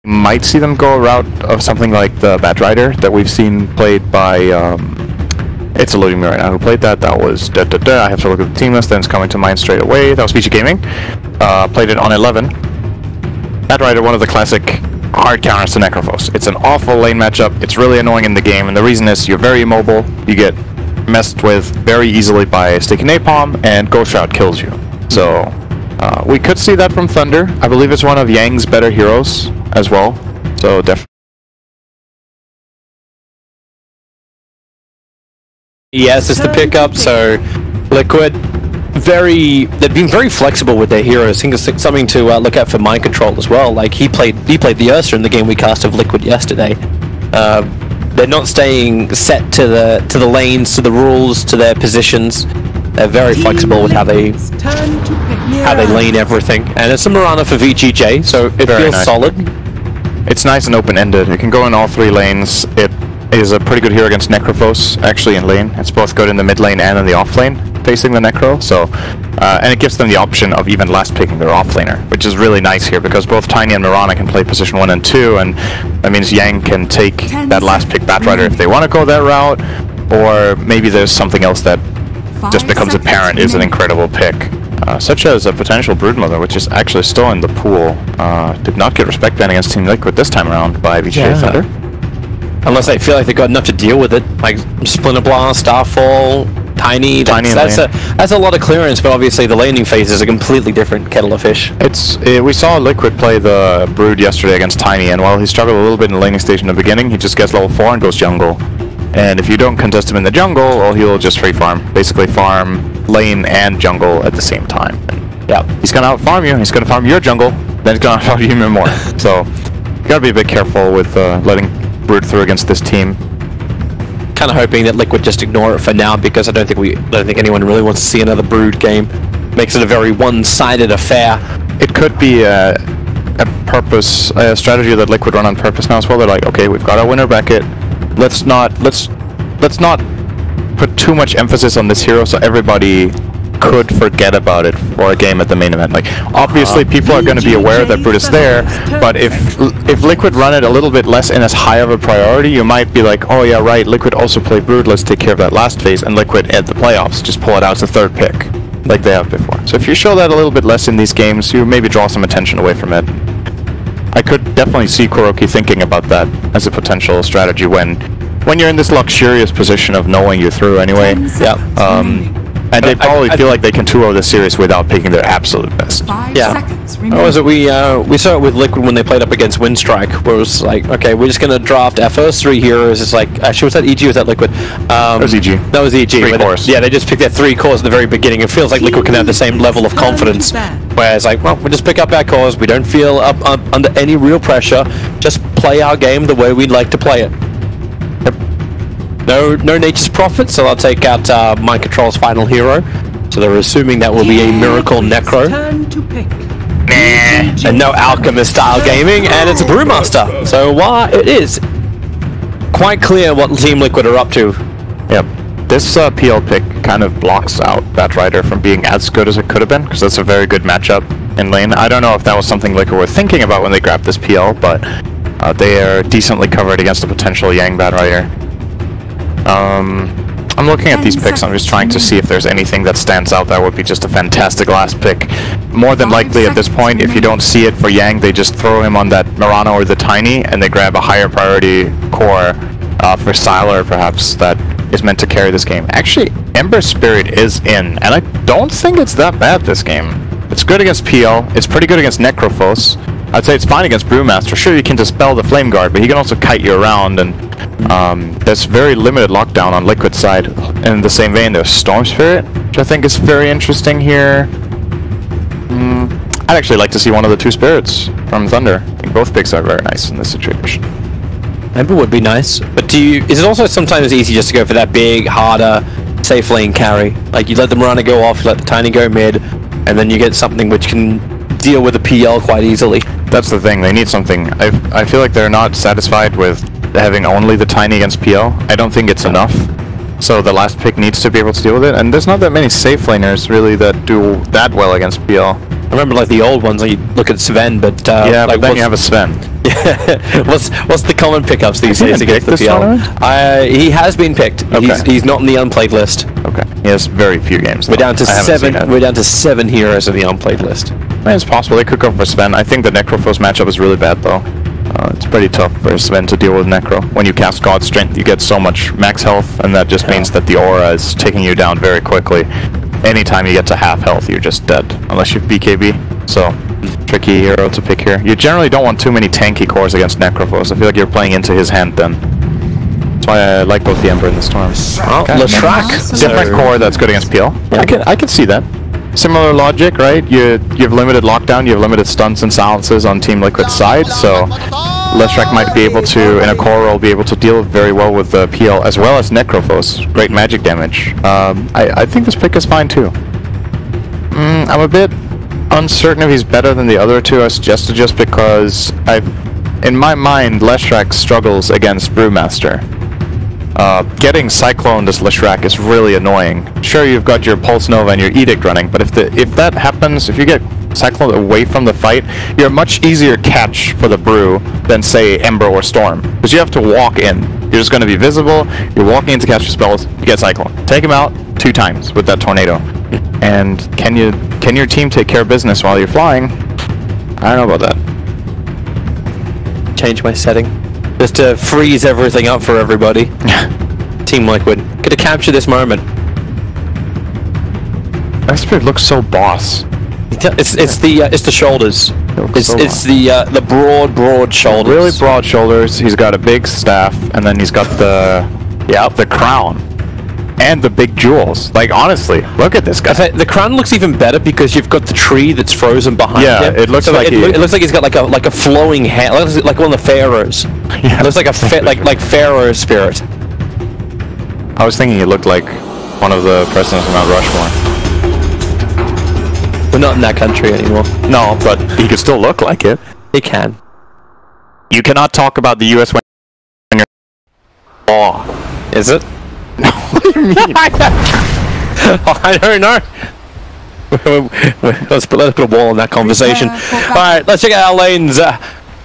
might see them go a route of something like the Batrider that we've seen played by, it's eluding me right now. Who played that? That was I have to look at the team list, then it's coming to mind straight away. That was VG Gaming. Played it on 11. Batrider, one of the classic hard counters to Necrophos. It's an awful lane matchup. It's really annoying in the game, and the reason is you're very immobile. You get messed with very easily by sticky napalm, and Ghost Shroud kills you. So we could see that from Thunder. I believe it's one of Yang's better heroes as well. So definitely. Yes, it's the pickup. So Liquid, they've been very flexible with their heroes. I think it's something to look at for mind control as well. Like he played the Ursa in the game we cast of Liquid yesterday. They're not staying set to the lanes, to the rules, to their positions. They're very flexible with how they lane everything. And it's a Mirana for VGJ, so it feels nice. Solid. It's nice and open-ended. It can go in all three lanes. It is a pretty good hero against Necrophos, actually in lane. It's both good in the mid lane and in the off lane, facing the Necro. So, and it gives them the option of even last picking their off laner, which is really nice here because both Tiny and Mirana can play position 1 and 2, and that means Yang can take that last pick Batrider if they want to go that route, or maybe there's something else that just becomes apparent is an incredible pick. Such as a potential Broodmother, which is actually still in the pool. Did not get respect ban against Team Liquid this time around by VGJ Thunder. Unless they feel like they've got enough to deal with it, like Splinter Blast, Starfall, Tiny. That's a lot of clearance, but obviously the laning phase is a completely different kettle of fish. We saw Liquid play the Brood yesterday against Tiny, and while he struggled a little bit in the laning station in the beginning, he just gets level 4 and goes jungle. And if you don't contest him in the jungle, well, he'll just free farm. Basically farm lane and jungle at the same time. Yeah, he's gonna out farm you, he's gonna farm your jungle, then he's gonna farm you even more. So, you gotta be a bit careful with letting Brood through against this team. Kind of hoping that Liquid just ignore it for now, because I don't think anyone really wants to see another Brood game. Makes it a very one-sided affair. It could be a strategy that Liquid run on purpose now as well. They're like, okay, we've got our winner bracket. Let's not put too much emphasis on this hero so everybody could forget about it for a game at the main event. Like, obviously people are going to be aware that Brood is there, but if Liquid run it a little bit less in as high of a priority, you might be like, oh yeah, right, Liquid also play Brood, let's take care of that last phase, and Liquid at the playoffs just pull it out as a third pick, like they have before. So if you show that a little bit less in these games, you maybe draw some attention away from it. I could definitely see Kuroki thinking about that as a potential strategy when you're in this luxurious position of knowing you're through anyway. Yeah. And they probably feel like they can 2-0 this series without picking their absolute best. Yeah. What was it? We saw it with Liquid when they played up against Windstrike, where it was like, okay, we're just gonna draft our first 3 heroes. It's like, actually, was that EG or was that Liquid? That was EG. That was EG. 3 cores. Yeah, they just picked their 3 cores at the very beginning. It feels like Liquid can have the same level of confidence, where it's like, well, we just pick up our cores. We don't feel under any real pressure. Just play our game the way we'd like to play it. No Nature's Prophet, so I'll take out Mind Control's final hero. So they're assuming that will be a Miracle Necro. And no Alchemist style gaming, and it's a Brewmaster. So it is quite clear what Team Liquid are up to. Yep. This PL pick kind of blocks out Batrider from being as good as it could have been, because that's a very good matchup in lane. I don't know if that was something Liquid were thinking about when they grabbed this PL, but they are decently covered against a potential Yang Batrider. I'm looking at these picks, I'm just trying to see if there's anything that stands out that would be just a fantastic last pick. More than likely at this point, if you don't see it for Yang, they just throw him on that Mirana or the Tiny, and they grab a higher priority core for Sylar, perhaps, that is meant to carry this game. Actually, Ember Spirit is in, and I don't think it's that bad this game. It's good against PL, it's pretty good against Necrophos. I'd say it's fine against Brewmaster. Sure, you can dispel the Flame Guard, but he can also kite you around, and there's very limited lockdown on Liquid's side. In the same vein, there's Storm Spirit, which I think is very interesting here. I'd actually like to see one of the 2 spirits from Thunder. I think both picks are very nice in this situation. Ember would be nice, but is it also sometimes easy just to go for that big, harder, safe lane carry? Like, you let the Mirana go off, you let the Tiny go mid, and then you get something which can deal with a PL quite easily. That's the thing, they need something. I feel like they're not satisfied with having only the Tiny against PL. I don't think it's enough. So the last pick needs to be able to deal with it, and there's not that many safe laners really that do that well against PL. I remember like the old ones, like you look at Sven, but yeah, but then you have a Sven. What's the common pickups these days against the PL? He has been picked. Okay. He's not in the unplayed list. Okay. He has very few games. We're down to 7. We're down to 7 heroes in the unplayed list. It's possible they could go for Sven. I think the Necrophos matchup is really bad though. It's pretty tough for Sven to deal with Necro. When you cast God Strength, you get so much max health, and that just means that the aura is taking you down very quickly. Anytime you get to half health, you're just dead, unless you have BKB. So, tricky hero to pick here. You generally don't want too many tanky cores against Necrophos. I feel like you're playing into his hand then. That's why I like both the Ember and the Storm. Oh, Leshrac. Different core that's good against PL. Yeah, I can see that. Similar logic, right? You have limited lockdown, you have limited stuns and silences on Team Liquid's side, so Leshrac might be able to, in a core role, be able to deal very well with the PL as well as Necrophos. Great magic damage. I think this pick is fine too. I'm a bit uncertain if he's better than the other two I suggested, just because in my mind, Leshrac struggles against Brewmaster. Getting Cycloned as Leshrac is really annoying. Sure, you've got your Pulse Nova and your Edict running, but if that happens, if you get Cycloned away from the fight, you're a much easier catch for the Brew than, say, Ember or Storm. Because you have to walk in. You're just going to be visible, you're walking in to catch your spells, you get Cycloned. Take him out 2 times with that Tornado. And can your team take care of business while you're flying? I don't know about that. Change my setting. Just to freeze everything up for everybody. Team Liquid. Gotta capture this moment. Spirit looks so boss. It's the shoulders. It's the broad shoulders. Really broad shoulders. He's got a big staff, and then he's got the crown. And the big jewels. Like, honestly, look at this guy. The crown looks even better because you've got the tree that's frozen behind him. Yeah, it looks like it looks like he's got like a flowing hair, like one of the pharaohs. Yeah. It looks like like Pharaoh spirit. I was thinking he looked like one of the presidents of Mount Rushmore. We're not in that country anymore. No, but he could still look like it. He can. You cannot talk about the U.S. when you're... Oh. Is it? No, what do you mean? I don't know. Let's put a wall in that conversation. Alright, let's check out our lanes.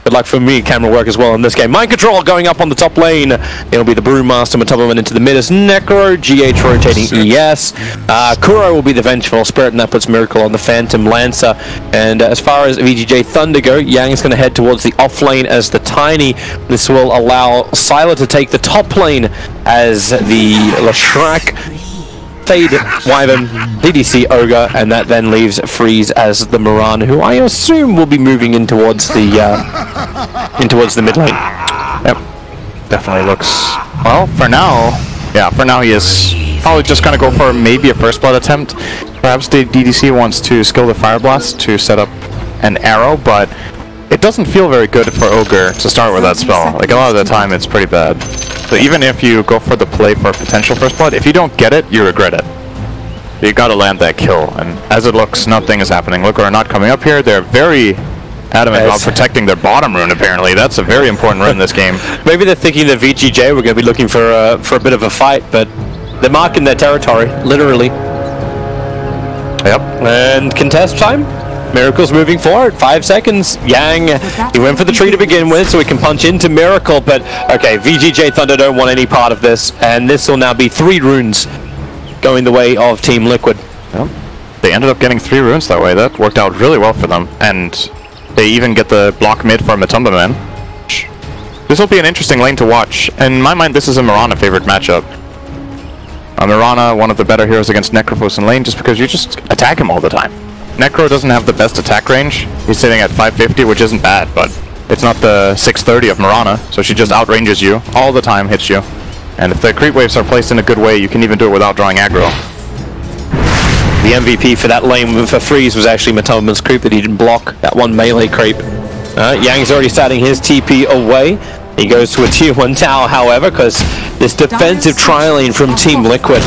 Good luck for me, camera work as well in this game. Mind Control going up on the top lane. It'll be the Brewmaster, Matubman into the mid as Necro, GH rotating ES. Kuro will be the Vengeful Spirit, and that puts Miracle on the Phantom Lancer. And as far as VGJ Thunder go, Yang is going to head towards the off lane as the Tiny. This will allow Sylar to take the top lane as the Leshrac, Fade, Wyvern, DDC Ogre, and that then leaves Freeze as the Mirana, who I assume will be moving in towards the mid lane. Yep, definitely looks well for now. Yeah, for now he is probably just gonna go for maybe a first blood attempt. Perhaps the DDC wants to skill the Fire Blast to set up an arrow, but it doesn't feel very good for Ogre to start with that spell. Like, a lot of the time it's pretty bad. So even if you go for the play for potential first blood, if you don't get it, you regret it. You gotta land that kill, and as it looks, nothing is happening. Look, are not coming up here. They're very adamant about protecting their bottom rune, apparently. That's a very important rune in this game. Maybe they're thinking that VGJ were going to be looking for a bit of a fight, but they're marking their territory, literally. Yep. And contest time. Miracle's moving forward, 5 seconds. Yang, he went for the tree to begin with, so he can punch into Miracle, but okay, VGJ Thunder don't want any part of this, and this will now be 3 runes going the way of Team Liquid. Yep. They ended up getting 3 runes that way. That worked out really well for them, and they even get the block mid for Matumbaman. This will be an interesting lane to watch. In my mind, this is a Mirana favorite matchup. Mirana, one of the better heroes against Necrophos in lane, just because you just attack him all the time. Necro doesn't have the best attack range. He's sitting at 550, which isn't bad, but it's not the 630 of Mirana, so she just outranges you all the time, hits you. And if the creep waves are placed in a good way, you can even do it without drawing aggro. The MVP for that lane for Freeze was actually Matubman's creep that he didn't block, that one melee creep. Yang's already starting his TP away. He goes to a tier 1 tower, however, because this defensive tri-lane from Team Liquid.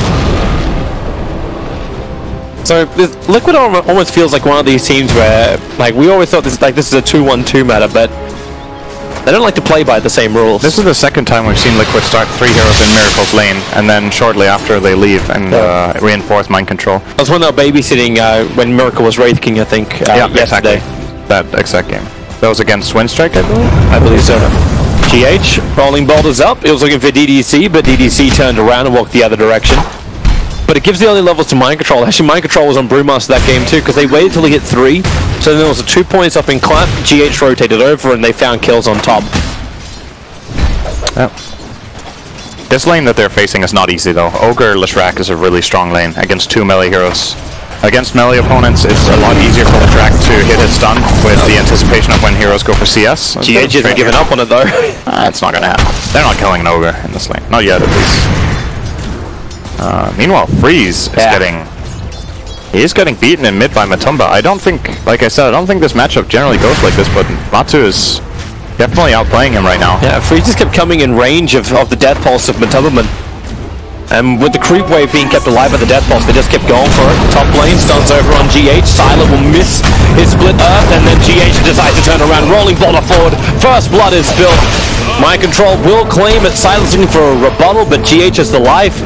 So Liquid almost feels like one of these teams where, like, we always thought this is a 2-1-2 meta, but they don't like to play by the same rules. This is the second time we've seen Liquid start 3 heroes in Miracle's lane, and then shortly after they leave and reinforce mind control. That was when they were babysitting when Miracle was Wraith King, I think, yesterday. Exactly. That exact game. That was against Windstrike, I believe? I believe so. GH, rolling boulders up. It was looking for DDC, but DDC turned around and walked the other direction. But it gives the early levels to Mind Control. Actually, Mind Control was on Brewmaster that game too, because they waited till he hit 3. So then there was a 2 points up in clap. GH rotated over, and they found kills on top. Yep. This lane that they're facing is not easy though. Ogre Leshrac is a really strong lane against 2 melee heroes. Against melee opponents, it's a lot easier for Leshrac to hit his stun with the anticipation of when heroes go for CS. GH isn't giving up on it though. It's not gonna happen. They're not killing an Ogre in this lane. Not yet, at least. Meanwhile, Freeze is getting beaten in mid by Matumba. I don't think, like I said, I don't think this matchup generally goes like this, but Matu is definitely outplaying him right now. Yeah, Freeze just kept coming in range of the Death Pulse of Matumba. And with the creep wave being kept alive by the Death Pulse, they just kept going for it. Top lane, stuns over on GH. Silent will miss his split earth, and then GH decides to turn around. Rolling boulder forward. First blood is spilled. Mind Control will claim it, silencing for a rebuttal, but GH has the life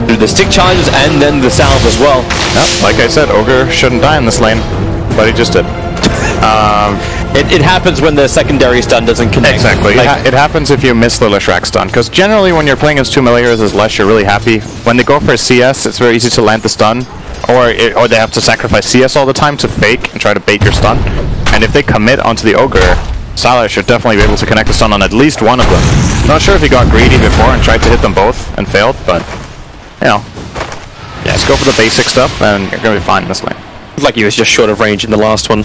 through the stick charges and then the salve as well. Yep, like I said, Ogre shouldn't die in this lane, but he just did. It happens when the secondary stun doesn't connect. Exactly. Like, it happens if you miss the Leshrac stun, because generally when you're playing against 2 melee heroes as Lesh, you're really happy. When they go for a CS, it's very easy to land the stun, or they have to sacrifice CS all the time to fake and try to bait your stun. And if they commit onto the Ogre, Sylar should definitely be able to connect the stun on at least one of them. Not sure if he got greedy before and tried to hit them both and failed, but, you know, just go for the basic stuff and you're going to be fine in this lane. like he was just short of range in the last one.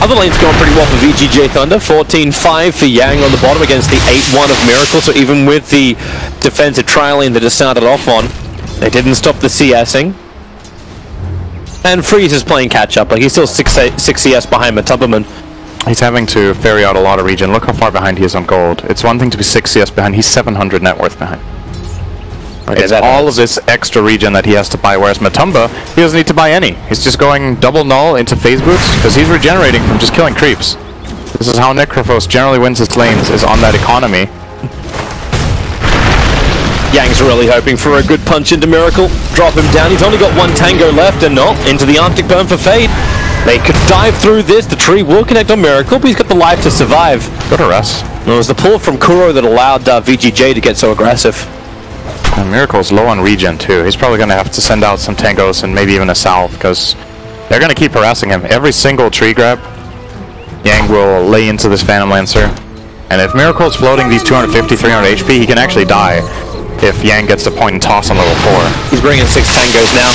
Other lanes going pretty well for VGJ Thunder. 14-5 for Yang on the bottom against the 8-1 of Miracle. So even with the defensive trial lane that it started off on, they didn't stop the CSing. And Freeze is playing catch up. Like, he's still 6 CS behind Matumberman. He's having to ferry out a lot of regen. Look how far behind he is on gold. It's one thing to be 6 CS behind. He's 700 net worth behind. Okay, it's all of this extra regen that he has to buy, whereas Matumba, he doesn't need to buy any. He's just going double null into phase boots, because he's regenerating from just killing creeps. This is how Necrophos generally wins his lanes, is on that economy. Yang's really hoping for a good punch into Miracle. Drop him down. He's only got one Tango left, and no, into the Arctic Burn for Fade. They could dive through this. The tree will connect on Miracle, but he's got the life to survive. Go to rest. It was the pull from Kuro that allowed VGJ to get so aggressive. And Miracle's low on regen too. He's probably going to have to send out some tangos and maybe even a salve, because they're going to keep harassing him. Every single tree grab, Yang will lay into this Phantom Lancer. And if Miracle's floating these 250, 300 HP, he can actually die if Yang gets the point and toss on level 4. He's bringing 6 tangos now.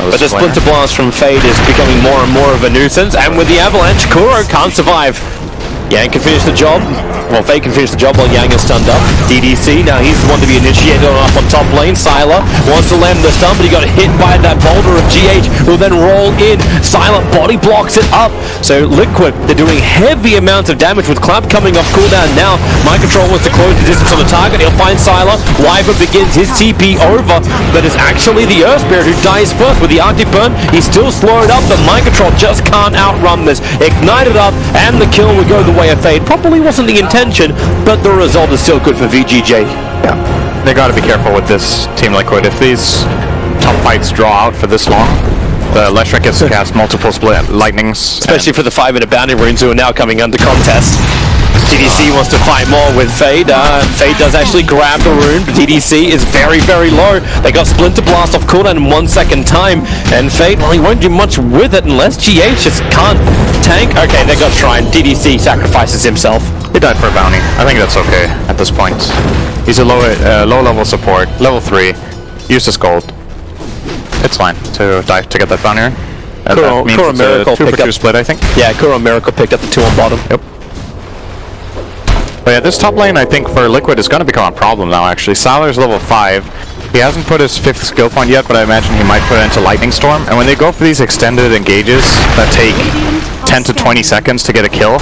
But the Splinter Blast from Fade is becoming more and more of a nuisance, and with the Avalanche, Kuro can't survive. Yang can finish the job. Well, Fade can finish the job while Yang is stunned up. DDC, now he's the one to be initiated on up on top lane. Sylar wants to land the stun, but he got hit by that boulder of GH, who will then roll in. Sylar body blocks it up. So Liquid, they're doing heavy amounts of damage with Clap coming off cooldown now. Mind Control wants to close the distance on the target. He'll find Sylar. Wyvern begins his TP over, but it's actually the Earth Spirit who dies first with the Arctic Burn. He's still slowed up, but Mind Control just can't outrun this. Ignited up, and the kill will go the way of Fade. Probably wasn't the intention, but the result is still good for VGJ. Yeah, they got to be careful with this Team Liquid. If these top fights draw out for this long, the Leshrac gets to cast multiple split lightnings. Especially for the 5-minute bounty runes who are now coming under contest. TDC wants to fight more with Fade. Fade does actually grab the rune, but TDC is very, very low. They got Splinter Blast off cooldown in 1 second time, and Fade, well, he won't do much with it unless GH just can't tank. Okay, they got Shrine. TDC sacrifices himself. He died for a bounty. I think that's okay at this point. He's a low-level support, level 3. Used his gold. It's fine to die to get that bounty. That means Kuro Miracle a 2 for 2 up, split, I think. Yeah, Kuro Miracle picked up the 2 on bottom. Yep. But yeah, this top lane, I think, for Liquid is going to become a problem now, actually. Sylar's level 5. He hasn't put his 5th skill point yet, but I imagine he might put it into Lightning Storm. And when they go for these extended engages that take 10 to 20 seconds to get a kill,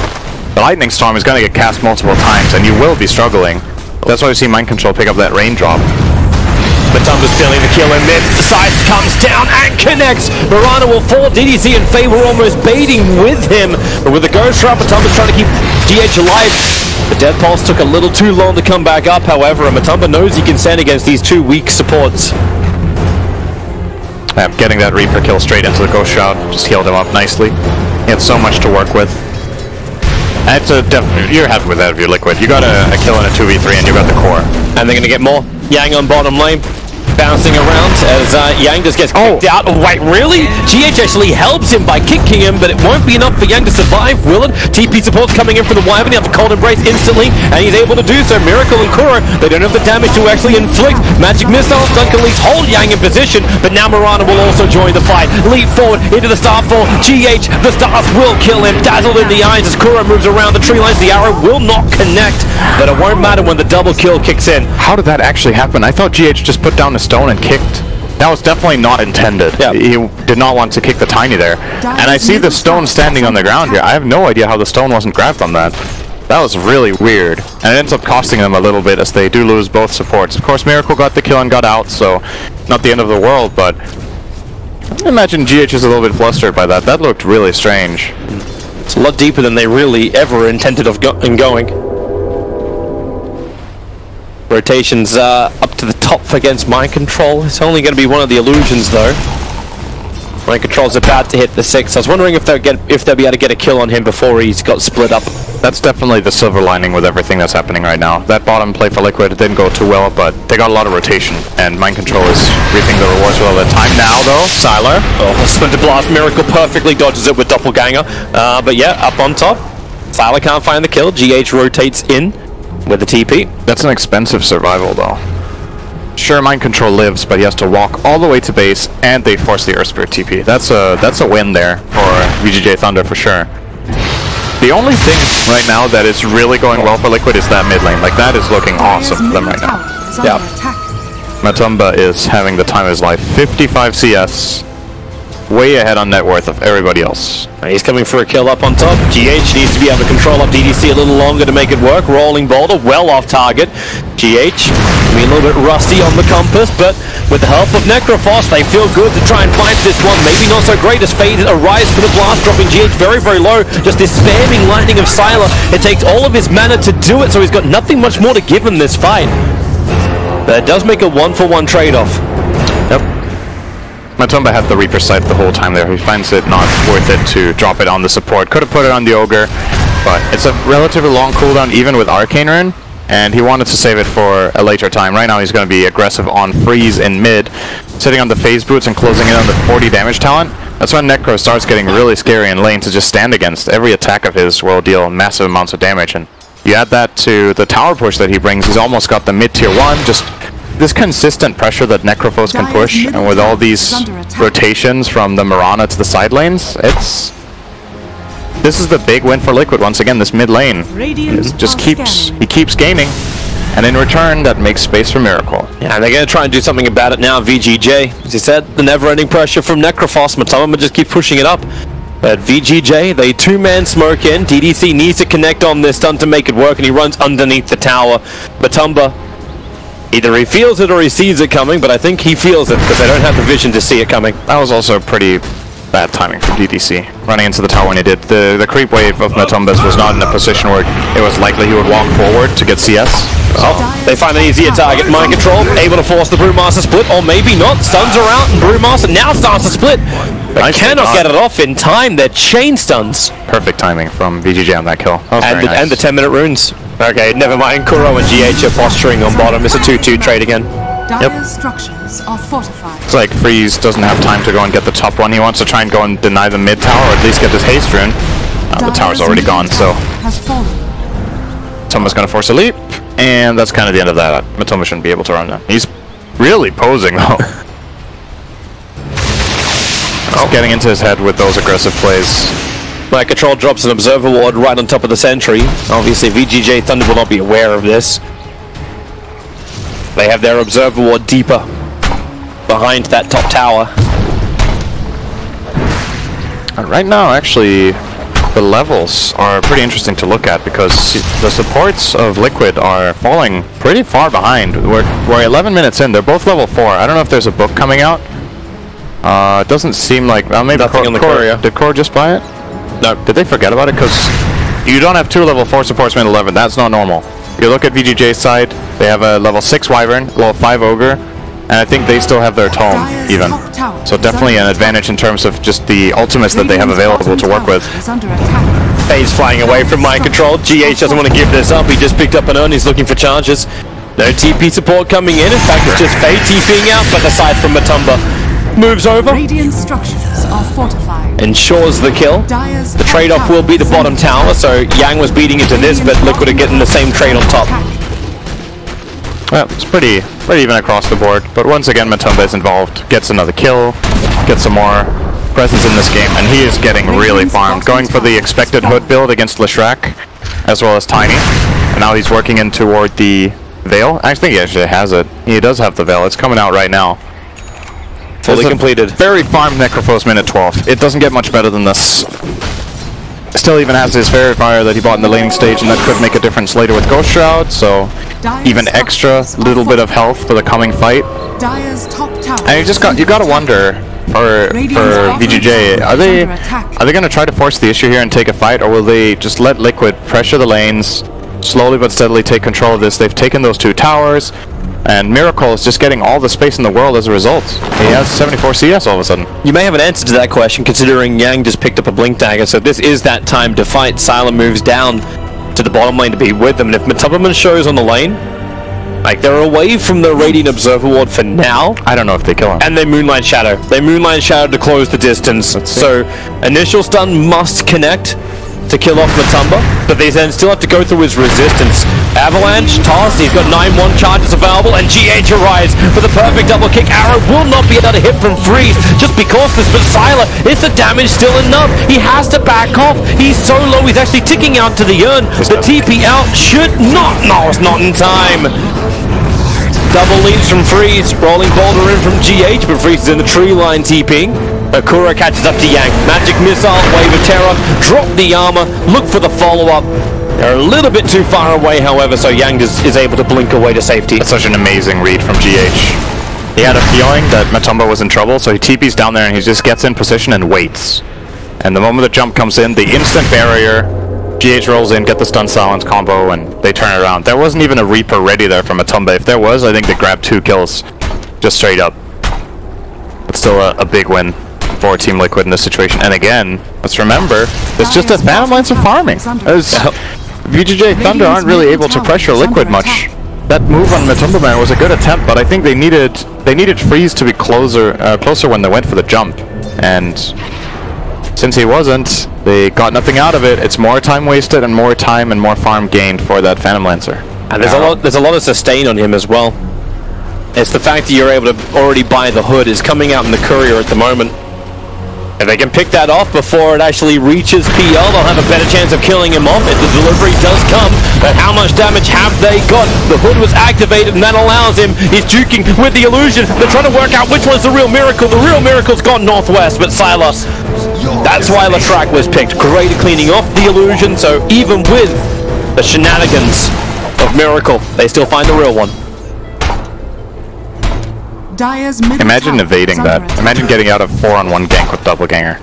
the Lightning Storm is going to get cast multiple times, and you will be struggling. That's why we see Mind Control pick up that raindrop. Matumba's stealing the kill in mid. The side comes down and connects. Mirana will fall. DDC and Faye were almost baiting with him. But with the Ghost Trap, Matumba's trying to keep GH alive. The Death Pulse took a little too long to come back up, however, and Matumba knows he can stand against these 2 weak supports. Getting that Reaper kill straight into the Ghost Shroud just healed him up nicely. He had so much to work with. And it's you're happy with that if you're Liquid. You got a kill in a 2v3 and you got the core. And they're going to get more. Yang on bottom lane. Bouncing around as Yang just gets kicked out. Oh, wait, really? GH actually helps him by kicking him, but it won't be enough for Yang to survive, will it? TP support's coming in from the Wyvern. He has a cold embrace instantly, and he's able to do so. Miracle and Kuro, they don't have the damage to actually inflict. Magic missiles, Duncan Leaks hold Yang in position, but now Mirana will also join the fight. Leap forward into the Starfall. GH, the stars will kill him. Dazzled in the eyes as Kuro moves around the tree lines. The arrow will not connect, but it won't matter when the double kill kicks in. How did that actually happen? I thought GH just put down the stone and kicked. That was definitely not intended. Yeah. He did not want to kick the Tiny there. And I see the stone standing on the ground here. I have no idea how the stone wasn't grabbed on that. That was really weird. And it ends up costing them a little bit as they do lose both supports. Of course, Miracle got the kill and got out, so not the end of the world, but I imagine GH is a little bit flustered by that. That looked really strange. It's a lot deeper than they really ever intended in going. Rotations up to the top against Mind Control. It's only going to be one of the illusions, though. Mind Control's about to hit the 6. I was wondering if they'll be able to get a kill on him before he's got split up. That's definitely the silver lining with everything that's happening right now. That bottom play for Liquid didn't go too well, but they got a lot of rotation, and Mind Control is reaping the rewards well. The time now, though, Sylar. Oh, Splinter Blast, Miracle perfectly dodges it with Doppelganger. But yeah, up on top. Sylar can't find the kill. GH rotates in with the TP. That's an expensive survival, though. Sure, Mind Control lives, but he has to walk all the way to base, and they force the Earth Spirit TP. That's a win there for VGJ Thunder for sure. The only thing right now that is really going well for Liquid is that mid lane. Like, that is looking awesome for them right now. Yeah. Matumba is having the time of his life. 55 CS. Way ahead on net worth of everybody else. He's coming for a kill up on top. GH needs to be able to control up DDC a little longer to make it work. Rolling boulder, well off target. GH, a little bit rusty on the compass, but with the help of Necrophos, they feel good to try and find this one. Maybe not so great as Fade arrives for the blast, dropping GH very, very low. Just this spamming lightning of Sylar. It takes all of his mana to do it, so he's got nothing much more to give him this fight. But it does make a 1-for-1 trade-off. Yep. Matumba had the Reaper Sight the whole time there. He finds it not worth it to drop it on the support. Could have put it on the Ogre, but it's a relatively long cooldown even with Arcane Rune, and he wanted to save it for a later time. Right now he's going to be aggressive on Freeze in mid, sitting on the Phase Boots and closing in on the 40 damage talent. That's when Necro starts getting really scary in lane to just stand against. Every attack of his will deal massive amounts of damage, and you add that to the tower push that he brings, he's almost got the mid tier 1, just this consistent pressure that Necrophos can push, and with all these rotations from the Mirana to the side lanes, this is the big win for Liquid once again. This mid lane he keeps gaining, and in return that makes space for Miracle. Yeah, and they're going to try and do something about it now. VGJ, as you said, the never-ending pressure from Necrophos. Matumba just keep pushing it up. But VGJ, they two-man smoke in. DDC needs to connect on this stun to make it work, and he runs underneath the tower. Matumba, either he feels it or he sees it coming, but I think he feels it because they don't have the vision to see it coming. That was also pretty bad timing from DDC, running into the tower when he did. The creep wave of Matumba's was not in a position where it was likely he would walk forward to get CS. Oh, they find an easier target. Mind Control, able to force the Brewmaster split, or maybe not. Stuns are out, and Brewmaster now starts to split. But cannot get it off in time. They're chain stuns. Perfect timing from VGJ on that kill. That and the 10-minute runes. Okay, never mind. Kuro and GH are posturing on bottom. It's a 2-2 trade again. Yep. Structures are fortified. It's like Freeze doesn't have time to go and get the top one. He wants to try and go and deny the mid tower, or at least get this haste rune. The tower's already gone, so Matumba's gonna force a leap, and that's kind of the end of that. Matumba shouldn't be able to run that. He's really posing though. Getting into his head with those aggressive plays. Mind Control drops an Observer Ward right on top of the sentry. Obviously VGJ Thunder will not be aware of this. They have their Observer Ward deeper behind that top tower. And right now, actually, the levels are pretty interesting to look at because the supports of Liquid are falling pretty far behind. We're 11 minutes in. They're both level 4. I don't know if there's a book coming out. It doesn't seem like... maybe nothing on the Core. Did Core just buy it? No. Did they forget about it? Because you don't have 2 level 4 supports in 11. That's not normal. You look at VGJ's side, they have a level 6 Wyvern, level 5 Ogre, And I think they still have their tome, even. So definitely an advantage in terms of just the ultimates that they have available to work with. Fade's flying away from mind control. GH doesn't want to give this up. He just picked up an urn. He's looking for charges. No TP support coming in. In fact, it's just Fade TPing out, but the side from Matumba moves over. Radiant structures are fortified. Ensures the kill. The trade-off will be the bottom tower, so Yang was beating into this, but Liquid are getting the same trade on top. Well, it's pretty even across the board, but once again Matumba is involved, gets another kill, gets some more presence in this game, and he is getting really farmed, going for the expected hood build against Leshrac, as well as Tiny, and now he's working in toward the Veil. I think he actually has it. He does have the Veil, it's coming out right now. Fully completed. Very farmed Necrophos minute 12. It doesn't get much better than this. Still even has his Fairy Fire that he bought in the laning stage, and that could make a difference later with Ghost Shroud, so even extra little bit of health for the coming fight. And you gotta wonder for VGJ, are they gonna try to force the issue here and take a fight, or will they just let Liquid pressure the lanes, slowly but steadily take control of this? They've taken those 2 towers, and Miracle is just getting all the space in the world as a result. He has 74 CS all of a sudden. You may have an answer to that question, considering Yang just picked up a Blink Dagger, so this is that time to fight. Sylar moves down to the bottom lane to be with them, and if Matumba shows on the lane, like, they're away from the Radiant Observer Ward for now. I don't know if they kill him. And they Moonlight Shadow. They Moonlight Shadow to close the distance. So, initial stun must connect to kill off Matumba, but they then still have to go through his resistance. Avalanche, toss, he's got 9-1 charges available, and GH arrives for the perfect double kick. Arrow will not be able to hit from Freeze just because this, but Sylar, is the damage still enough? He has to back off. He's so low, he's actually ticking out to the urn. The TP out should not, no, it's not in time. Double leads from Freeze, rolling boulder in from GH, but Freeze is in the tree line TPing. Akura catches up to Yang. Magic Missile, Wave of Terror, drop the armor, look for the follow-up. They're a little bit too far away, however, so Yang is able to blink away to safety. That's such an amazing read from GH. He had a feeling that Matumba was in trouble, so he TPs down there and he just gets in position and waits. And the moment the jump comes in, the instant barrier, GH rolls in, get the stun silence combo, and they turn it around. There wasn't even a Reaper ready there from Matumba. If there was, I think they grabbed 2 kills, just straight up. But still a big win for Team Liquid in this situation. And again, let's remember, it's just that Phantom Lancer farming. VGJ Thunder aren't really able to pressure Liquid much. That move on Matumba Man was a good attempt, but I think they needed Freeze to be closer when they went for the jump. And since he wasn't, they got nothing out of it. It's more time wasted and more time and more farm gained for that Phantom Lancer. And there's a lot of sustain on him as well. It's the fact that you're able to already buy the hood is coming out in the courier at the moment. If they can pick that off before it actually reaches PL, they'll have a better chance of killing him off if the delivery does come. But how much damage have they got? The hood was activated and that allows him. He's juking with the illusion. They're trying to work out which one's the real miracle. The real miracle's gone northwest, but Sylar, that's why Leshrac was picked. Great at cleaning off the illusion, so even with the shenanigans of Miracle, they still find the real one. Imagine evading that. Imagine getting out of 4-on-1 gank with Doppelganger.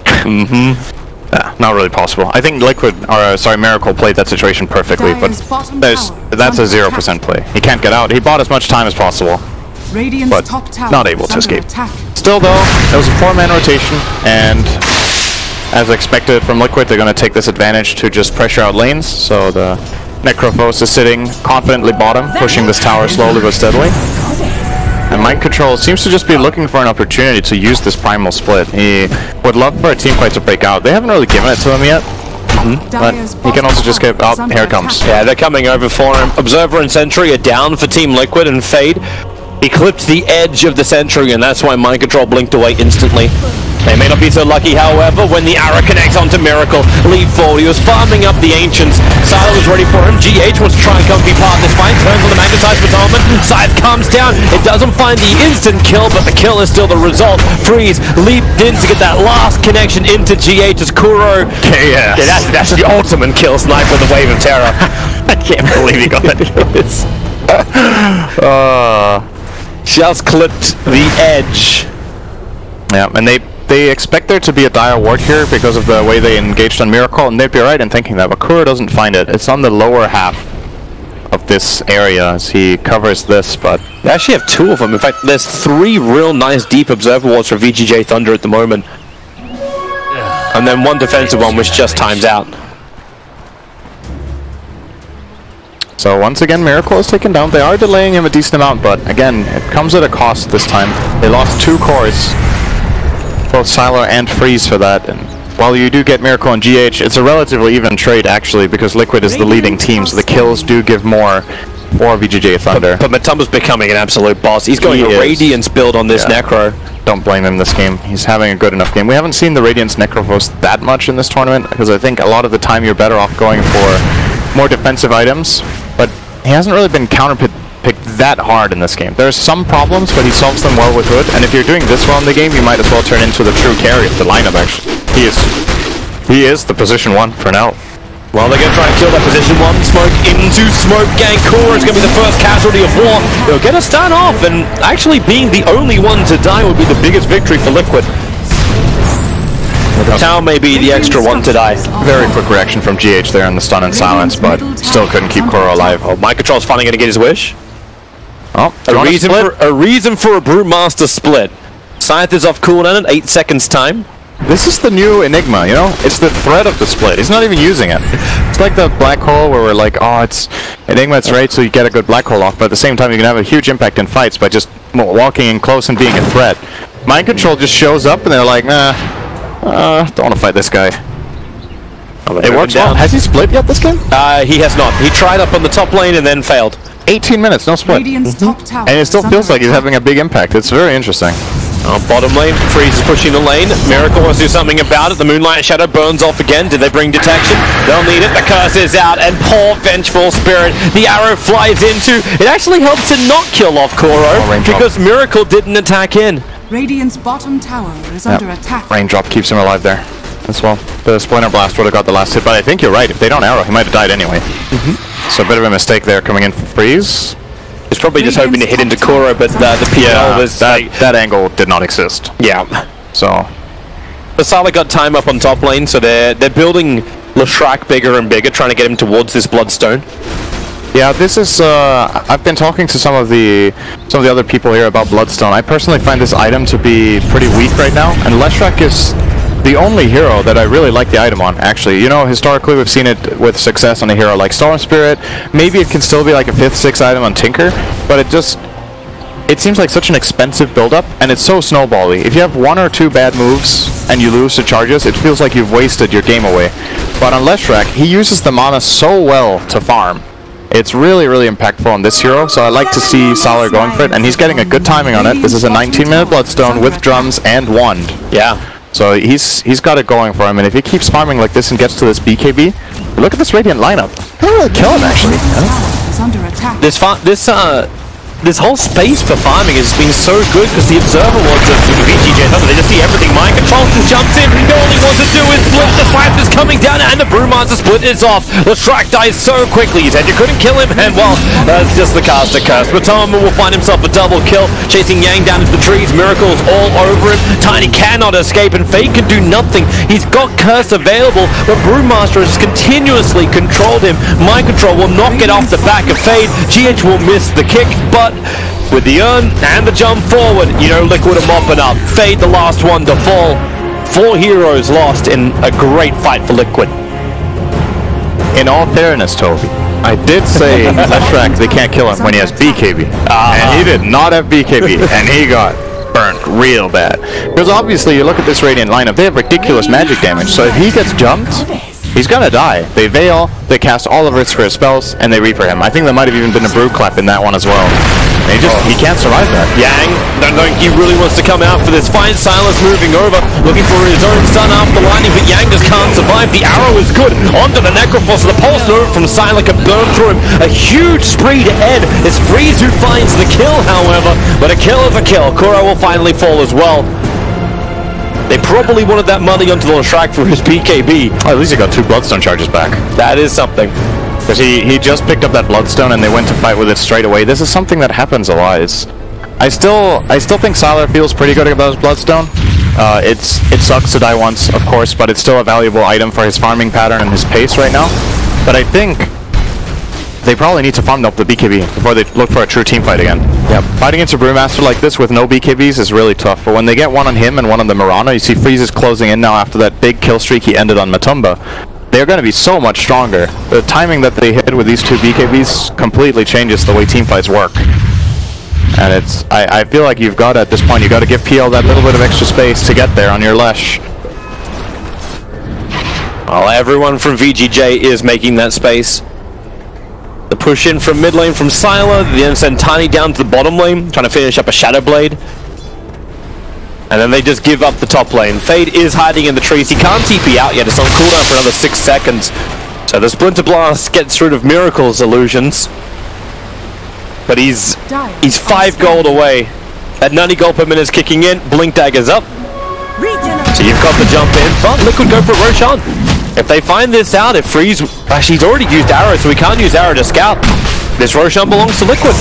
Not really possible. I think Miracle played that situation perfectly, but that's a 0% play. He can't get out. He bought as much time as possible, but not able to escape. Still though, it was a 4-man rotation, and as expected from Liquid, they're going to take this advantage to just pressure out lanes, so the Necrophos is sitting confidently bottom, pushing this tower slowly but steadily. And Mind Control seems to just be looking for an opportunity to use this primal split. He would love for a team fight to break out. They haven't really given it to him yet. But he can also just get out. Here it comes. Yeah, they're coming over for him. Observer and Sentry are down for Team Liquid, and Fade, he clipped the edge of the Sentry, and that's why Mind Control blinked away instantly. They may not be so lucky, however, when the arrow connects onto Miracle. Leap forward, he was farming up the Ancients. Sylar was ready for him. GH wants to try and come be part of this fight. Turns on the magnetized battlement. Scythe comes down. It doesn't find the instant kill, but the kill is still the result. Freeze leaped in to get that last connection into GH's Kuro. Yes. Yeah, that's the ultimate kill snipe with the Wave of Terror. I can't believe he got that kill. Just clipped the edge. Yeah, and they expect there to be a dire ward here because of the way they engaged on Miracle, and they'd be right in thinking that, but Kuro doesn't find it. It's on the lower half of this area as he covers this, but They actually have 2 of them. In fact, there's 3 real nice deep observer wards for VGJ Thunder at the moment. And then 1 defensive one which just times out. so once again Miracle is taken down. They are delaying him a decent amount, but again, it comes at a cost this time. They lost 2 cores, both Sylar and Freeze for that, and while you do get Miracle and GH, it's a relatively even trade actually, because Liquid is the leading team, so the kills do give more for VGJ Thunder. But Matumba's becoming an absolute boss. He's going a Radiance build on this Necro. Don't blame him this game. He's having a good enough game. We haven't seen the Radiance Necrophos that much in this tournament, because I think a lot of the time you're better off going for more defensive items, but he hasn't really been counterpicked that hard in this game. There's some problems, but he solves them well with Hood, and if you're doing this well in the game, you might as well turn into the true carry of the lineup actually. He is the position 1 for now. Well, they're going to try and kill that position 1. Smoke into Smoke Gang. Kora is going to be the first casualty of war. They'll get a start off, and actually being the only one to die would be the biggest victory for Liquid. The tower may be the extra one to die. Very quick reaction from GH there on the stun and silence, but still couldn't keep Kora alive. Oh, Mind Control's finally going to get his wish. Oh, A reason for a Brewmaster split. Scythe is off cooldown at 8 seconds time. This is the new Enigma, you know? It's the threat of the split. He's not even using it. It's like the black hole where we're like, oh, it's Enigma, it's right, so you get a good black hole off, but at the same time you can have a huge impact in fights by just walking in close and being a threat. Mind Control just shows up and they're like, nah, don't want to fight this guy. Oh, it works well. Has he split yet this game? He has not. He tried up on the top lane and then failed. 18 minutes, no split. And it still feels like he's having a big impact. It's very interesting. Bottom lane, Freeze is pushing the lane. Miracle wants to do something about it. The Moonlight Shadow burns off again. Did they bring detection? They'll need it. The curse is out, and poor Vengeful Spirit. The arrow flies into. It actually helps to not kill off Koro because Miracle didn't attack in. Radiant's bottom tower is under attack. Raindrop keeps him alive there as well. The Splinter Blast would have got the last hit, but I think you're right. If they don't arrow, he might have died anyway. So a bit of a mistake there coming in for Freeze. He's probably just hoping to hit into Koro, but the PL was... That angle did not exist. Yeah. So... Basala got time up on top lane, so they're building Leshrac bigger and bigger, trying to get him towards this Bloodstone. Yeah, this is... I've been talking to some of the other people here about Bloodstone. I personally find this item to be pretty weak right now, and Leshrac is the only hero that I really like the item on, actually. You know, historically we've seen it with success on a hero like Storm Spirit. Maybe it can still be like a 5th, 6th item on Tinker, but it seems like such an expensive build-up, and it's so snowbally. If you have 1 or 2 bad moves and you lose to charges, it feels like you've wasted your game away. But on Leshrac, he uses the mana so well to farm. It's really, really impactful on this hero, so I like to see Sylar going for it, and he's getting a good timing on it. This is a 19-minute Bloodstone with drums and wand. Yeah. So he's got it going for him, and if he keeps farming like this and gets to this BKB, look at this Radiant lineup. He'll really kill him, actually. This whole space for farming has been so good because the observer wards of VGJ Thunder, they just see everything. Mind Control jumps in, all he wants to do is split. The Scythe is coming down, and the Brewmaster split is off. Leshrac dies so quickly. He said you couldn't kill him, and well, that's just the caster curse. Matoma will find himself a double kill, chasing Yang down into the trees. Miracle's all over him. Tiny cannot escape, and Fade can do nothing. He's got curse available, but Brewmaster has continuously controlled him. Mind Control will not get off the back of Fade. GH will miss the kick, but with the urn and the jump forward, you know, Liquid are mopping up. Fade the last one to fall. 4 heroes lost in a great fight for Liquid. In all fairness, Toby, I did say Leshrac, they can't kill him when he has BKB. And he did not have BKB, and he got burnt real bad. Because obviously, you look at this Radiant lineup, they have ridiculous magic damage, so if he gets jumped, he's gonna die. They Veil, they cast all of Risk for his spells, and they Reaper him. I think there might have even been a Brew Clap in that one as well. And he can't survive that. Yang, don't think he really wants to come out for this fight. Silas moving over, looking for his own stun after lightning, but Yang just can't survive. The arrow is good. Onto the Necrophos. The pulse nova from Silas can burn through him. A huge spree to Ed. It's Freeze who finds the kill, however, but a kill is a kill. Kuro will finally fall as well. They probably wanted that money onto the Leshrac for his PKB. Oh, at least he got 2 Bloodstone charges back. That is something. Because he just picked up that Bloodstone and they went to fight with it straight away. This is something that happens a lot. I still think Sylar feels pretty good about his Bloodstone. It sucks to die once, of course, but it's still a valuable item for his farming pattern and his pace right now. But I think they probably need to farm up the BKB before they look for a true team fight again. Yep. Fighting against a Brewmaster like this with no BKBs is really tough, but when they get one on him and one on the Mirana, you see Freeze is closing in now after that big kill streak he ended on Matumba. They're going to be so much stronger. The timing that they hit with these two BKBs completely changes the way team fights work. And it's, I feel like you've got to, at this point, you've got to give PL that little bit of extra space to get there on your Lesh. Well, everyone from VGJ is making that space. The push in from mid lane from Sylar, then send Tiny down to the bottom lane, trying to finish up a Shadow Blade. And then they just give up the top lane. Fade is hiding in the trees. He can't TP out yet. It's on cooldown for another 6 seconds. So the Splinter Blast gets rid of Miracle's illusions. But he's 5 gold away. That 90 gold per minute is kicking in. Blink Dagger's up. So you've got the jump in, but Liquid go for Roshan. If they find this out, if Freeze... Actually, he's already used Arrow, so we can't use Arrow to scout. This Roshan belongs to Liquid.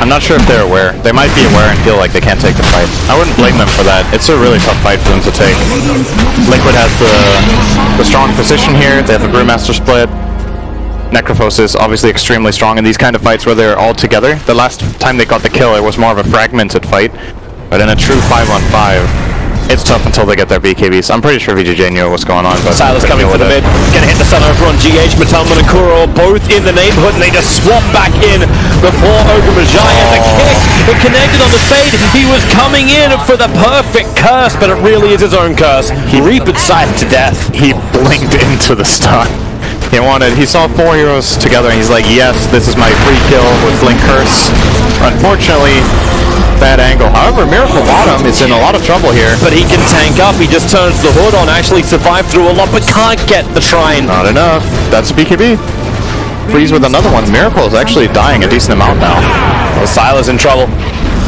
I'm not sure if they're aware. They might be aware and feel like they can't take the fight. I wouldn't blame them for that. It's a really tough fight for them to take. Liquid has the strong position here. They have the Brewmaster split. Necrophos is obviously extremely strong in these kind of fights where they're all together. The last time they got the kill, it was more of a fragmented fight. But in a true 5-on-5... it's tough until they get their BKBs. I'm pretty sure VGJ knew what's going on, but... Sylar's coming for the mid. Gonna hit the sun over on GH. Matumba and Kuro are both in the neighborhood, and they just swap back in before Ogumajai. And the kick, it connected on the Fade. He was coming in for the perfect curse, but it really is his own curse. He reaped Scythe to death. He blinked into the stun. He saw 4 heroes together, and he's like, yes, this is my free kill with Blink Curse. Unfortunately, bad angle. However, Miracle Bottom is in a lot of trouble here. But he can tank up. He just turns the hood on, actually survived through a lot, but can't get the shrine. Not enough. That's a BKB. Freeze with another one. Miracle is actually dying a decent amount now. Well, Sylar's in trouble.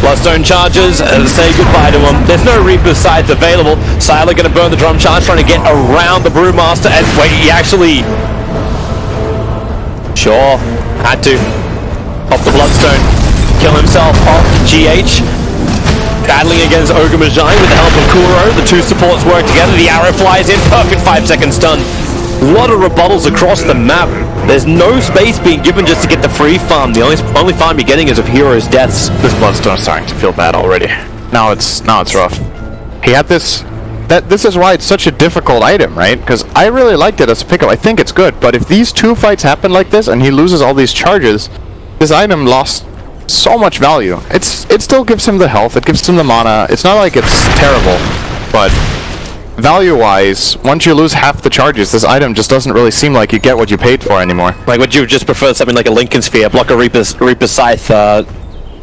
Bloodstone charges and say goodbye to him. There's no Reaper Scythe available. Sylar going to burn the drum charge, trying to get around the Brewmaster. And wait, he actually... Sure, had to. Off the Bloodstone. Kill himself off GH. Battling against Ogumajai with the help of Kuro. The two supports work together. The arrow flies in. Perfect 5-second stun. A lot of rebuttals across the map. There's no space being given just to get the free farm. The only farm you're getting is of heroes' deaths. This Bloodstone is starting to feel bad already. Now it's rough. He had this... This is why it's such a difficult item, right? Because I really liked it as a pickup. I think it's good. But if these two fights happen like this and he loses all these charges, this item lost so much value. It still gives him the health. It gives him the mana. It's not like it's terrible. But value-wise, once you lose half the charges, this item just doesn't really seem like you get what you paid for anymore. Like, would you just prefer something like a Lincoln Sphere, block a Reaper Scythe,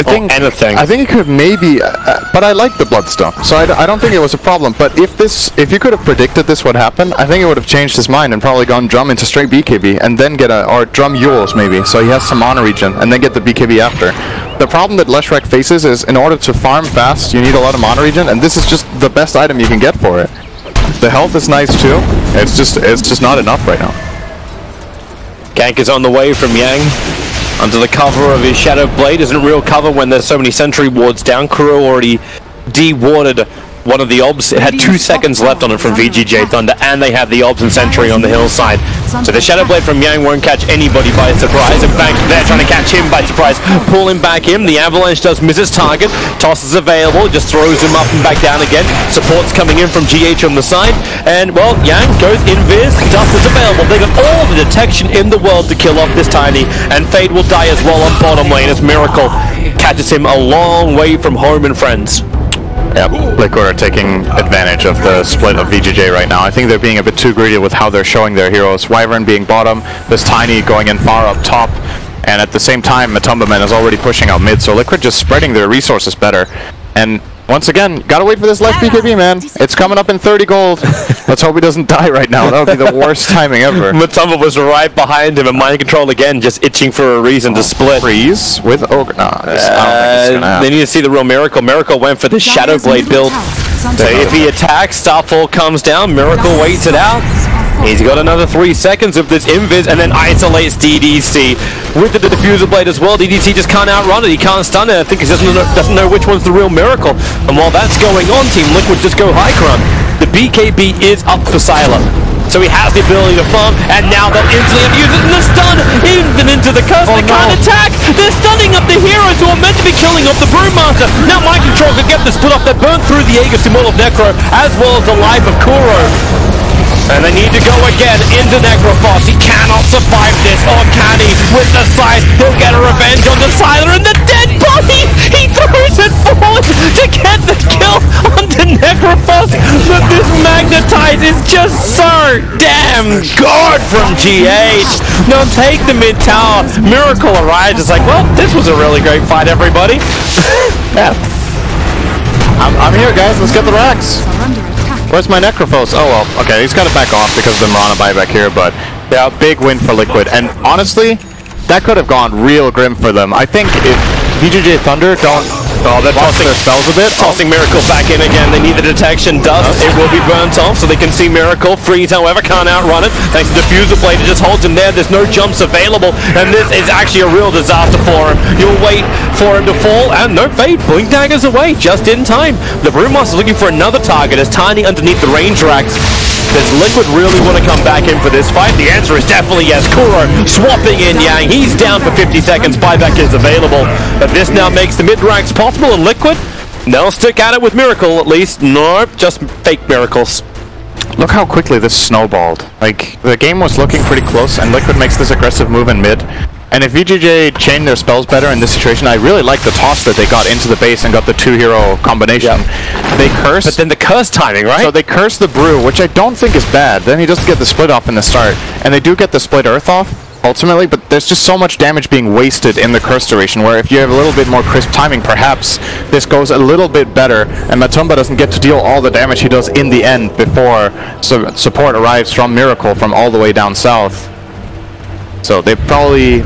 anything? I think it could maybe, but I like the Bloodstone, so I don't think it was a problem. But if you could have predicted this would happen, I think it would have changed his mind and probably gone drum into straight BKB and then get or drum Yules maybe, so he has some mana regen and then get the BKB after. The problem that Leshrac faces is in order to farm fast, you need a lot of mana regen, and this is just the best item you can get for it. The health is nice too. It's just not enough right now. Gank is on the way from Yang. Under the cover of his Shadow Blade. Isn't real cover when there's so many sentry wards down. Kuro already de-warded one of the obs. It had 2 seconds left on it from VGJ Thunder, and they have the obs and sentry on the hillside. So the Shadow Blade from Yang won't catch anybody by surprise. In fact, they're trying to catch him by surprise. Pull him back in. The Avalanche does miss its target. Toss is available. Just throws him up and back down again. Support's coming in from GH on the side. And, well, Yang goes invis. Dust is available. They got all the detection in the world to kill off this Tiny. And Fade will die as well on bottom lane as Miracle catches him a long way from home and friends. Yep, Liquid are taking advantage of the split of VGJ right now. I think they're being a bit too greedy with how they're showing their heroes. Wyvern being bottom, this Tiny going in far up top, and at the same time, Matumba Man is already pushing out mid, so Liquid just spreading their resources better. And once again, gotta wait for this left BKB, man. It's coming up in 30 gold. Let's hope he doesn't die right now. That would be the worst timing ever. Matumba was right behind him, and Mind Control again, just itching for a reason to split. Freeze with Ogre. Nah, I don't think it's gonna happen. They need to see the real Miracle. Miracle went for the Shadow Blade build. So if he attacks, Starfall comes down, Miracle waits it out. He's got another 3 seconds of this invis and then isolates DDC. With the diffuser blade as well, DDC just can't outrun it, he can't stun it. I think he doesn't know which one's the real Miracle. And while that's going on, Team Liquid just go high ground. The BKB is up for Sylar. so he has the ability to farm, and now they'll instantly use it in the stun, even into the curse. They can't attack. They're stunning up the heroes who are meant to be killing off the Brewmaster. Now Mind Control could get the split off. They burn through the Aegis Immortal of Necro, as well as the life of Kuro. And they need to go again into Necrophos. He cannot survive this, or can he? With the scythe, he'll get a revenge on the Siler and the dead body! He throws it forward to get the kill onto Necrophos, but this Magnetize is just so damn good from G8. Now take the mid tower. Miracle arrives. It's like, well, this was a really great fight, everybody. Yeah. I'm here, guys. Let's get the racks. Where's my Necrophos? Oh well, okay, he's got to back off because of the Mirana buyback here, but yeah, big win for Liquid. And honestly, that could have gone real grim for them. I think if VGJ Thunder don't they're tossing their spells a bit. Tossing Miracle back in again. They need the detection dust. It will be burnt off, so they can see Miracle. Freeze, however, can't outrun it. Thanks to Diffuser Blade, it just holds him there. There's no jumps available, and this is actually a real disaster for him. You'll wait for him to fall, and no fade. Blink Dagger's away, just in time. The Brewmaster's looking for another target as Tiny underneath the range racks. Does Liquid really want to come back in for this fight? The answer is definitely yes. Kuro swapping in Yang. He's down for 50 seconds. Buyback is available. But this now makes the mid-ranks possible, and Liquid, they'll stick at it with Miracle at least. Nope, just fake miracles. Look how quickly this snowballed. Like, the game was looking pretty close, and Liquid makes this aggressive move in mid. And if VGJ chained their spells better in this situation, I really like the toss that they got into the base and got the two-hero combination. Yep. They curse. But then the curse timing, right? So they curse the Brew, which I don't think is bad. Then he doesn't get the split off in the start. And they do get the split Earth off, ultimately, but there's just so much damage being wasted in the curse duration, where if you have a little bit more crisp timing, perhaps this goes a little bit better, and Matumba doesn't get to deal all the damage he does in the end before support arrives from Miracle from all the way down south. So they're probably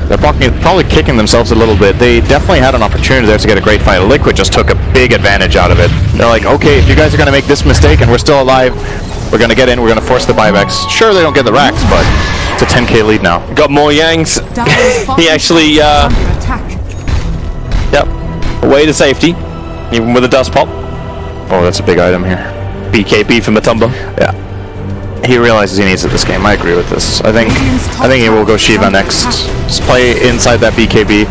kicking themselves a little bit. They definitely had an opportunity there to get a great fight. Liquid just took a big advantage out of it. They're like, okay, if you guys are going to make this mistake and we're still alive, we're going to get in, we're going to force the buybacks. Sure, they don't get the racks, but it's a 10k lead now. Got more Yangs. He actually, yep, away to safety, even with a dust pop. Oh, that's a big item here. BKB for Matumba. Yeah. He realizes he needs it this game. I agree with this. I think he will go Shiva next. Just play inside that BKB.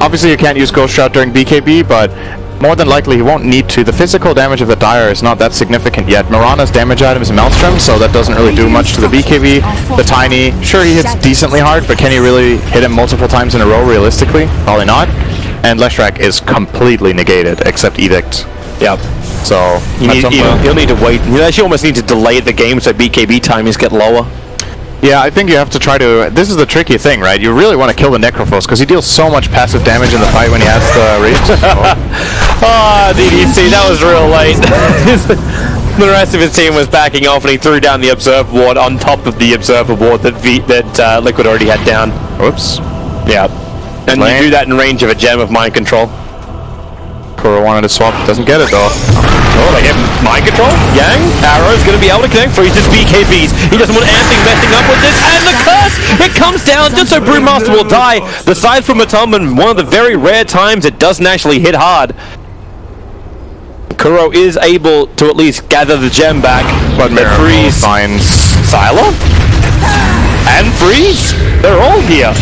Obviously you can't use Ghost Shot during BKB, but more than likely he won't need to. The physical damage of the Dire is not that significant yet. Mirana's damage item is Maelstrom, so that doesn't really do much to the BKB. The Tiny, sure he hits decently hard, but can he really hit him multiple times in a row realistically? Probably not. And Leshrac is completely negated, except Edict. Yep. So he'll need to wait. You actually almost need to delay the game so BKB timings get lower. Yeah, I think you have to try to... This is the tricky thing, right? You really want to kill the Necrophos, because he deals so much passive damage in the fight when he has the reach. Ah, DDC, that was real late. The rest of his team was backing off, and he threw down the Observe Ward on top of the Observer Ward that Liquid already had down. Whoops. Yeah. And you do that in range of a gem of Mind Control. Kuro wanted to swap, doesn't get it though. Oh, they get Mind Control. Yang, Arrow's going to be able to connect. Freeze his BKBs. He doesn't want anything messing up with this. And the curse! It comes down just so Brewmaster will die. The side from Matumba, one of the very rare times it doesn't actually hit hard. Kuro is able to at least gather the gem back. But Freeze finds Sylar and Freeze. They're all here.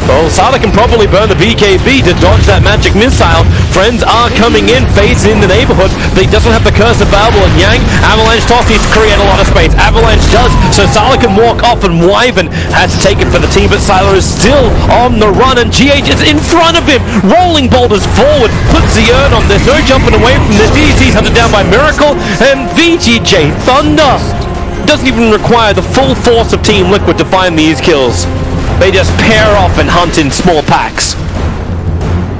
Well, Sylar can probably burn the BKB to dodge that magic missile. Friends are coming in, Fade's in the neighborhood. They doesn't have the curse available, and Yang, Avalanche toss needs to create a lot of space. Avalanche does, so Sylar can walk off, and Wyvern has to take it for the team, but Sylar is still on the run, and GH is in front of him. Rolling boulders forward, puts the urn on. There's no jumping away from this. DDC's hunted down by Miracle, and VGJ Thunder doesn't even require the full force of Team Liquid to find these kills. They just pair off and hunt in small packs.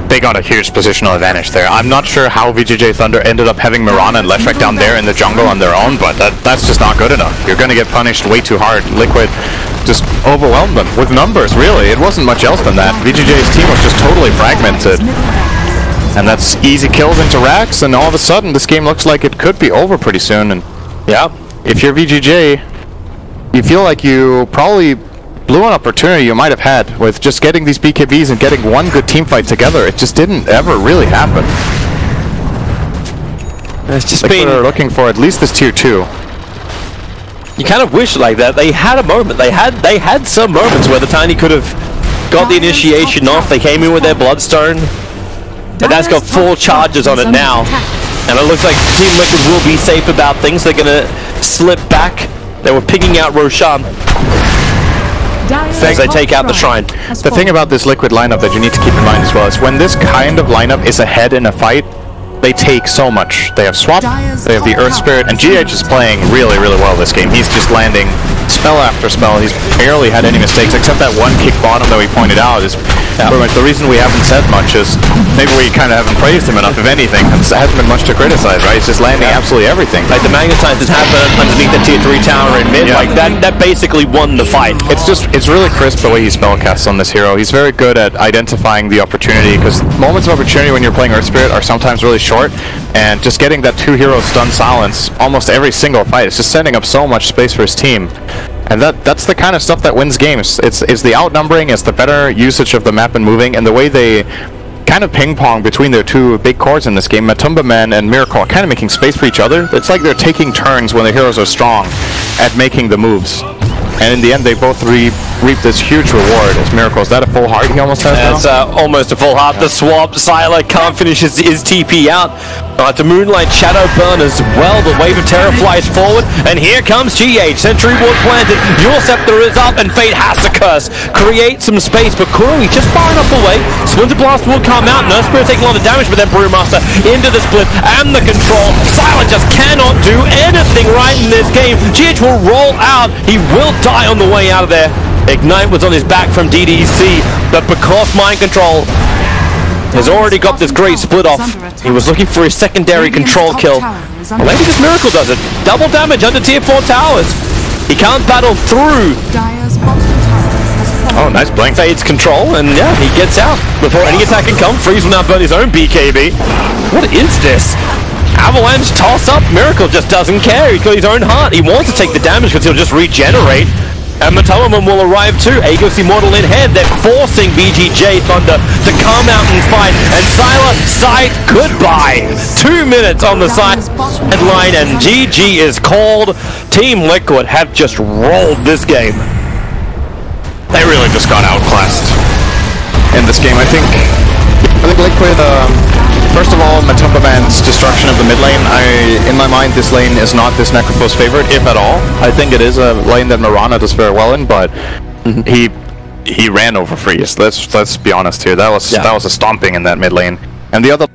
They got a huge positional advantage there. I'm not sure how VGJ Thunder ended up having Mirana and Leshrac down there in the jungle on their own, but that's just not good enough. You're going to get punished way too hard. Liquid just overwhelmed them with numbers, really. It wasn't much else than that. VGJ's team was just totally fragmented. And that's easy kills into racks, and all of a sudden this game looks like it could be over pretty soon. And yeah, if you're VGJ, you feel like you probably blew an opportunity you might have had with just getting these BKBs and getting one good team fight together. It just didn't ever really happen. It's just Liquid are looking for at least this tier 2. You kind of wish like that. They had a moment. They had some moments where the Tiny could have got the initiation off. They came in with their Bloodstone. But that's got 4 charges on it now. And it looks like Team Liquid will be safe about things. They're going to slip back. They were picking out Roshan as they take out the Shrine. The thing about this Liquid lineup that you need to keep in mind as well is when this kind of lineup is ahead in a fight, they take so much. They have Swap, they have the Earth Spirit, and GH is playing really, really well this game. He's just landing spell after spell. He's barely had any mistakes, except that one kick bottom that we pointed out is pretty much the reason we haven't said much is maybe we kind of haven't praised him enough, if anything. It hasn't been much to criticize, right? He's just landing absolutely everything. Like the magnetizers happen underneath the tier 3 tower in mid, like that basically won the fight. It's really crisp the way he spellcasts on this hero. He's very good at identifying the opportunity, because moments of opportunity when you're playing Earth Spirit are sometimes really short, and just getting that 2-hero stun silence almost every single fight is just setting up so much space for his team. And that's the kind of stuff that wins games. It's the outnumbering, it's the better usage of the map and moving, and the way they kind of ping-pong between their 2 big cores in this game. Matumba Man and Miracle are kind of making space for each other. It's like they're taking turns when the heroes are strong at making the moves. And in the end, they both reap this huge reward as Miracle. Is that a full heart he almost has now? That's almost a full heart. The swap, Sylar can't finish his TP out. To Moonlight Shadow Burn as well. The wave of terror flies forward, and here comes GH. Sentry Ward planted. Your Scepter is up, and Fate has to curse. Create some space, but Kuroi just far enough away. Splinter Blast will come out. Nurse Spirit taking a lot of damage, but then Brewmaster into the split and the control. Sylar just cannot do anything right in this game. GH will roll out. He will die on the way out of there. Ignite was on his back from DDC, but because Mind Control has already got this great split off, he was looking for his secondary control kill. Well, maybe this Miracle does it. Double damage under tier 4 towers. He can't battle through. Oh, nice blink. Fades control, and yeah, he gets out before any attack can come. Freeze will now burn his own BKB. What is this? Avalanche toss up. Miracle just doesn't care. He's got his own heart. He wants to take the damage because he'll just regenerate. And Matalaman will arrive too. Aegis Immortal in hand. They're forcing BGJ Thunder to come out and fight. And Sylar, sight, goodbye. 2 minutes on the sideline, and GG is called. Team Liquid have just rolled this game. They really just got outclassed in this game. I think Liquid, first of all, Matumba Man's destruction of the mid lane, in my mind, this lane is not this Necropho's favorite, if at all. I think it is a lane that Mirana does very well in, but he ran over Freeze. Let's be honest here. That was a stomping in that mid lane. And the other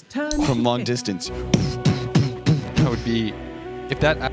Turn from long distance. That would be, if that.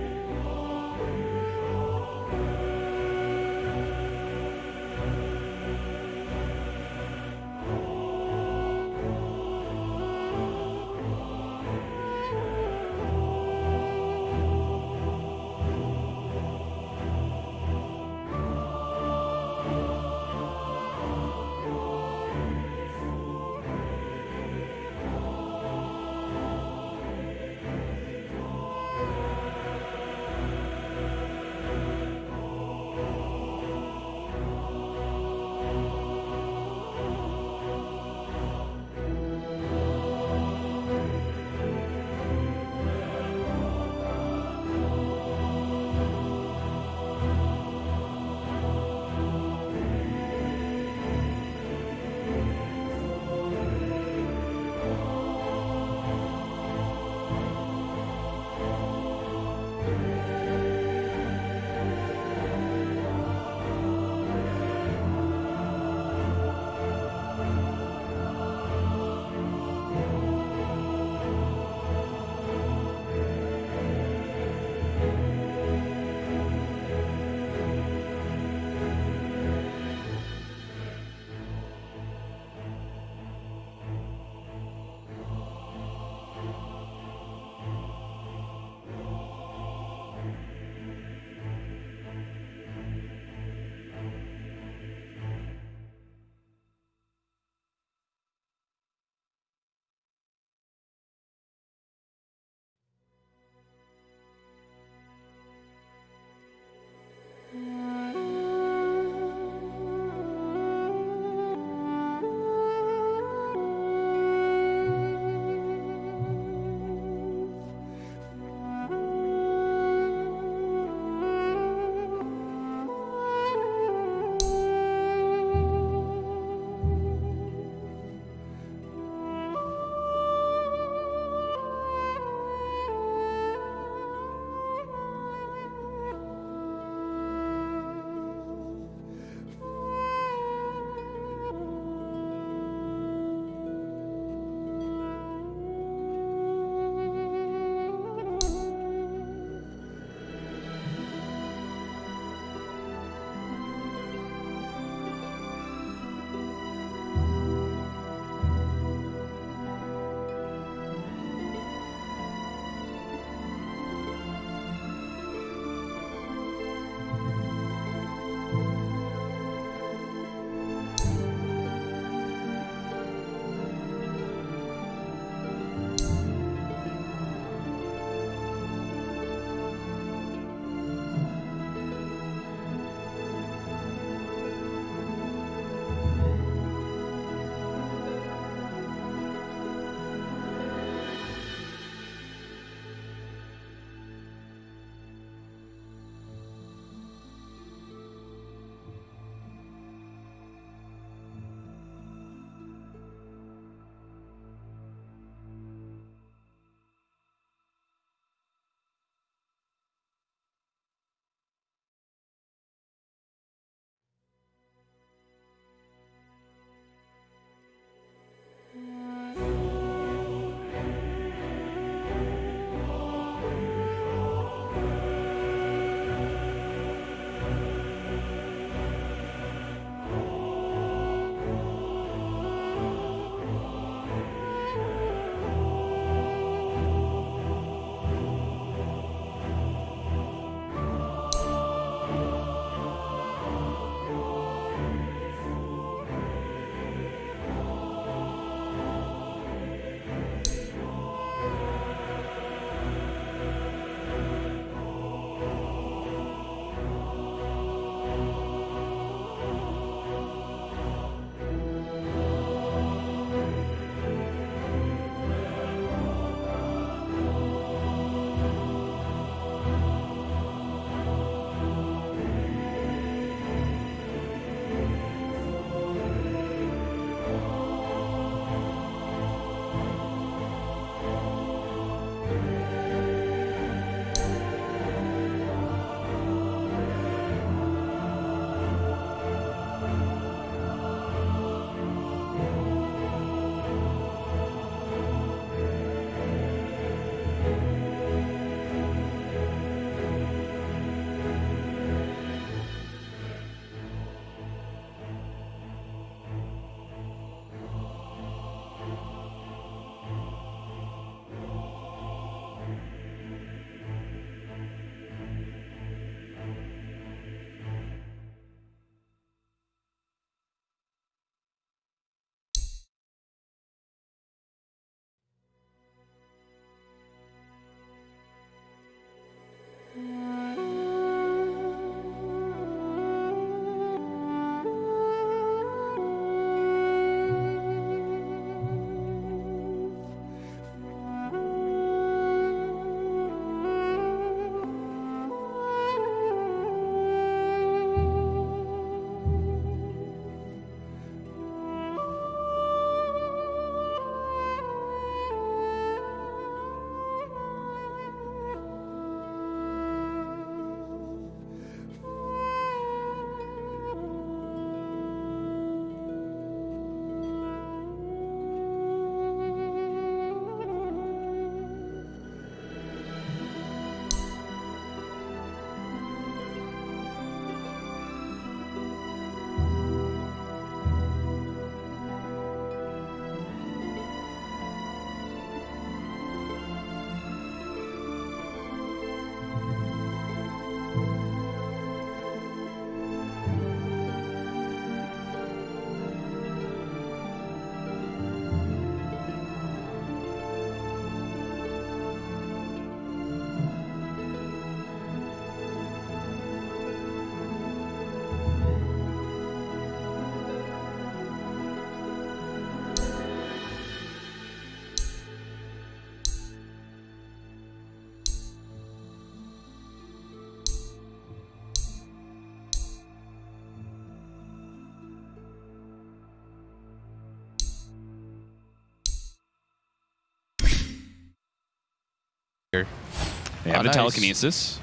They have the nice. telekinesis.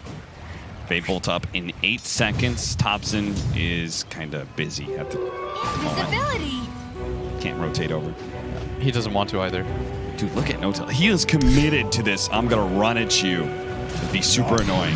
Fate Bolt up in 8 seconds. Thompson is kind of busy at the moment. Can't rotate over. He doesn't want to either. Dude, look at Notel. He is committed to this. I'm going to run at you. It'd be super annoying.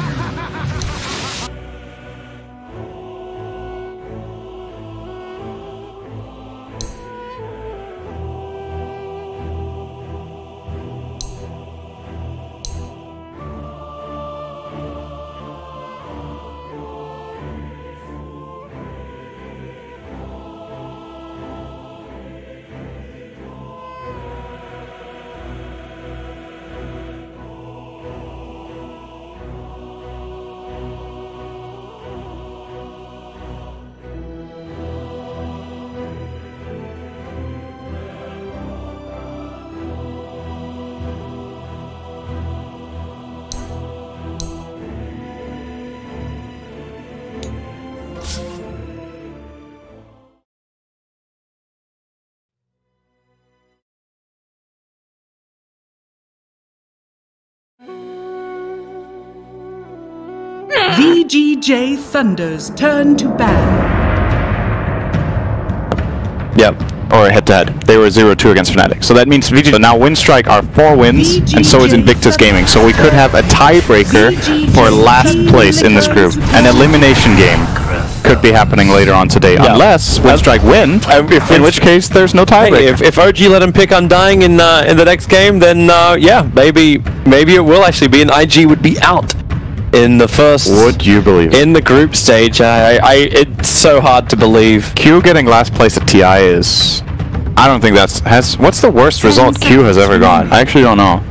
VGJ Thunder's turn to ban. Yep. Or head-to-head. They were 0-2 against Fnatic. So that means VGJ. So now Winstrike are 4 wins, and so is Invictus Gaming. So we could have a tiebreaker for last place in this group. An elimination game could be happening later on today, unless Winstrike win, in which case there's no tiebreaker. Hey, if OG let him pick Undying in the next game, then yeah, maybe it will actually be, and IG would be out in the first. Would you believe it? In the group stage? It's so hard to believe. Q getting last place at TI is... I don't think what's the worst result Q has ever got? I actually don't know.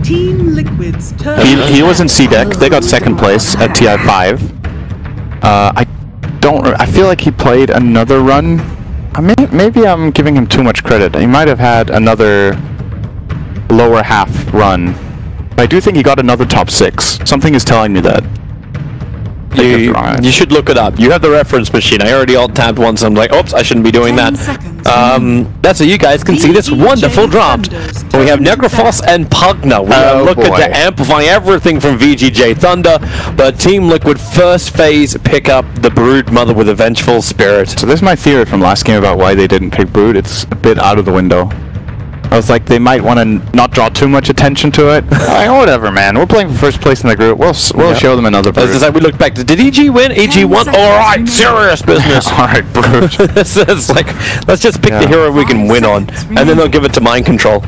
Team Liquid's turn. He was in C-Deck. They got second place at TI5. I feel like he played another run. Maybe I'm giving him too much credit. He might have had another lower half run. I do think he got another top 6. Something is telling me that. You should look it up. You have the reference machine. I already alt-tabbed once. I'm like, oops, I shouldn't be doing that. That's so you guys can see this wonderful draft. We have Necrophos and Pugna. We are looking to amplify everything from VGJ Thunder, but Team Liquid first phase pick up the Brood Mother with a Vengeful Spirit. So this is my theory from last game about why they didn't pick Brood. It's a bit out of the window. I was like, they might want to not draw too much attention to it. Whatever, man. We're playing for first place in the group. We'll show them another Brood. We looked back. Did EG win? EG won. All right, serious business. All right, Brood. It's like, let's just pick the hero we can win on, and then they'll give it to Mind Control.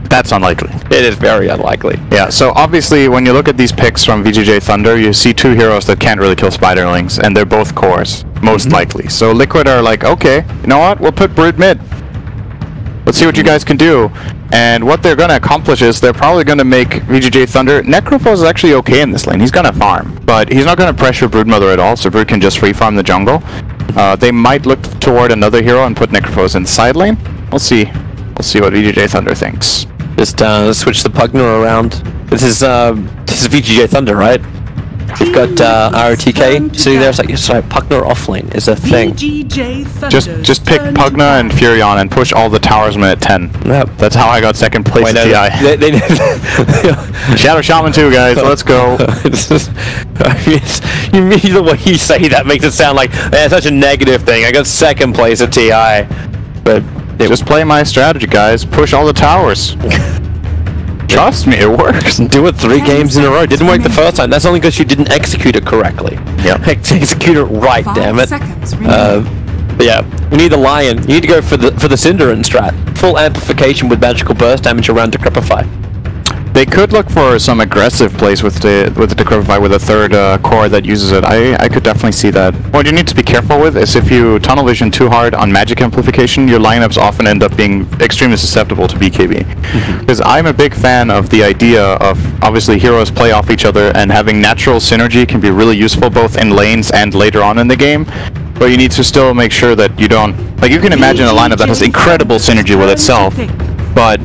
That's unlikely. It is very unlikely. Yeah, so obviously when you look at these picks from VGJ Thunder, you see 2 heroes that can't really kill Spiderlings, and they're both cores, most likely. So Liquid are like, okay, you know what? We'll put Brood mid. Let's see what you guys can do. And what they're going to accomplish is they're probably going to make VGJ Thunder... Necrophos is actually okay in this lane. He's going to farm. But he's not going to pressure Broodmother at all, so Brood can just free farm the jungle. They might look toward another hero and put Necrophos in the side lane. We'll see. We'll see what VGJ Thunder thinks. Just switch the Pugna around. This is VGJ Thunder, right? We've got ROTK. See, there's like, sorry, Pugna offlane is a thing. Just pick Pugna and Furion and push all the towers at 10. Yep. That's how I got second place at TI. Shadow Shaman 2, guys. Let's go. The way you say that makes it sound like such a negative thing. I got second place at TI, but just play my strategy, guys. Push all the towers. Trust me, it works. Do it 3 games in a row. Didn't work the first time. That's only because you didn't execute it correctly. Yep. Execute it right, damn it. But yeah, you need the Lion. You need to go for the Cinderin strat. Full amplification with magical burst damage around Decrepify. They could look for some aggressive plays with the Decrepify with a third core that uses it. I could definitely see that. What you need to be careful with is if you tunnel vision too hard on magic amplification, your lineups often end up being extremely susceptible to BKB. Because I'm a big fan of the idea of obviously heroes play off each other, and having natural synergy can be really useful both in lanes and later on in the game. But you need to still make sure that you don't... Like, you can imagine a lineup that has incredible synergy with itself, but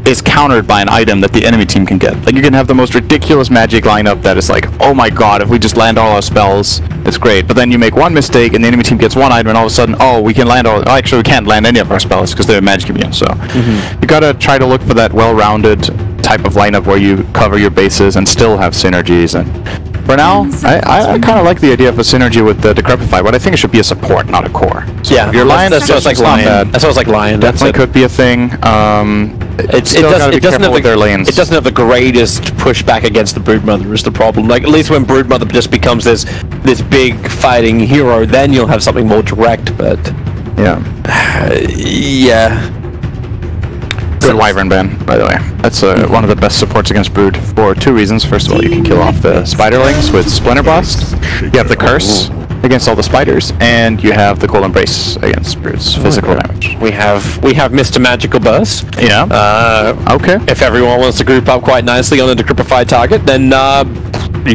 is countered by an item that the enemy team can get. Like, you can have the most ridiculous magic lineup that is like, oh my god, if we just land all our spells, it's great. But then you make one mistake and the enemy team gets one item and all of a sudden, oh, we can land all... Oh, actually, we can't land any of our spells because they're magic immune, so... You gotta try to look for that well-rounded type of lineup where you cover your bases and still have synergies. And for now, I kind of like the idea of a synergy with the Decrepify, but I think it should be a support, not a core. So yeah, your Lion, that sounds like Lion. That sounds like Lion. Definitely could be a thing. It doesn't have the greatest pushback against the Broodmother is the problem. Like, at least when Broodmother just becomes this big fighting hero, then you'll have something more direct. But yeah. Good Wyvern ban, by the way. That's one of the best supports against Brood for 2 reasons. First of all, you can kill off the Spiderlings with Splinter Blast. You have the Curse against all the spiders, and you have the Cold Embrace against Brood's physical damage. We have Mr. Magical Burst. Yeah. Okay. If everyone wants to group up quite nicely on a Decrypified target, then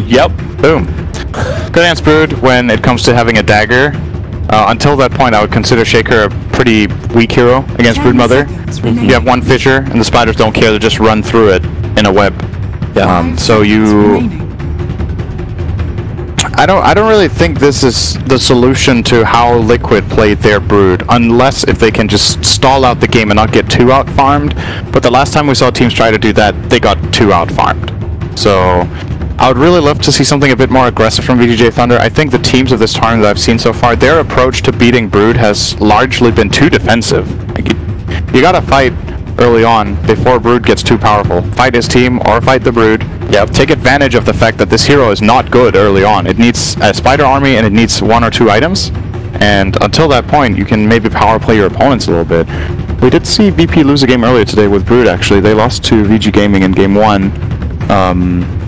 yep. Boom. Good against Brood when it comes to having a dagger. Until that point, I would consider Shaker a pretty weak hero against Broodmother. You have one fissure, and the spiders don't care; they just run through it in a web. Yeah. So you, I don't really think this is the solution to how Liquid played their Brood, unless if they can just stall out the game and not get too out farmed. But the last time we saw teams try to do that, they got too out farmed. So I would really love to see something a bit more aggressive from VGJ Thunder. I think the teams of this tournament that I've seen so far, their approach to beating Brood has largely been too defensive. Like, you gotta fight early on before Brood gets too powerful. Fight his team or fight the Brood. Yep. Take advantage of the fact that this hero is not good early on. It needs a spider army and it needs 1 or 2 items. And until that point, you can maybe power play your opponents a little bit. We did see VP lose a game earlier today with Brood, actually. They lost to VG Gaming in game 1.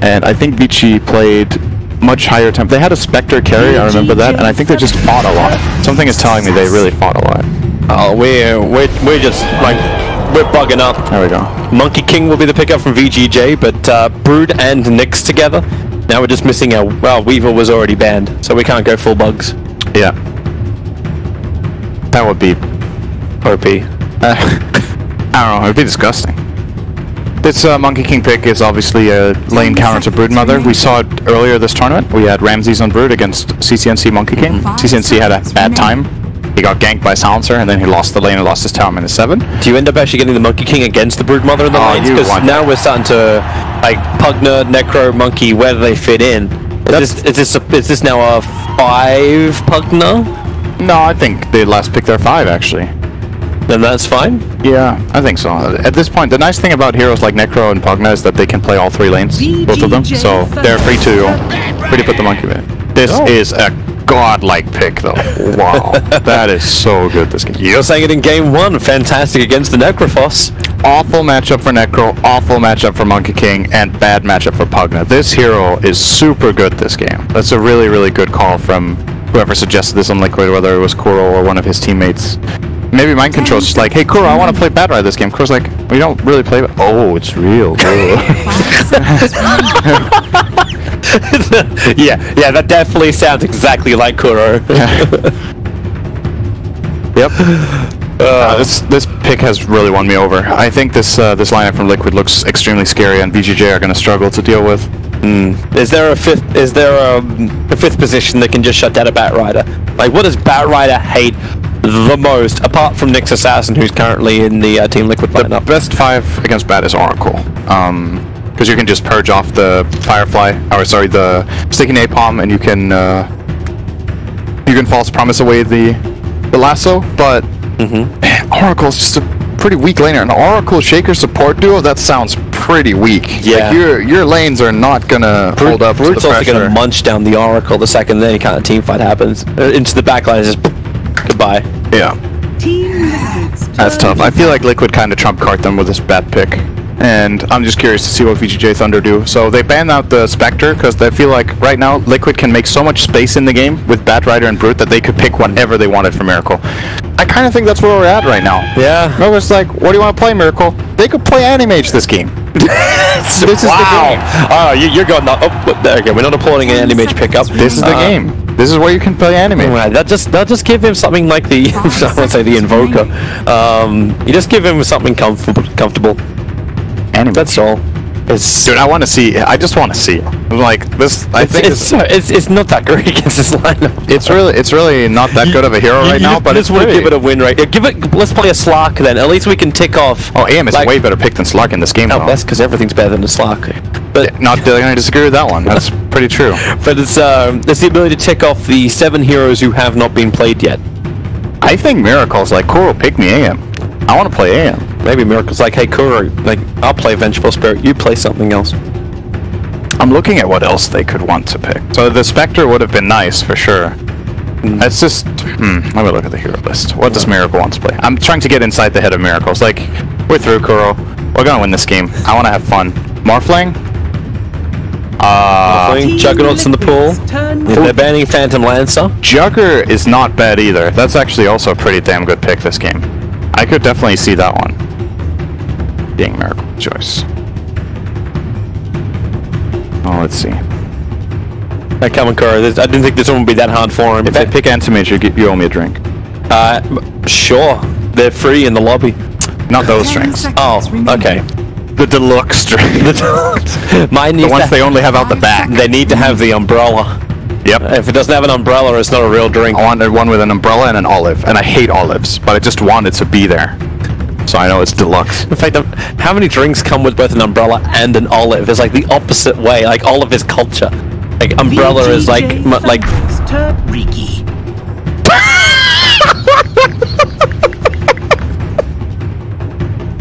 And I think Vici played much higher temp. They had a Spectre carry, I remember that, and I think they just fought a lot. Something is telling me they really fought a lot. Oh, we're just like we're bugging up. There we go. Monkey King will be the pickup from VGJ, but Brood and Nyx together. Now we're just missing our Weaver was already banned, so we can't go full bugs. Yeah. That would be OP. I don't know. It'd be disgusting. This Monkey King pick is obviously a lane counter to Broodmother. We saw it earlier this tournament. We had Ramses on Brood against CCNC Monkey King. CCNC had a bad time. He got ganked by Silencer, and then he lost the lane and lost his tower -7. Do you end up actually getting the Monkey King against the Broodmother in the lanes? Because now we're starting to, like, Pugna, Necro, Monkey, where do they fit in? Is this now a 5 Pugna? No, I think they last picked their 5, actually. Then that's fine? Yeah, I think so. At this point, the nice thing about heroes like Necro and Pugna is that they can play all 3 lanes, both of them, so they're free to put the Monkey in. This is a godlike pick, though. Wow. That is so good, this game. You're saying it in game 1. Fantastic against the Necrophos. Awful matchup for Necro, awful matchup for Monkey King, and bad matchup for Pugna. This hero is super good this game. That's a really, really good call from whoever suggested this on Liquid, whether it was Kuro or one of his teammates. Maybe Mind Control's just like, hey Kuro, I want to play Bad Ride this game. Kuro's like, we don't really play. Oh, it's real. yeah, that definitely sounds exactly like Kuro. Yep. This pick has really won me over. I think this lineup from Liquid looks extremely scary, and VGJ are going to struggle to deal with. Is there a fifth position that can just shut down a Bat Rider? Like, what does Bat Rider hate the most, apart from Nyx Assassin, who's currently in the Team Liquid lineup? The best 5 against Bat is Oracle. Because you can just purge off the Firefly, or sorry, the Sticky Napalm, and you can false promise away the lasso, but Oracle's just a pretty weak laner. An Oracle Shaker support duo, that sounds pretty weak. Yeah. Like your lanes are not gonna hold up to the Brood's also pressure. gonna munch down the Oracle the second any kind of team fight happens. Into the backline is just goodbye. Yeah. That's tough. I feel like Liquid kind of trump card them with this Bat pick. And I'm just curious to see what VGJ Thunder do. So they banned out the Spectre because they feel like right now Liquid can make so much space in the game with Bat Rider and Brute that they could pick whatever they wanted for Miracle. I kind of think that's where we're at right now. Yeah. No, it's like, what do you want to play, Miracle? They could play Animage this game. This is the game. Oh, you're going up. Oh, there we go. We're not applauding an Animage pickup. This is the game. This is where you can play Animage. Right, that just give him something like the I won't say the Invoker. You just give him something comfortable. Animage. That's all. Dude, I just want to see it. Like this, I think it's not that great against this lineup. it's really not that good of a hero right now. But it's want to give it a win, right? Give it. Let's play a Slark then. At least we can tick off. Oh, AM is a way better pick than Slark in this game. Oh, that's because everything's better than a Slark. But not going to disagree with that one. That's pretty true. But it's the ability to tick off the 7 heroes who have not been played yet. I think Miracle's like, Kuro, pick me AM. I want to play AM. Maybe Miracle's like, hey Kuro, like I'll play Vengeful Spirit. You play something else. I'm looking at what else they could want to pick. So the Spectre would have been nice for sure. That's just let me look at the hero list. What does Miracle want to play? I'm trying to get inside the head of Miracles. Like, we're through, Kuro. We're gonna win this game. I want to have fun. Morphling? Juggernaut's in the pool. They're banning Phantom Lancer. Jugger is not bad either. That's actually also a pretty damn good pick this game. I could definitely see that one being Miracle's choice. Oh, let's see. Hey, come on, Kuro. I didn't think this one would be that hard for him. If I pick Antimage, you owe me a drink. Sure. They're free in the lobby. Not those drinks. Oh, okay. The deluxe drink. Mine the ones they only have out the back. They need to have the umbrella. Yep. If it doesn't have an umbrella, it's not a real drink. I wanted one with an umbrella and an olive, and I hate olives, but I just wanted to be there. So I know it's deluxe. In fact, how many drinks come with both an umbrella and an olive? It's like the opposite way. Like olive is culture. Like umbrella is like Ricky.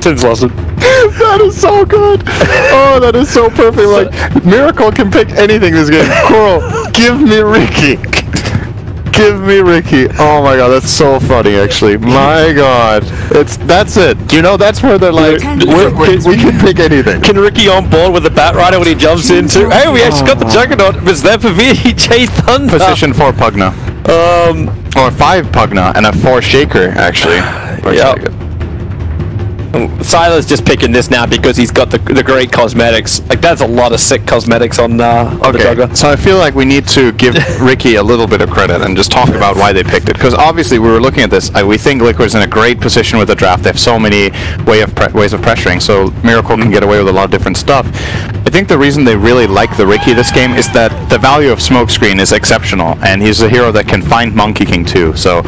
Since Lawson. That is so good. Oh, that is so perfect. Like Miracle can pick anything this game. Coral, give me Ricky. Give me Ricky. Oh my god, that's so funny actually. My god. That's it. You know, that's where they're like, we can pick anything. Can Ricky on board with the Bat Rider when he jumps into? Hey, we actually got the Juggernaut. It was there for VJ Thunder. Position 4 Pugna. Or 5 Pugna and a 4 Shaker actually. Yeah. Silas just picking this now because he's got the great cosmetics. Like that's a lot of sick cosmetics on the Jugger. So I feel like we need to give Ricky a little bit of credit and just talk about why they picked it. Because obviously we were looking at this. We think Liquid's in a great position with the draft. They have so many ways of pressuring. So Miracle can get away with a lot of different stuff. I think the reason they really like the Ricky this game is that the value of Smokescreen is exceptional, and he's a hero that can find Monkey King too. So.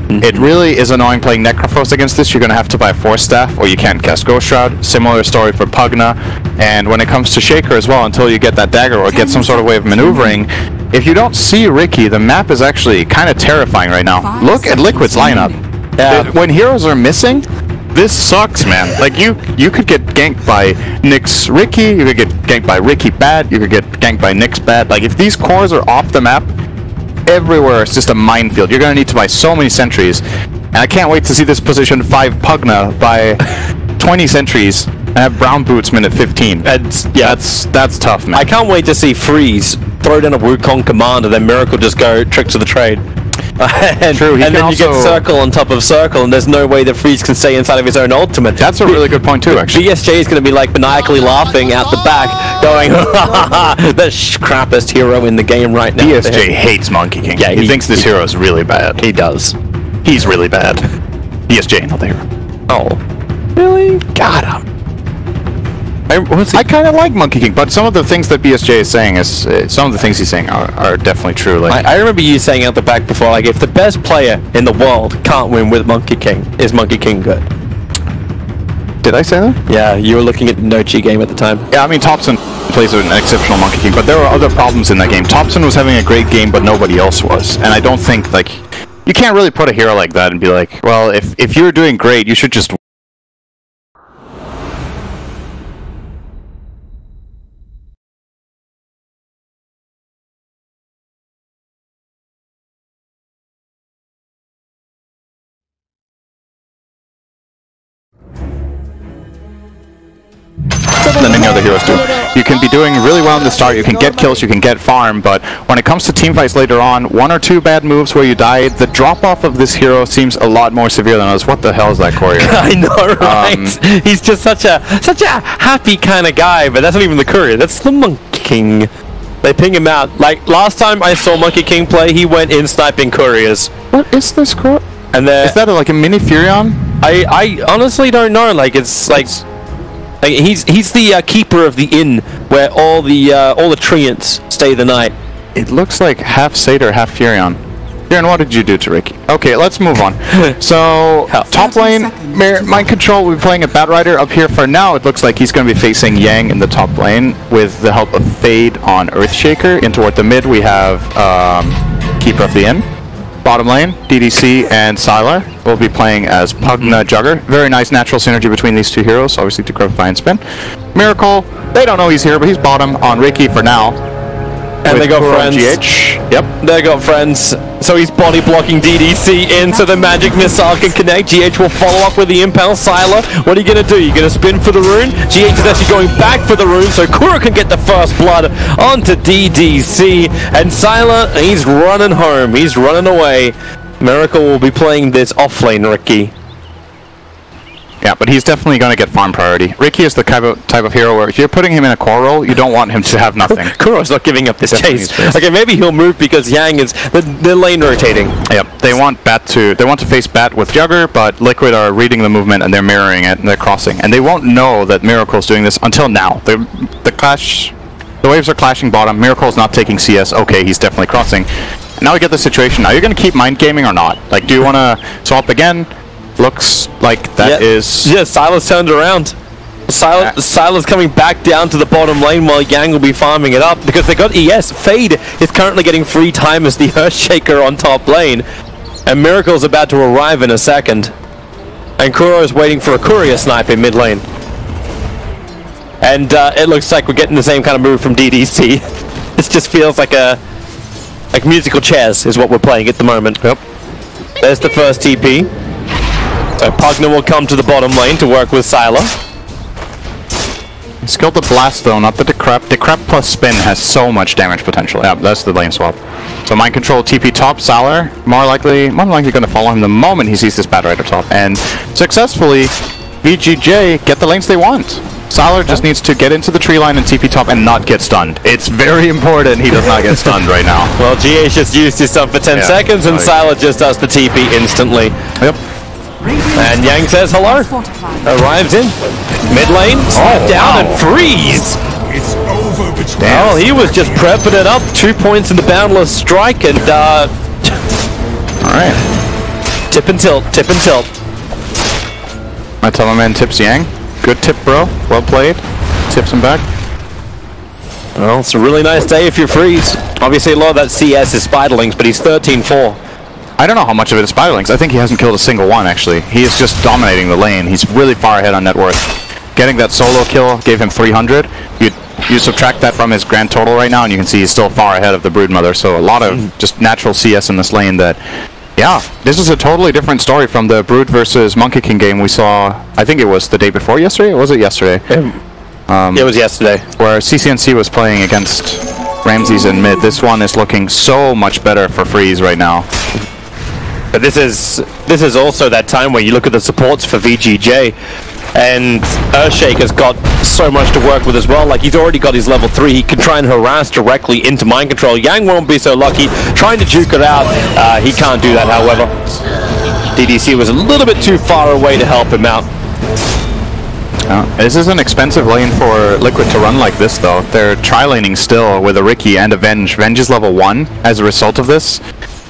It really is annoying playing Necrophos against this. You're going to have to buy Force Staff, or you can't cast Ghost Shroud. Similar story for Pugna. And when it comes to Shaker as well, until you get that dagger or get some sort of way of maneuvering, if you don't see Ricky, the map is actually kind of terrifying right now. Look at Liquid's lineup. When heroes are missing, this sucks, man. Like, you could get ganked by Nyx Ricky, you could get ganked by Ricky Bad, you could get ganked by Nyx Bad. Like, if these cores are off the map, everywhere it's just a minefield. You're gonna need to buy so many sentries, and I can't wait to see this position 5 Pugna buy 20 sentries and have brown boots minute 15. That's tough, man. I can't wait to see Freeze throw down a Wukong command and then Miracle just go Tricks of the Trade. True, and then you get Circle on top of Circle, and there's no way that Freeze can stay inside of his own ultimate. That's a really good point too, actually. BSJ is going to be like maniacally laughing out the back, going, the crappiest hero in the game right now. BSJ hates Monkey King. Yeah, he thinks this hero is really bad. He does. He's really bad. BSJ, not the hero. Oh. Really? Got him. I kind of like Monkey King, but some of the things that BSJ is saying some of the things he's saying are definitely true. Like I remember you saying out the back before, like if the best player in the world can't win with Monkey King, is Monkey King good? Did I say that? Yeah, you were looking at the Nochi game at the time. Yeah, I mean Thompson plays an exceptional Monkey King, but there were other problems in that game. Thompson was having a great game, but nobody else was, and I don't think like you can't really put a hero like that and be like, well, if you're doing great, you should just. Than any other heroes do. You can be doing really well in the start, you can get kills, you can get farm, but when it comes to team fights later on, 1 or 2 bad moves where you die, the drop-off of this hero seems a lot more severe than others. What the hell is that courier? I know, right? He's just such a happy kind of guy, but that's not even the courier, that's the Monkey King. They ping him out. Like, last time I saw Monkey King play, he went in sniping couriers. What is this courier? And is that like a mini Furion? I honestly don't know, like, it's like... Like, he's the keeper of the inn where all the treants stay the night. It looks like half Satyr, half Furion. Furion, what did you do to Ricky? Okay, let's move on. So, top lane, Mind Control will be playing a Batrider up here for now. It looks like he's going to be facing Yang in the top lane with the help of Fade on Earthshaker. In toward the mid, we have Keeper of the Inn. Bottom lane, DDC and Sylar will be playing as Pugna Jugger. Very nice natural synergy between these two heroes, obviously to Growth and Spin. Miracle, they don't know he's here, but he's bottom on Ricky for now. And they got friends. GH. Yep. They got friends. So he's body blocking DDC in so the magic missile can connect. GH will follow up with the impulse. Sylar, what are you going to do? You're going to spin for the rune? GH is actually going back for the rune so Kuro can get the first blood onto DDC. And Sylar, he's running home. He's running away. Miracle will be playing this offlane Ricky. Yeah, but he's definitely going to get farm priority. Ricky is the type of hero where if you're putting him in a core role, you don't want him to have nothing. Kuro's not giving up this chase. Okay, maybe he'll move because Yang is they're lane rotating. Yep, they want to face Bat with Jugger, but Liquid are reading the movement and they're mirroring it and they're crossing. And they won't know that Miracle's doing this until now. The waves are clashing bottom. Miracle's not taking CS. Okay, he's definitely crossing. Now we get the situation. Now you're going to keep mind gaming or not? Like, do you want to swap again? Looks like that is... Yeah, Sylar's turned around. Sylar's coming back down to the bottom lane while Yang will be farming it up because they got ES. Fade is currently getting free time as the Earthshaker on top lane. And Miracle's about to arrive in a second. And Kuro is waiting for a courier snipe in mid lane. And it looks like we're getting the same kind of move from DDC. This just feels like musical chairs is what we're playing at the moment. Yep. There's the first TP. So Pugna will come to the bottom lane to work with Sylar. He's killed the Blast though, not the Decrep. Decrep plus Spin has so much damage potential. Yeah, that's the lane swap. So Mind Control TP top, Sylar more likely going to follow him the moment he sees this Batrider top. And successfully, VGJ get the lanes they want. Sylar just needs to get into the tree line and TP top and not get stunned. It's very important he does not get stunned right now. Well, GH just used his stun for 10 seconds and Sylar just does the TP instantly. Yep. And Yang says hello. Arrives in. Mid lane, slide down and freeze. It's over between. Well, he was just prepping it up. 2 points in the Boundless Strike and Alright. Tip and tilt, tip and tilt. My teleman tips Yang. Good tip, bro. Well played. Tips him back. Well, it's a really nice day if you freeze. Obviously, a lot of that CS is Spiderlings, but he's 13-4. I don't know how much of it is Spiderlings. I think he hasn't killed a single one, actually. He is just dominating the lane. He's really far ahead on net worth. Getting that solo kill gave him 300. You subtract that from his grand total right now, and you can see he's still far ahead of the Broodmother. So a lot of just natural CS in this lane that... Yeah, this is a totally different story from the Brood versus Monkey King game we saw, I think it was the day before yesterday, or was it yesterday? It was yesterday. Where CCNC was playing against Ramses in mid. This one is looking so much better for Freeze right now. But this is also that time where you look at the supports for VGJ, and Earthshaker's got so much to work with as well. Like, he's already got his level 3. He can try and harass directly into Mind Control. Yang won't be so lucky. Trying to juke it out. He can't do that, however. DDC was a little bit too far away to help him out. This is an expensive lane for Liquid to run like this, though. They're tri-laning still with a Ricky and a Venge. Venge is level 1 as a result of this.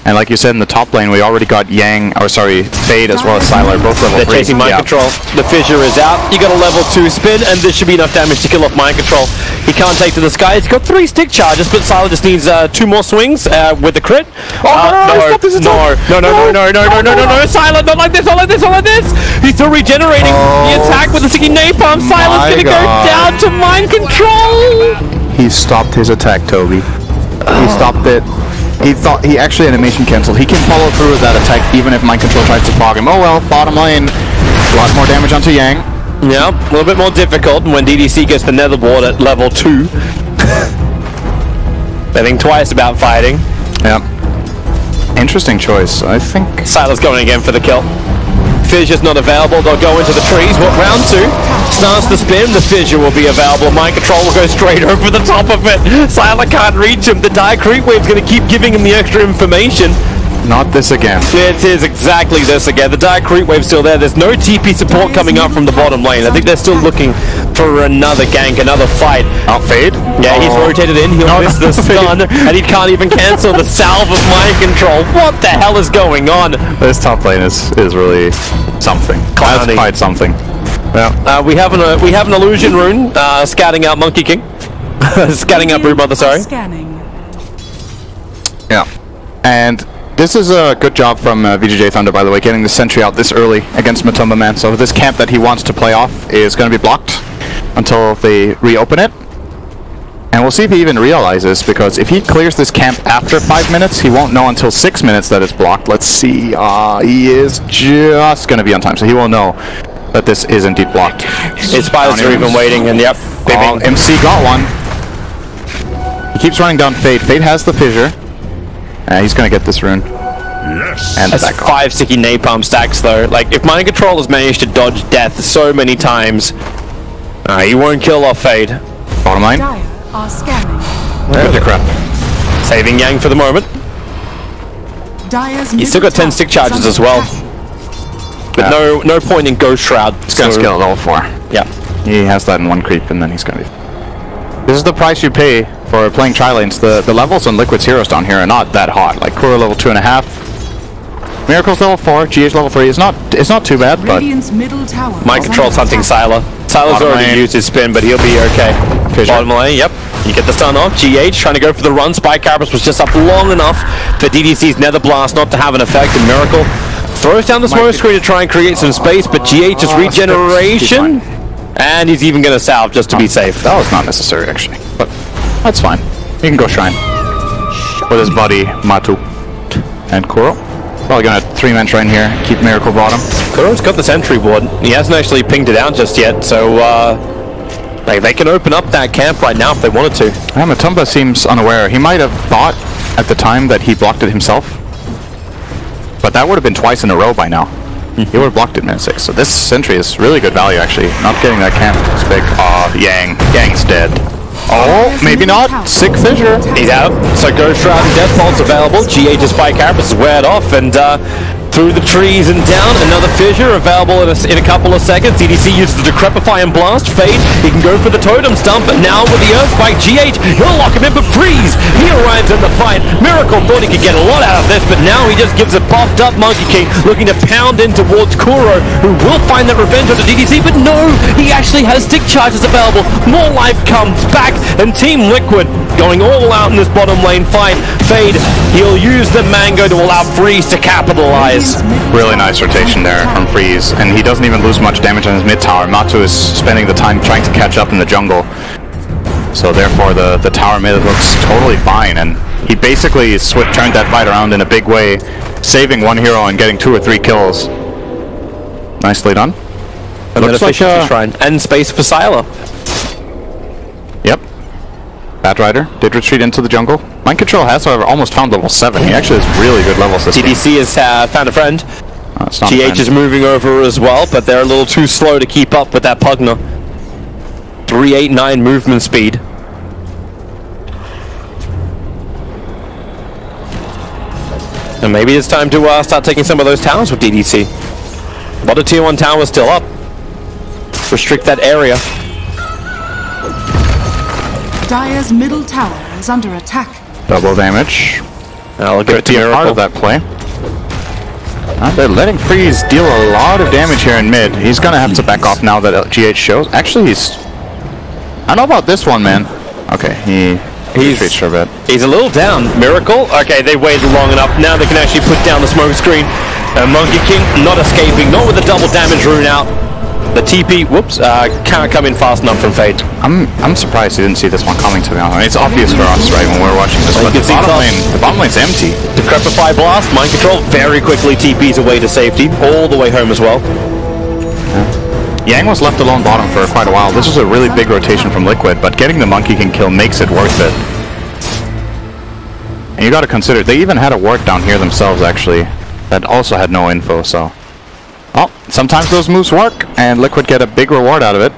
And like you said, in the top lane, we already got Fade as well as Sylar, both level 3. They're chasing Mind Control. The Fissure is out. You got a level 2 spin, and this should be enough damage to kill off Mind Control. He can't take to the sky. He's got 3 stick charges, but Sylar just needs 2 more swings with the crit. No, Sylar, not like this, not like this, not like this. He's still regenerating the attack with the sticky napalm. Sylar's going to go down to Mind Control. He stopped his attack, Toby. He stopped it. He actually animation canceled. He can follow through with that attack even if Mind Control tries to fog him. Oh well, bottom lane. A lot more damage onto Yang. Yeah, a little bit more difficult when DDC gets the nether ward at level 2. They think twice about fighting. Yeah. Interesting choice, I think. Sylar's going again for the kill. Fissure's not available. They'll go into the trees. What, round 2? Starts to spin. The Fissure will be available. Mind Control will go straight over the top of it. Sylar can't reach him. The Dire Creep Wave's going to keep giving him the extra information. Not this again. It is exactly this again. The Dire Creep Wave's still there. There's no TP support coming up from the bottom lane. I think they're still looking for another gank, another fight. Oh, Fade? Yeah, he's rotated in, he'll miss the stun, and he can't even cancel the salve of mind control. What the hell is going on? This top lane is really something. Cloudy. That's quite something. Yeah. We have an illusion rune, scouting out Monkey King. Scouting out Broodmother, sorry. Scanning. Yeah. And this is a good job from VGJ Thunder, by the way, getting the sentry out this early against Matumba Man. So this camp that he wants to play off is going to be blocked until they reopen it. And we'll see if he even realizes, because if he clears this camp after 5 minutes, he won't know until 6 minutes that it's blocked. Let's see. He is just going to be on time, so he will know that this is indeed blocked. His pilots are even waiting, and yep. Oh, MC got one. He keeps running down Fade. Fade has the fissure. He's going to get this rune. Yes. And that's 5 sticky napalm stacks, though. Like, if Mind Control has managed to dodge death so many times, he won't kill off Fade. Bottom line. Dire are scanning. There's the crap. Saving Yang for the moment. Dire's He's still got 10 stick charges as well. But no point in Ghost Shroud. He's going to scale level 4. Yeah. He has that in one creep, and then he's going to be... This is the price you pay for playing tri-lanes. The levels on Liquid's heroes down here are not that hot. Like Kuro level 2.5. Miracle's level 4, GH level 3. It's not too bad, but... Middle tower Mind Control's hunting Sylar. Sylar's already used his spin, but he'll be okay. Fissure. Bottom lane, yep. You get the stun off. GH trying to go for the run. Spike Carapace was just up long enough for DDC's Nether Blast not to have an effect, and Miracle throws down the smoke screen to try and create some space, but GH is regeneration. And he's even going to salve just to be safe. That was not necessary, actually. But that's fine. He can go Shrine. With his buddy, Matu. And Kuro. Probably going to 3-man Shrine here. Keep Miracle bottom. Kuro's got the sentry ward. He hasn't actually pinged it out just yet, so they can open up that camp right now if they wanted to. Yeah, Matumba seems unaware. He might have thought at the time that he blocked it himself. But that would have been twice in a row by now. He would have blocked it minute 6. So this sentry is really good value, actually. Not getting that camp is big. Yang. Yang's dead. Oh, maybe not. Sick fissure. He's out. So Ghost Shroud and Death Bolt's available. GH's Spike Carapace is weared off, and through the trees and down, another fissure available in a couple of seconds. DDC uses the Decrepify and Blast. Fade, he can go for the Totem Stump, but now with the Earth Spike, GH, he'll lock him in for Freeze. He arrives in the fight. Miracle thought he could get a lot out of this, but now he just gives a popped up Monkey King, looking to pound in towards Kuro, who will find that revenge on the DDC, but no, he actually has stick charges available. More life comes back, and Team Liquid going all out in this bottom lane fight. Fade, he'll use the Mango to allow Freeze to capitalize. Really nice rotation there from Freeze, and he doesn't even lose much damage on his mid tower. Matu is spending the time trying to catch up in the jungle, so therefore the tower mid looks totally fine, and he basically turned that fight around in a big way, saving one hero and getting 2 or 3 kills. Nicely done. And then efficiency shrine and space for Sylar. Yep. Bad Rider did retreat into the jungle. Mind Control has, however, almost found level 7. He actually has really good levels this DDC game. has found a friend. It's not GH is moving over as well, but they're a little too slow to keep up with that Pugna. 389 movement speed. And maybe it's time to start taking some of those towers with DDC. A lot of tier 1 towers still up. Restrict that area. Dire's middle tower is under attack. Double damage. I'll give it to Miracle. Part of that play. They're letting Freeze deal a lot of damage here in mid. He's gonna have to back off now that GH shows. Actually, I don't know about this one, man. Okay, he's retreats for a bit. He's a little down. Miracle. Okay, they waited long enough. Now they can actually put down the smoke screen. Monkey King not escaping, not with the double damage rune out. The TP, whoops, can't come in fast enough from Fade. I'm surprised he didn't see this one coming, to be honest. I mean, it's obvious for us, right, when we're watching this. But the bottom lane's empty. Decrepify Blast, Mind Control very quickly TPs away to safety, all the way home as well. Yeah. Yang was left alone bottom for quite a while. This was a really big rotation from Liquid, but getting the Monkey King kill makes it worth it. And you gotta consider, they even had a ward down here themselves, actually, that also had no info, so... Well, sometimes those moves work, and Liquid get a big reward out of it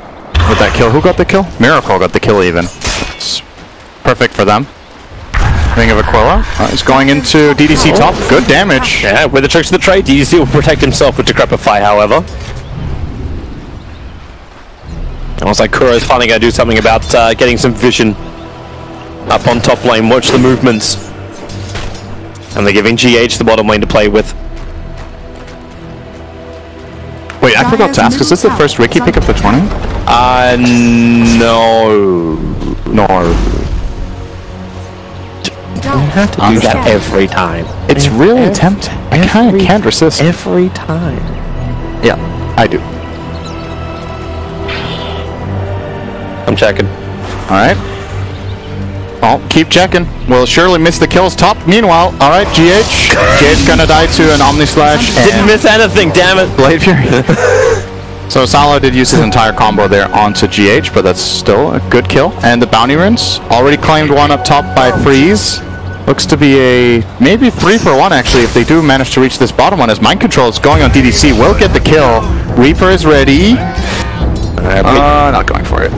with that kill. Who got the kill? Miracle got the kill even. It's perfect for them. Ring of Aquila is going into DDC top. Good damage. Yeah, with the tricks of the trade, DDC will protect himself with Decrepify, however. Almost like Kuro's finally going to do something about getting some vision up on top lane. Watch the movements. And they're giving GH the bottom lane to play with. Wait, I forgot to ask, is this the first Ricky pick of the tournament? No. You have to do that every time. It's really tempting. I kind of can't resist. Every time. Yeah, I do. I'm checking. Alright. Oh, keep checking. We'll surely miss the kills top. Meanwhile, alright, GH. GH gonna die to an Omni Slash. Didn't miss anything, damn it. Blade Fury. So Salo did use his entire combo there onto GH, but that's still a good kill. And the bounty runes already claimed one up top by Freeze. Looks to be a maybe 3-for-1 actually if they do manage to reach this bottom one, as Mind Control is going on DDC. Will get the kill. Reaper is ready. Not going for it.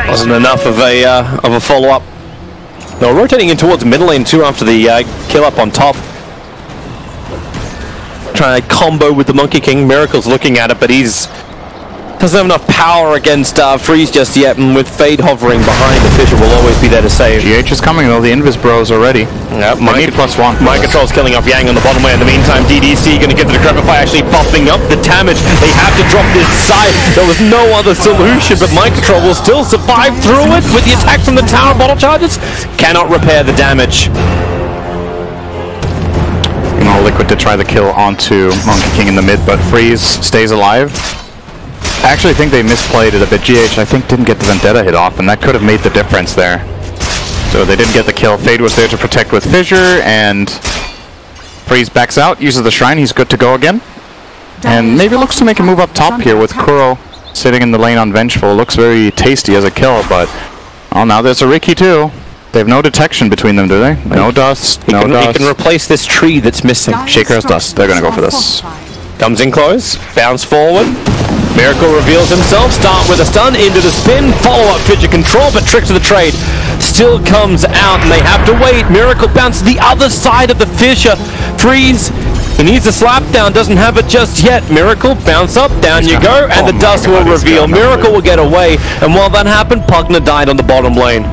Wasn't enough of a follow-up. No, rotating in towards middle lane too after the kill up on top. Trying to combo with the Monkey King. Miracle's looking at it, but he's doesn't have enough power against Freeze just yet, and with Fade hovering behind, the Fisher will always be there to save. GH is coming though, the Invis Bros already. Yep, need +1. Mind Control's killing off Yang on the bottom lane. In the meantime, DDC going to get the Decrepify, actually buffing up the damage. They have to drop this side. There was no other solution, but Mind Control will still survive through it with the attack from the tower. Bottle charges cannot repair the damage. You know, Liquid to try the kill onto Monkey King in the mid, but Freeze stays alive. I actually think they misplayed it a bit. GH, I think, didn't get the Vendetta hit off, and that could have made the difference there. So they didn't get the kill. Fade was there to protect with Fissure, and Freeze backs out, uses the Shrine. He's good to go again. And maybe looks to make a move up top here with Kuro sitting in the lane on Vengeful. Looks very tasty as a kill, but oh, now there's a Ricky too. They have no detection between them, do they? No dust, no dust. He can replace this tree that's missing. Shaker has dust. They're going to go for this. Comes in close, bounce forward. Miracle reveals himself, start with a stun, into the spin, follow-up fidget control, but Trick to the Trade still comes out, and they have to wait. Miracle bounces the other side of the Fissure. Freeze, he needs a slap down, doesn't have it just yet. Miracle, bounce up, down you go, and the dust will reveal. Miracle will get away, and while that happened, Pugna died on the bottom lane.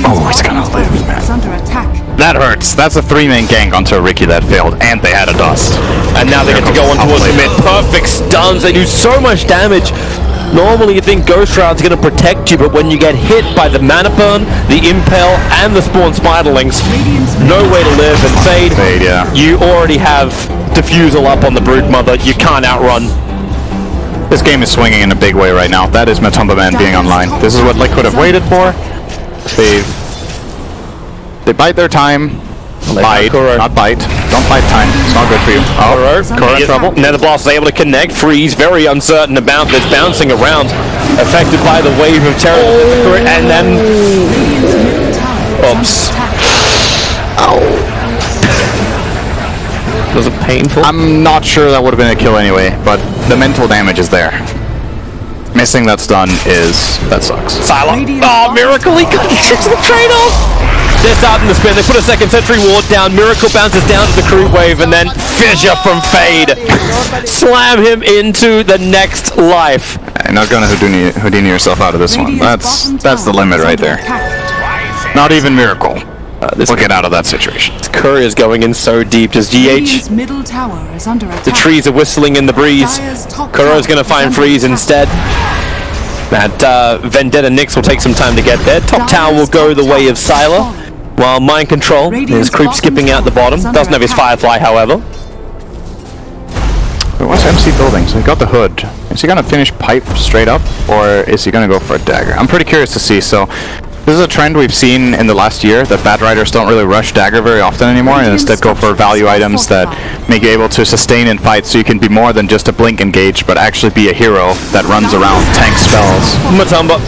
Oh, he's gonna live, man. That hurts. That's a 3-man gank onto a Ricky that failed, and they had a dust. And now they get to go on towards the mid. Perfect stuns. They do so much damage. Normally you think Ghost Shroud's going to protect you, but when you get hit by the Mana Burn, the Impale, and the Spawn Spiderlings, no way to live. And Fade, yeah. You already have Diffusal up on the Broodmother. You can't outrun. This game is swinging in a big way right now. That is Matumba Man being online. This is what Liquid have waited for. They bite their time. Bite, not bite. Don't bite time. It's not good for you. Oh, Kuro in trouble. Now the boss is able to connect. Freeze, very uncertain about this, bouncing around, affected by the wave of terror. And then, oops. Ow. Was it painful? I'm not sure that would have been a kill anyway, but the mental damage is there. Missing that stun that sucks. Silent. Oh, Miracle, he got the trade-off. They're starting to spin. They put a second sentry ward down. Miracle bounces down to the crew wave, and then Fissure from Fade. Slam him into the next life. You're not gonna Houdini yourself out of this one. That's the limit right there. Not even Miracle will get out of that situation. This Courier's going in so deep. Does GH? The trees are whistling in the breeze. Kuro's gonna find Freeze instead. That Vendetta Nyx will take some time to get there. Top tower will go the way of Sylar, while Mind Control is creep skipping out the bottom. Doesn't have his Firefly, however. What's MC building? So he got the hood. Is he going to finish pipe straight up, or is he going to go for a dagger? I'm pretty curious to see. So this is a trend we've seen in the last year, that bad riders don't really rush dagger very often anymore, and instead go for value items that make you able to sustain in fights, so you can be more than just a blink engage, but actually be a hero that runs around, tank spells. Matumba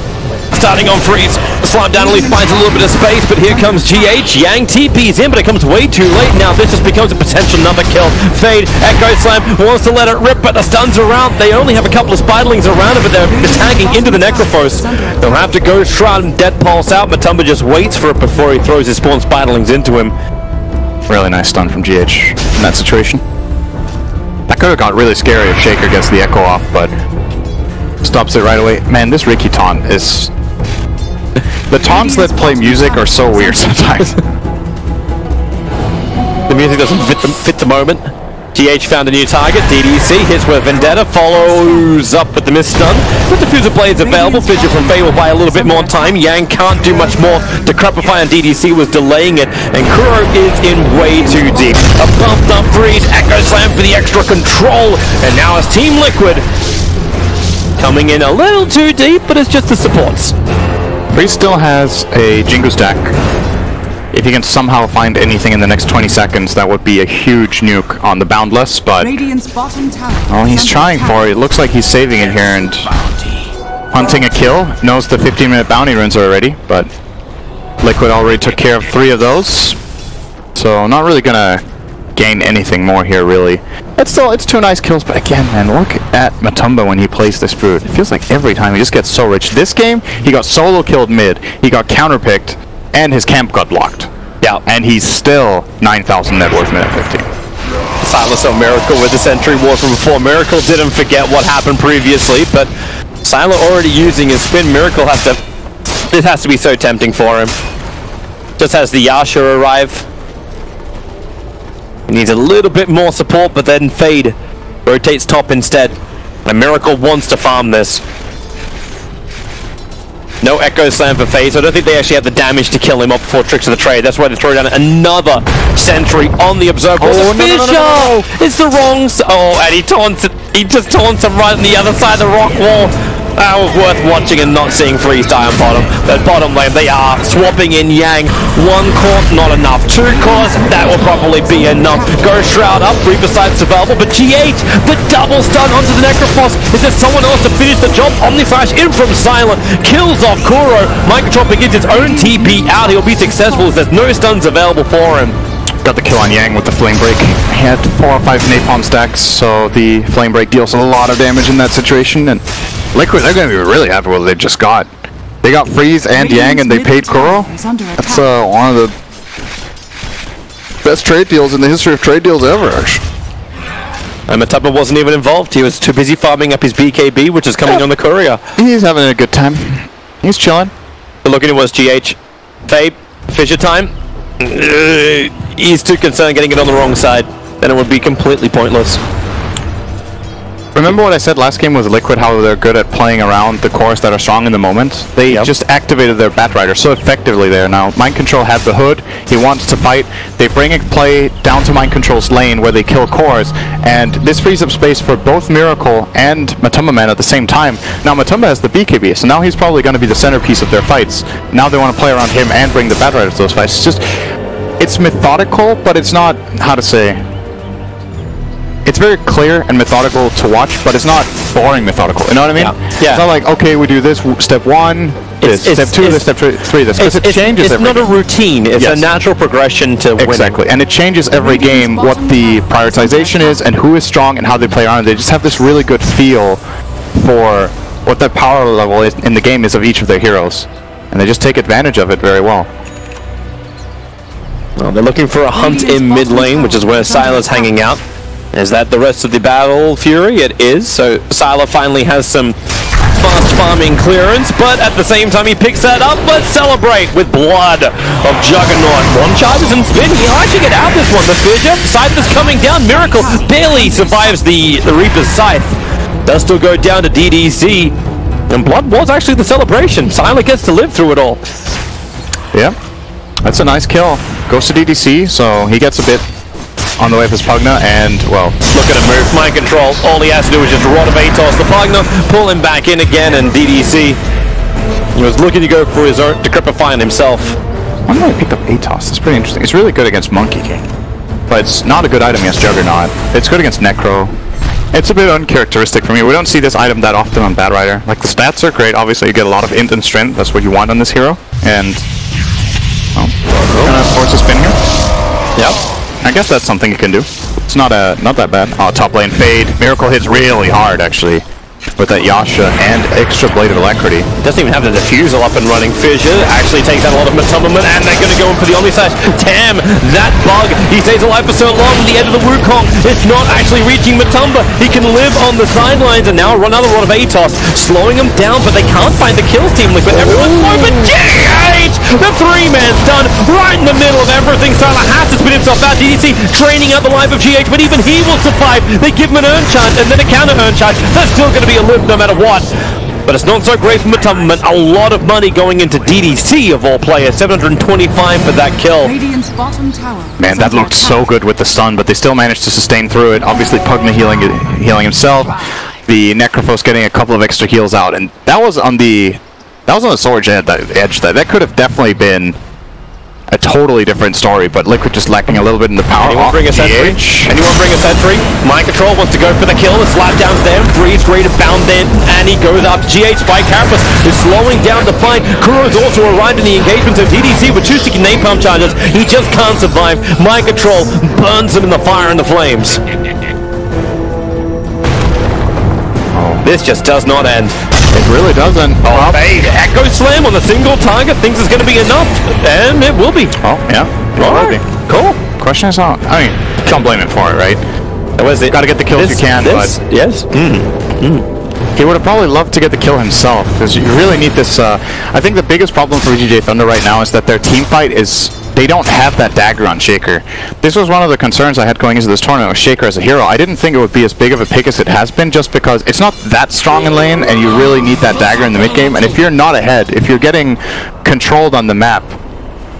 starting on Freeze. Slime down at least finds a little bit of space, but here comes GH. Yang TP's in, but it comes way too late. Now this just becomes a potential number kill. Fade, Echo Slam wants to let it rip, but the stuns around. They only have a couple of Spiderlings around it, but they're tagging into the Necrophos. They'll have to go Shroud and Dead Pulse out. Matumba just waits for it before he throws his Spawn Spiderlings into him. Really nice stun from GH in that situation. That could have got really scary if Shaker gets the Echo off, but Stops it right away. Man, this Ricky taunt is... The taunts that play music are so weird sometimes. The music doesn't fit the moment. TH found a new target. DDC hits with Vendetta, follows up with the miss stun. With the Diffuser Blades available, Fissure from Faye will buy a little bit more time. Yang can't do much more. Decrepify and DDC was delaying it, and Kuro is in way too deep. A bumped up freeze, Echo Slam for the extra control, and now it's Team Liquid coming in a little too deep, but it's just the supports. Freeze still has a Jingu stack. If he can somehow find anything in the next 20 seconds, that would be a huge nuke on the Boundless, but... Oh, he's trying for it. It looks like he's saving it here and... Hunting a kill. Knows the 15-minute bounty runes are ready, but... Liquid already took care of 3 of those. So, not really gonna gain anything more here, really. It's 2 nice kills, but again, man, look at Matumba when he plays this Brute. It feels like every time he just gets so rich. This game, he got solo killed mid, he got counterpicked, and his camp got blocked. Yeah, and he's still 9,000 net worth minute 15. Silas on Miracle with the Sentry Ward from before. Miracle didn't forget what happened previously, but Silas already using his spin. Miracle has to... This has to be so tempting for him. Just has the Yasha arrive. He needs a little bit more support, but then Fade rotates top instead. And Miracle wants to farm this. No Echo Slam for Fade, so I don't think they actually have the damage to kill him up before Tricks of the Trade. That's why they throw down another Sentry on the Observer. Oh, no. It's the wrong... Oh, and he just taunts him right on the other side of the rock wall. That was worth watching and not seeing Freeze die on bottom. But bottom lane, they are swapping in Yang. 1 core, not enough. 2 cores, that will probably be enough. Ghost Shroud up, Reaper Sight's available, but G8, the double stun onto the Necrophos. Is there someone else to finish the job? Omniflash in from Silent, kills off Kuro. Mind Control begins its own TP out. He'll be successful as there's no stuns available for him. Got the kill on Yang with the Flame Break. He had 4 or 5 Napalm stacks, so the Flame Break deals a lot of damage in that situation, and Liquid, they're going to be really happy with what they just got. They got Freeze and Yang, and they paid Kuro. That's one of the best trade deals in the history of trade deals ever, actually. And Matubba wasn't even involved. He was too busy farming up his BKB, which is coming on the courier. He's having a good time. He's chilling. But looking towards GH. Fabe, Fissure time. He's too concerned getting it on the wrong side. Then it would be completely pointless. Remember what I said last game with Liquid, how they're good at playing around the cores that are strong in the moment? They just activated their Batrider so effectively there now. Mind Control had the hood, he wants to fight, they bring a play down to Mind Control's lane where they kill cores, and this frees up space for both Miracle and Matumba Man at the same time. Now Matumba has the BKB, so now he's probably going to be the centerpiece of their fights. Now they want to play around him and bring the Batrider to those fights. It's just, it's methodical, but it's not, how to say... It's very clear and methodical to watch, but it's not boring methodical. You know what I mean? Yeah. It's not like, okay, we do this, step 1, this, step 2, this, step 3, this. Because it changes every game. It's not a routine. It's a natural progression to winning. Exactly. And it changes every game what the prioritization is and who is strong and how they play around. They just have this really good feel for what the power level is in the game is of each of their heroes. And they just take advantage of it very well. Well, they're looking for a hunt in mid lane, which is where Sila's hanging out. Is that the rest of the battle fury? It is. So Sila finally has some fast farming clearance, but at the same time he picks that up. Let's celebrate with blood of Juggernaut. 1 charges and spin. He'll actually get out this one. The Fissure, Scythe is coming down. Miracle barely survives the Reaper's Scythe. Does still go down to DDC. And blood was actually the celebration. Sila gets to live through it all. Yeah. That's a nice kill. Goes to DDC, so he gets a bit on the way for his Pugna, and, well... Look at him move, Mind Control. All he has to do is just Rod of Atos the Pugna, pull him back in again, and DDC... He was looking to go for his own, decrepifying himself. Why did I pick up Atos? That's pretty interesting. It's really good against Monkey King. But it's not a good item against Juggernaut. It's good against Necro. It's a bit uncharacteristic for me. We don't see this item that often on Batrider. Like, the stats are great. Obviously, you get a lot of int and strength. That's what you want on this hero. And... well, gonna force a spin here. Yep. I guess that's something you can do. It's not that bad. Oh, top lane Fade. Miracle hits really hard, actually. with that Yasha and extra Blade of Alacrity. Doesn't even have the diffusal up and running. Fissure actually takes out a lot of Matumberman, and they're going to go in for the Omni Slash. Tam, that bug, he stays alive for so long. The end of the Wukong, it's not actually reaching Matumba. He can live on the sidelines, and now another run of Atos, slowing him down, but they can't find the kills, Team Liquid. Everyone's open. GH! The three-man's done right in the middle of everything. Salah has to spit himself out. DDC training out the life of GH, but even he will survive. They give him an earn charge, and then a counter earn charge. That's still going to be a live no matter what. But it's not so great for Matumberman. A lot of money going into DDC of all players. 725 for that kill. Radiant's bottom tower. Man, that looked so good with the stun, but they still managed to sustain through it. Obviously, Pugna healing himself. The Necrophos getting a couple of extra heals out, and that was on the Sword's edge. That could have definitely been a totally different story, but Liquid just lacking a little bit in the power. Anyone bring a sentry? Anyone bring a sentry? Mind Control wants to go for the kill. The slap down's there. Freeze, ready to bound in, and he goes up. GH by Carapace is slowing down the fight. Kuro's also arrived in the engagement, so DDC with 2 sticky napalm charges. He just can't survive. Mind Control burns him in the fire and the flames. This just does not end. It really doesn't. Oh, Fade. Echo Slam on a single target. Thinks it's going to be enough, and it will be. Oh, yeah. It will be. Cool. Question is, I mean, can't blame him for it, right? Got to get the kills you can, but... Yes. He would have probably loved to get the kill himself, because you really need this... I think the biggest problem for VGJ Thunder right now is that their team fight is... They don't have that dagger on Shaker. This was one of the concerns I had going into this tournament with Shaker as a hero. I didn't think it would be as big of a pick as it has been, just because it's not that strong in lane, and you really need that dagger in the mid game. And if you're not ahead, if you're getting controlled on the map,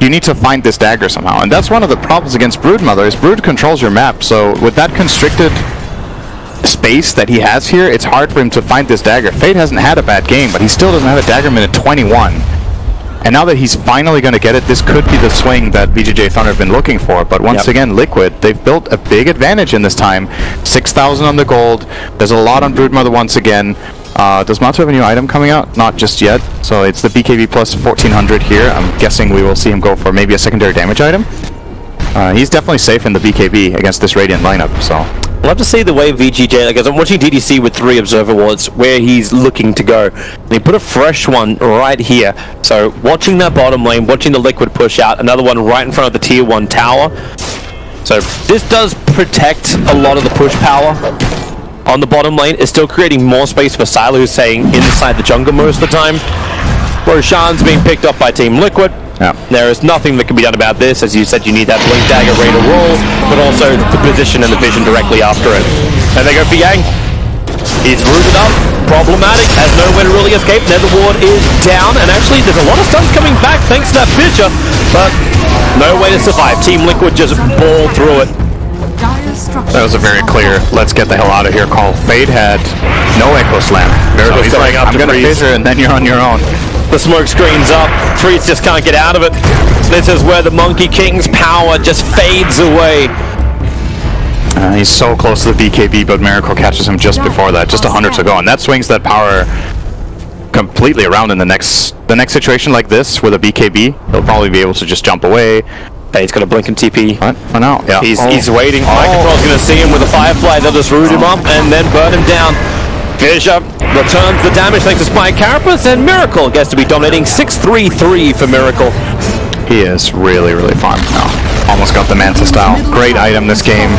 you need to find this dagger somehow. And that's one of the problems against Broodmother, is Brood controls your map. So with that constricted space that he has here, it's hard for him to find this dagger. Fate hasn't had a bad game, but he still doesn't have a dagger minute 21. And now that he's finally going to get it, this could be the swing that VGJ Thunder have been looking for. But once again, Liquid, they've built a big advantage in this time. 6,000 on the gold. There's a lot on Broodmother once again. Does Matu have a new item coming out? Not just yet. So it's the BKB plus 1400 here. I'm guessing we will see him go for maybe a secondary damage item. He's definitely safe in the BKB against this Radiant lineup, so... I'll have to see the way VGJ, like as I'm watching DDC with 3 Observer Wards, where he's looking to go. And he put a fresh one right here. So watching that bottom lane, watching the Liquid push out, another one right in front of the tier 1 tower. So this does protect a lot of the push power on the bottom lane. It's still creating more space for Sylar, who's staying inside the jungle most of the time. Roshan's being picked up by Team Liquid. Yeah. There is nothing that can be done about this. As you said, you need that Blink Dagger ready to roll, but also the position and the vision directly after it. And they go for Yang. He's rooted up. Problematic. Has nowhere to really escape. Nether Ward is down. And actually, there's a lot of stuns coming back thanks to that picture. But no way to survive. Team Liquid just ball through it. That was a very clear, let's get the hell out of here call. Fade had no Echo Slam. So he's like, I'm going to fissure, and then you're on your own. The smoke screen's up. Freeze just can't get out of it. This is where the Monkey King's power just fades away. He's so close to the BKB, but Miracle catches him just before that, just 100 to go, and that swings that power completely around in the next situation like this with a BKB. He'll probably be able to just jump away. He's got a blink and TP. But for now, yeah. He's waiting. Mind Control's going to see him with a Firefly. They'll just root him up and then burn him down. Bishop returns the damage thanks to Spike Carapace, and Miracle gets to be dominating 6-3-3 for Miracle. He is really, really farmed now. Almost got the Manta style. Great item this game.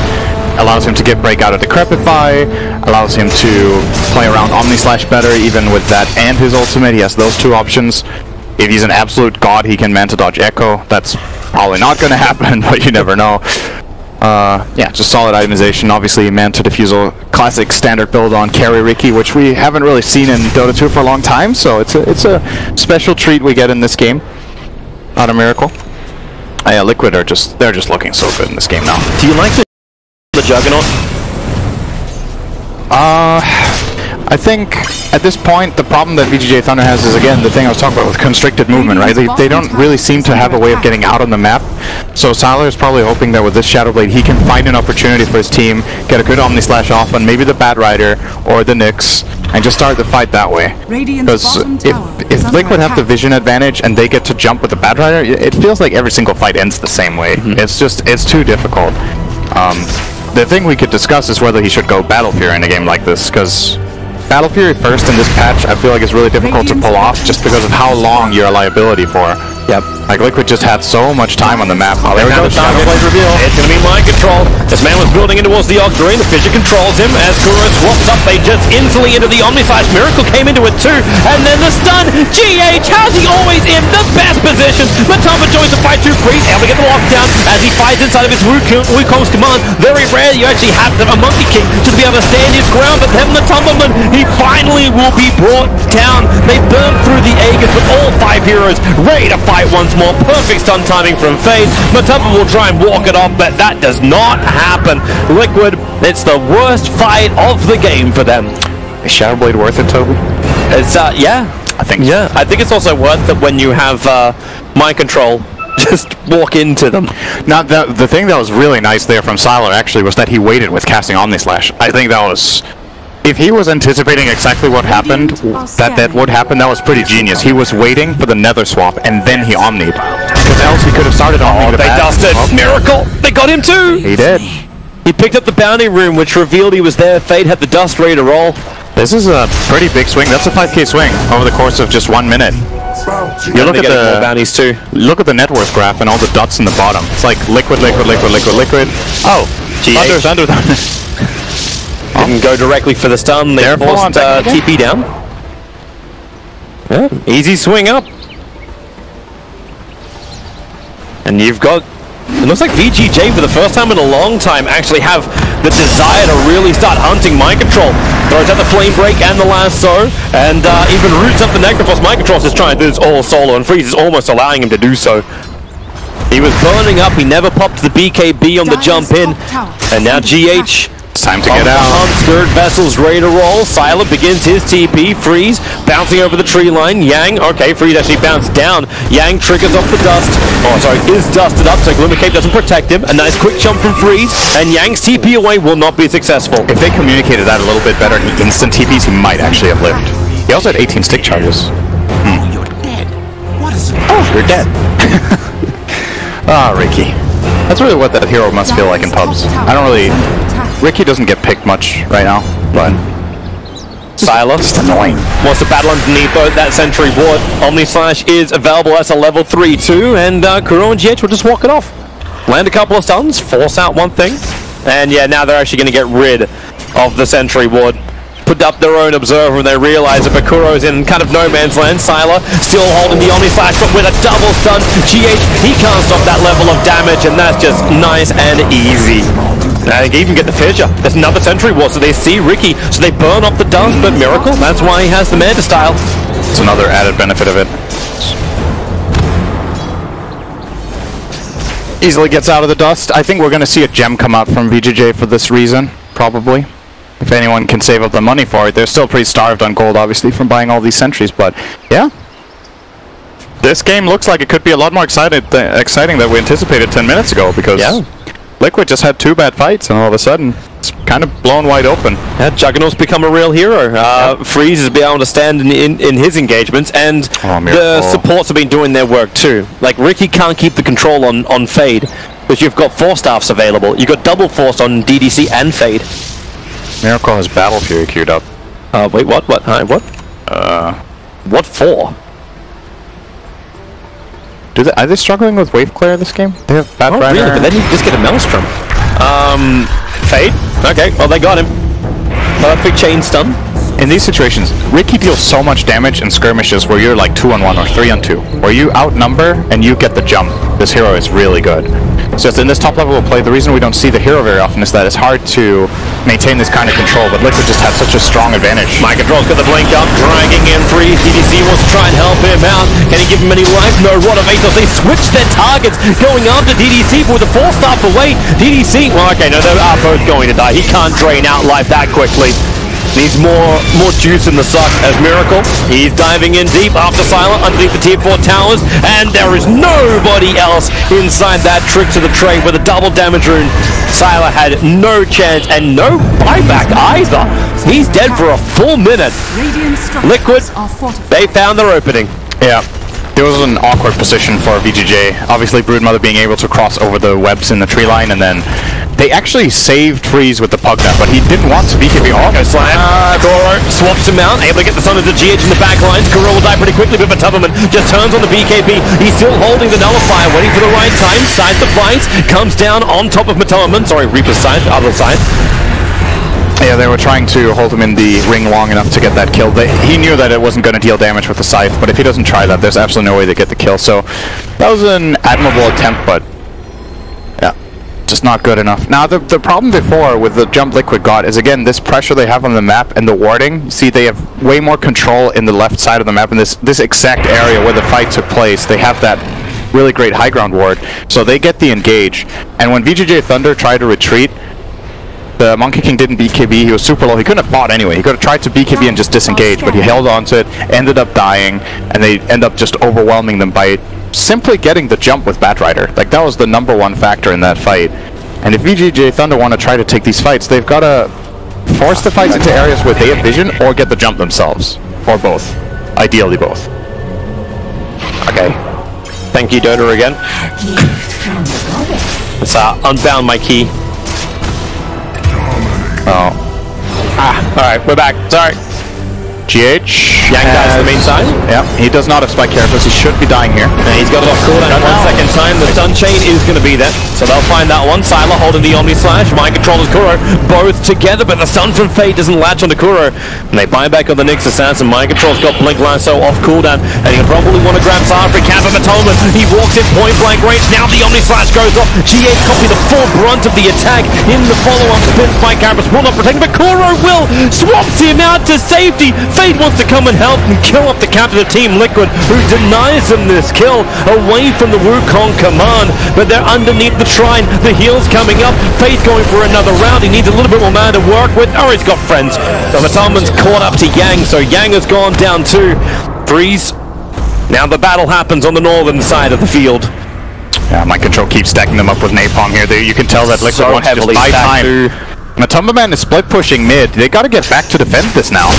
Allows him to get break out of Decrepify, allows him to play around Omni Slash better even with that and his ultimate. He has those 2 options. If he's an absolute god, he can Manta dodge Echo. That's probably not going to happen, but you never know. Yeah, just solid itemization. Obviously, Manta Diffusal, classic standard build on Carry Ricky, which we haven't really seen in Dota 2 for a long time, so it's a special treat we get in this game. Not a miracle. Yeah, Liquid are they're just looking so good in this game now. Do you like the Juggernaut? I think at this point the problem that VGJ Thunder has is again the thing I was talking about with constricted movement, right? They don't really seem to have a way of getting out on the map. So Sylar is probably hoping that with this Shadow Blade he can find an opportunity for his team, get a good Omni Slash off on maybe the Bat Rider or the Nyx, and just start the fight that way. Because if Liquid have the vision advantage and they get to jump with the Bat Rider, it feels like every single fight ends the same way. It's too difficult. The thing we could discuss is whether he should go Battle Fury in a game like this, because Battle Fury first in this patch, I feel like it's really difficult to pull off just because of how long you're a liability for. Yep. Like Liquid just had so much time on the map. Oh, there we go. Shadow Blade reveal. It's going to be mind control. This man was building in towards the Octarine. The Fissure controls him as Kuro swaps up. They just instantly into the Omni Flash. Miracle came into it too. And then the stun. GH, how's he always in the best position? Matamba joins the fight to Freeze. Able to get the lockdown as he fights inside of his Wukong's command. Very rare you actually have a Monkey King to be able to stand his ground. But then the Tumbleman, he finally will be brought down. They burn through the Aegis with all 5 heroes ready to fight once more. Perfect stun timing from Fade. Matamba will try and walk it off, but that does not happen. Liquid, it's the worst fight of the game for them. Is Shadow Blade worth it, Toby? It's, yeah. I think so. Yeah, I think it's also worth it when you have mind control. Just walk into them. Now, the thing that was really nice there from Sylar actually was that he waited with casting Omni Slash. I think that was... If he was anticipating exactly what happened, that would happen, that was pretty genius. He was waiting for the Nether swap, and then he Omni'd. Because else he could have started Omni'd. They dusted. Oh. Miracle! They got him too! He did. He picked up the bounty room, which revealed he was there. Fade had the dust ready to roll. This is a pretty big swing. That's a 5k swing over the course of just 1 minute. You look at the bounties too. Look at the net worth graph and all the dots in the bottom. It's like liquid, liquid, liquid, liquid, liquid. Oh, GH. Thunder. Didn't go directly for the stun. They forced TP down. Yeah, easy swing up. And you've got... It looks like VGJ for the first time in a long time actually have the desire to really start hunting mind control. Throws out the flame break and the lasso, and even roots up the Necrophos. Mind control is trying to do this all solo, and Freeze is almost allowing him to do so. He was burning up. He never popped the BKB on the jump in, and now GH. It's time to get out. Spirit Vessel's ready to roll. Sylar begins his TP. Freeze bouncing over the tree line. Yang, okay, Freeze actually bounced down. Yang triggers off the dust. Oh, sorry, is dusted up, so Glimmer Cape doesn't protect him. A nice quick jump from Freeze, and Yang's TP away will not be successful. If they communicated that a little bit better and he instant TPs, he might actually have lived. He also had 18 stick charges. You're dead. What is it? Oh, you're dead. Ah, Ricky. That's really what that hero must feel like in pubs. I don't really... Ricky doesn't get picked much right now, but... Sylar. Just annoying. Wants to battle underneath that Sentry Ward. Omni Slash is available as a level 3 too, and Kuro and GH will just walk it off. Land a couple of stuns, force out one thing, and yeah, now they're actually going to get rid of the Sentry Ward. Put up their own observer when they realize that Kuro's in kind of no man's land. Sylar still holding the Omni Slash, but with a double stun. GH, he can't stop that level of damage, and that's just nice and easy. They can even get the fissure. There's another Sentry Ward, so they see Ricky, so they burn off the dust, but Miracle, that's why he has the Manta style. It's another added benefit of it. Easily gets out of the dust. I think we're going to see a gem come out from VGJ for this reason, probably. If anyone can save up the money for it. They're still pretty starved on gold, obviously, from buying all these sentries, but yeah. This game looks like it could be a lot more exciting than we anticipated 10 minutes ago, because Liquid just had 2 bad fights, and all of a sudden, it's kind of blown wide open. Yeah, Juggernaut's become a real hero. Freeze has been able to stand in his engagements, and the supports have been doing their work too. Like, Ricky can't keep the control on Fade, because you've got 4 staffs available. You've got double force on DDC and Fade. Miracle has Battle Fury queued up. Wait, what? What? Hi, what? What for? Are they struggling with Wave Clear this game? They have bad really? But then you just get a Maelstrom. Fade? Okay, well they got him. Perfect chain stun. In these situations, Ricky deals so much damage in skirmishes where you're like 2-on-1 or 3-on-2, where you outnumber and you get the jump. This hero is really good. So in this top level of play, the reason we don't see the hero very often is that it's hard to maintain this kind of control, but Liquid just had such a strong advantage. Mind control's got the blink up, dragging in Freeze. DDC wants to try and help him out. Can he give him any life? No, Rod of Aethos. They switch their targets, going after DDC, but with a 4-staff away. DDC, well, okay, no, they are both going to die. He can't drain out life that quickly. Needs more juice in the suck as Miracle. He's diving in deep after Sylar underneath the tier 4 towers, and there is nobody else inside that trick to the tray with a double damage rune. Sylar had no chance and no buyback either. He's dead for a full minute. Liquid, they found their opening. Yeah. It was an awkward position for VGJ. Obviously, Broodmother being able to cross over the webs in the tree line and then they actually saved Freeze with the Pugna, but he didn't want to BKB off. Slam. Goro swaps him out, able to get the son of the GH in the back lines. Goro will die pretty quickly, but Matumberman just turns on the BKB. He's still holding the nullifier, waiting for the right time. Scythe the flies, comes down on top of Matumberman. Sorry, Reaper's Scythe, other side. Yeah, they were trying to hold him in the ring long enough to get that kill. He knew that it wasn't going to deal damage with the Scythe, but if he doesn't try that, there's absolutely no way to get the kill. So that was an admirable attempt, but yeah, just not good enough. Now, the problem before with the jump Liquid got is, again, this pressure they have on the map and the warding. You see, they have way more control in the left side of the map in this exact area where the fight took place. They have that really great high ground ward, so they get the engage. And when VGJ Thunder tried to retreat, the Monkey King didn't BKB, he was super low, he couldn't have fought anyway. He could have tried to BKB and just disengage, but he held on to it, ended up dying, and they end up just overwhelming them by simply getting the jump with Batrider. Like, that was the #1 factor in that fight. And if VGJ Thunder want to try to take these fights, they've got to force the fights into areas where they have vision, or get the jump themselves. Or both. Ideally both. Okay. Thank you, Dota, again. Let's unbound my key. Oh. Alright, we're back. Sorry. GH. Yang dies on the main side. Yeah, he does not have Spike Carapace. He should be dying here. And he's got it off cooldown in 1 second time. The stun chain is going to be there. So they'll find that one. Sylar holding the Omni Slash. Mind controllers Kuro. Both together, but the stun from Fate doesn't latch onto Kuro. And they buy back on the Nyx Assassin. Mind control's got Blink Lasso off cooldown. And he'll probably want to grab Sarfree. Kappa Matoman. He walks in point blank range. Now the Omni Slash goes off. G8 copy the full brunt of the attack in the follow-up spin. Spike Carapace will not protect him, but Kuro will. Swaps him out to safety. Fate wants to come and help and kill off the captain of Team Liquid, who denies them this kill away from the Wukong command. But they're underneath the shrine. The heal's coming up. Fate going for another round. He needs a little bit more mana to work with. Oh, he's got friends. So Matumberman's caught up to Yang, so Yang has gone down too. Freeze. Now the battle happens on the northern side of the field. Yeah, Mind Control keeps stacking them up with Napalm here. You can tell that Liquid wants to just buy time. Matumberman is split pushing mid. They gotta get back to defend this now.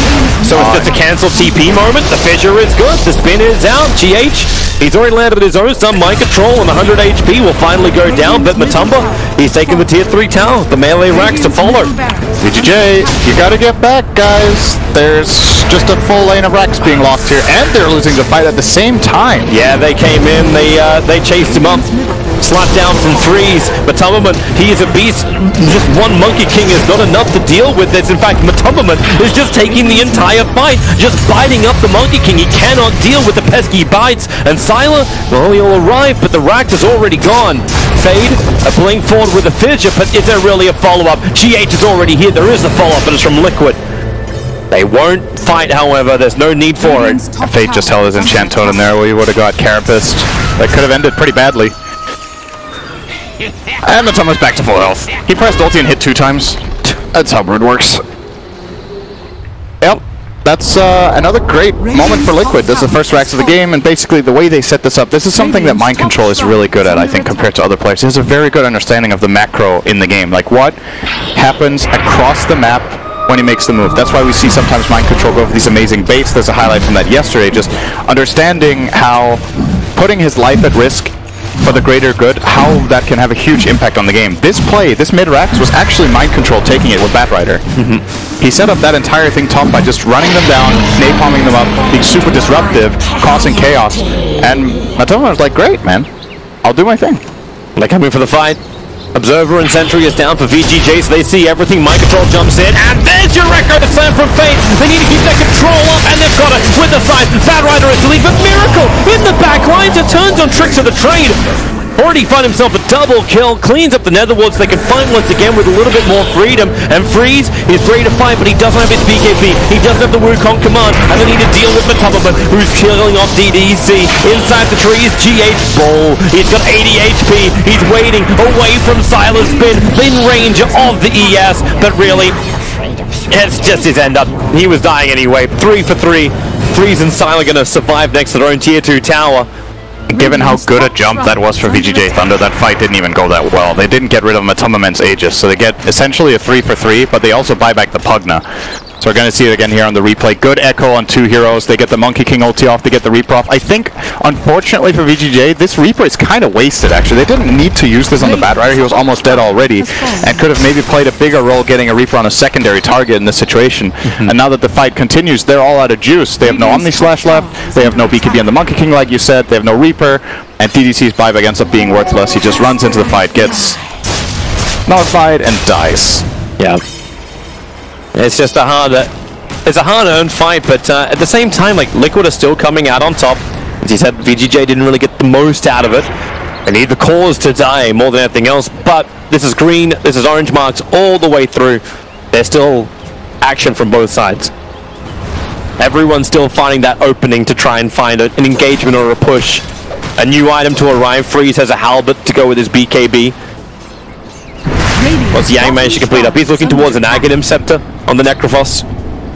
So it's just a cancel TP moment. The fissure is good. The spin is out. GH, he's already landed his own stun. Mind Control and 100 HP will finally go down. But Matumba, he's taking the tier 3 tower. The melee racks to follow. VGJ, you gotta get back, guys. There's just a full lane of racks being lost here, and they're losing the fight at the same time. Yeah, they came in. They chased him up. Slap down from Freeze. Matumberman, he is a beast. Just one Monkey King is not enough to deal with this. In fact, Matumberman is just taking the entire fight, just biting up the Monkey King. He cannot deal with the pesky bites. And Sylar, well, he'll arrive, but the rack is already gone. Fade, a blink forward with a fissure, but is there really a follow-up? GH is already here. There is a follow-up, but it's from Liquid. They won't fight, however. There's no need for it. Fate just held his enchant totem there. We would have got Carapace. That could have ended pretty badly. And Matumba's back to full health. He pressed ulti and hit 2 times. That's how Brood works. Yep. That's another great moment for Liquid. This is the first racks of the game, and basically the way they set this up, this is something that Mind Control is really good at, I think, compared to other players. He has a very good understanding of the macro in the game. Like, what happens across the map when he makes the move. That's why we see sometimes Mind Control go for these amazing baits. There's a highlight from that yesterday, just understanding how putting his life at risk for the greater good, how that can have a huge impact on the game. This play, this mid-racks, was actually Mind Control taking it with Batrider. He set up that entire thing top by just running them down, napalming them up, being super disruptive, causing chaos. And Matumba was like, great, man. I'll do my thing. They're coming for the fight. Observer and Sentry is down for VGJ, so they see everything. Mind Control jumps in, and there's your record to slam from Fate. They need to keep their control up, and they've got it with the side. Batrider is to leave, but Miracle in the back lines. It turns on Tricks of the Trade. Already find himself a double kill, cleans up the Netherwoods. They can fight once again with a little bit more freedom. And Freeze is ready to fight, but he doesn't have his BKB. He doesn't have the Wukong command, and they need to deal with Matumberman, who's killing off DDC. Inside the trees, GH Bull. He's got 80 HP. He's waiting away from Sylar's spin, in range of the ES, but really, it's just his end up. He was dying anyway. 3 for 3. Freeze and Sylar gonna survive next to their own tier 2 tower. Given how good a jump that was for VGJ Thunder, that fight didn't even go that well. They didn't get rid of Matumberman's Aegis, so they get essentially a 3 for 3, but they also buy back the Pugna. So we're going to see it again here on the replay. Good echo on 2 heroes. They get the Monkey King ulti off. They get the Reaper off. I think, unfortunately for VGJ, this Reaper is kind of wasted, actually. They didn't need to use this on the Bad Rider. He was almost dead already and could have maybe played a bigger role getting a Reaper on a secondary target in this situation. And now that the fight continues, they're all out of juice. They have no Omni Slash left. They have no BKB on the Monkey King, like you said. They have no Reaper. And DDC's buyback ends up being worthless. He just runs into the fight, gets nullified, and dies. Yeah. It's just a hard-earned fight, but at the same time, like, Liquid are still coming out on top. As you said, VGJ didn't really get the most out of it. They need the cause to die more than anything else, but this is green, this is orange marks all the way through. There's still action from both sides. Everyone's still finding that opening to try and find an engagement or a push. A new item to arrive. Freeze has a halberd to go with his BKB. Once Yang managed to complete up, he's looking towards an Aghanim Scepter on the Necrophos.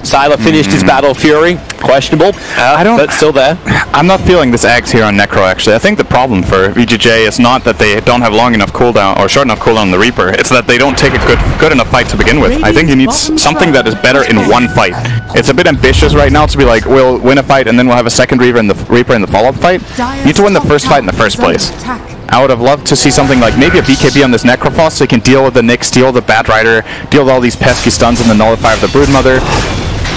Sylar finished his Battle Fury. Questionable, but still there. I'm not feeling this Axe here on Necro, actually. I think the problem for VGJ is not that they don't have long enough cooldown or short enough cooldown on the Reaper. It's that they don't take a good enough fight to begin with. I think he needs something that is better in one fight. It's a bit ambitious right now to be like, we'll win a fight and then we'll have a second Reaper in the follow-up fight. You need to win the first fight in the first place. I would have loved to see something like maybe a BKB on this Necrophos so he can deal with the Nyx, deal with the Bad Rider, deal with all these pesky stuns and the Nullify of the Broodmother.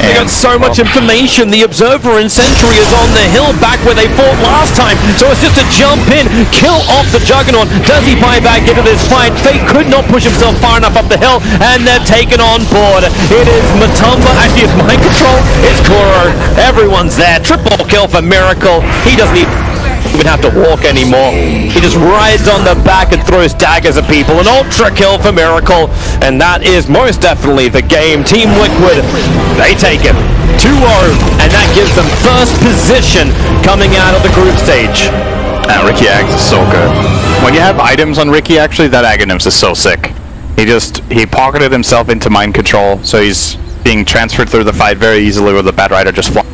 They got so much information. The Observer and Sentry is on the hill back where they fought last time. So it's just a jump in, kill off the Juggernaut. Does he buy back into this fight? Fate could not push himself far enough up the hill, and they're taken on board. It is Matumba, actually it's Mind Control, it's Kuro. Everyone's there. Triple kill for Miracle. He doesn't even have to walk anymore. He just rides on the back and throws daggers at people. An ultra kill for Miracle, and that is most definitely the game. Team Liquid, they take it 2-0, and that gives them first position coming out of the group stage. Ricky Ags is so good. When you have items on Ricky, actually, that Aghanim's is so sick. He pocketed himself into Mind Control, so he's being transferred through the fight very easily with the Bad Rider just flying.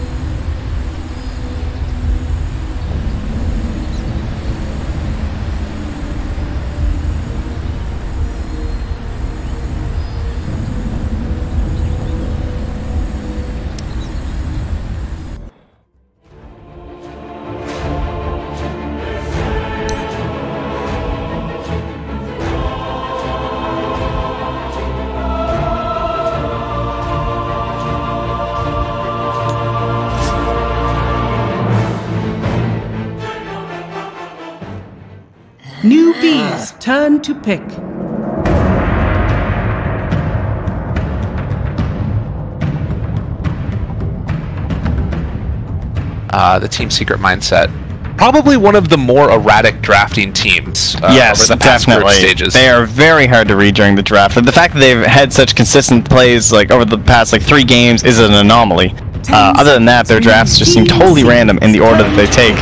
Newbies, turn to pick. The Team Secret mindset. Probably one of the more erratic drafting teams yes, over the past group definitely. stages. They are very hard to read during the draft. But the fact that they've had such consistent plays like over the past 3 games is an anomaly. Other than that, their drafts just seem totally random in the order that they take.